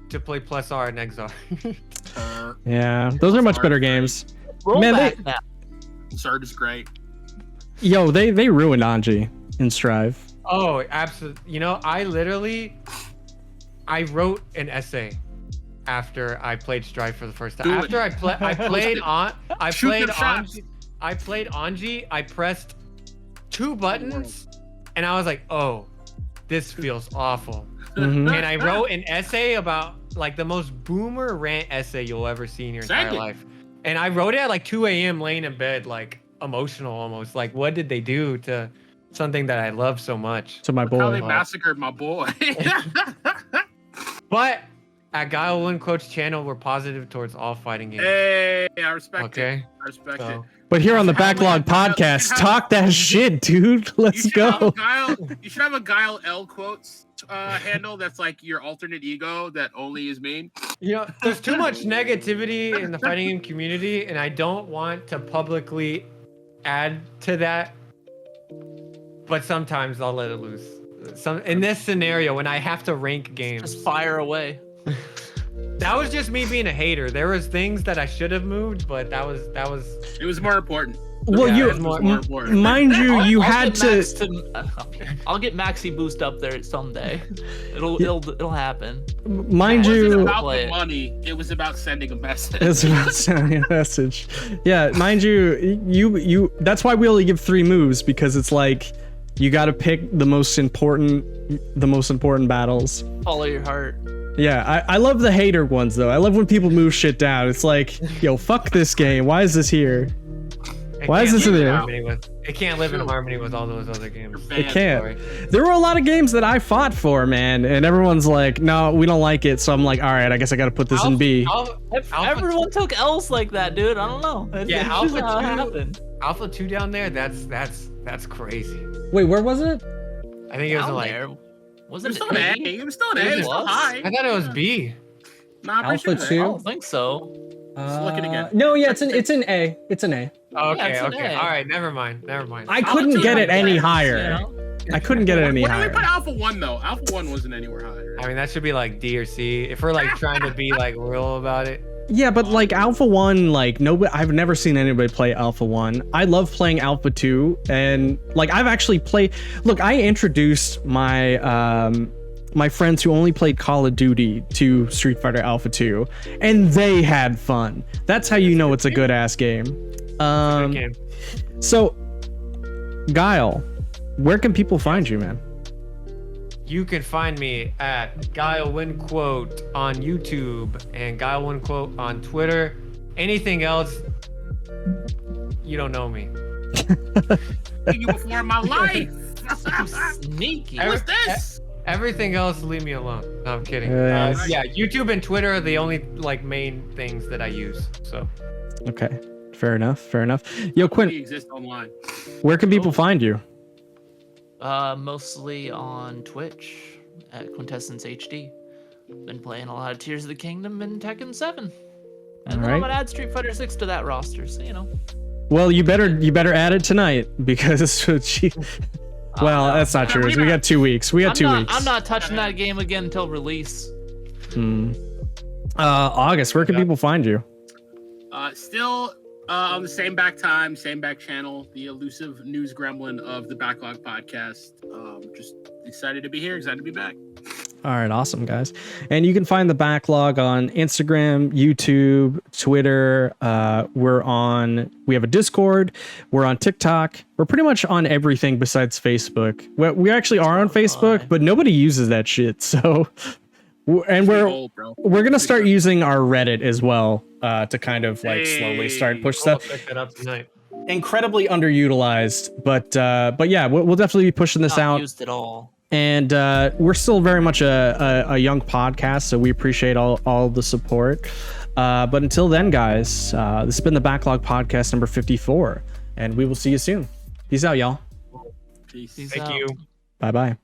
to play Plus R and XR. Yeah, those are much better games. Roll Man, back now. Surd is great. Yo, they ruined Anji in Strive. Oh, absolutely. You know, I wrote an essay after I played Strife for the first time. Do After it. I played Shoot them shots. I played Anji. I pressed 2 buttons, and I was like, "Oh, this feels awful." Mhm. And I wrote an essay about like the most boomer rant essay you'll ever see in your entire life. And I wrote it at like 2 a.m. laying in bed, like emotional almost. Like, what did they do to something that I love so much? To my How they boy. massacred my boy. But at GuileWinQuote's channel, we're positive towards all fighting games. Hey, I respect it. Okay. I respect it. So, But here on the How Backlog many- podcast, how- talk that shit, dude. Let's You should have a go. You should have a Guile L quotes handle that's like your alternate ego that only is mean. you know, there's too much negativity in the fighting game community, and I don't want to publicly add to that. But sometimes I'll let it loose. In this scenario, when I have to rank games, Just fire away. that was just me being a hater. There was things that I should have moved, but that was It was more important. Well, Yeah, you, it's more important. mind you, you I'll had get to. Max I'll get Maxi Boost up there someday. It'll happen. Mind It wasn't you, about Play the it. money. It was about sending a message. it's about sending a message. Yeah, mind you, you. That's why we only give 3 moves, because it's like you got to pick the most important battles. Follow your heart. Yeah, I love the hater ones though. I love when people move shit down. It's like, yo, fuck this game. Why is this here? Why is this in there? It can't live in harmony with all those other games. It can't. There were a lot of games that I fought for, man, and everyone's like, no, we don't like it. So I'm like, all right, I guess I got to put this in B. Everyone took L's like that, dude. I don't know. Yeah, It's just how it happened. Alpha 2 down there, that's crazy. Wait, where was it? I think it was Down like there. It Wasn't was still an A. It was still an A. It was still was? high. I thought it was B. Nah, I'm pretty Alpha sure 2? I don't think so. look at it again. No, yeah, it's an A. It's an A. Oh, okay, it's an okay. A. All right, never mind. I couldn't get it any higher. You know? I couldn't get it any Where did we higher. put Alpha 1 though? Alpha 1 wasn't anywhere higher. I mean, that should be like D or C. If we're like trying to be like real about it. Yeah, but like Alpha 1, like nobody, I've never seen anybody play Alpha 1. I love playing Alpha 2, and like I've actually played. Look, I introduced my my friends who only played Call of Duty to Street Fighter Alpha 2, and they had fun. That's how you know it's a good ass game. Good game. So, Guile, where can people find you, man? You can find me at GuileWinQuote on YouTube and GuileWinQuote on Twitter. Anything else, you don't know me. You before my life. Sneaky. Every- What's this? Everything else, leave me alone. No, I'm kidding. Yes. Yeah, YouTube and Twitter are the only like main things that I use. So Okay, fair enough. Fair enough. Yo, We Quinn, exist online. where can people find you? Mostly on Twitch at Quintessence HD. Been playing a lot of Tears of the Kingdom and Tekken 7. And then I'm Alright. gonna add Street Fighter 6 to that roster, so you know. Well, you better add it tonight because she. Well, no. that's not true. We got 2 weeks. We got 2 weeks. I'm not touching that game again until release. August, where can people find you? Still on the same back time, same back channel, the elusive news gremlin of the Backlog podcast. Just excited to be here, excited to be back. All right, awesome, guys. And you can find the Backlog on Instagram, YouTube, Twitter. We have a Discord. We're on TikTok. We're pretty much on everything besides Facebook. We actually are on Facebook, but nobody uses that shit. So, and Pretty old, bro. we're gonna start using our Reddit as well to kind of like slowly start push I'll stuff. pick that up tonight. Incredibly underutilized, but yeah, we'll definitely be pushing this Not out. used at all. And we're still very much a young podcast, so we appreciate all the support. But until then, guys, this has been the Backlog Podcast number 54, and we will see you soon. Peace out, y'all. Peace. Peace Thank out. you. Bye-bye.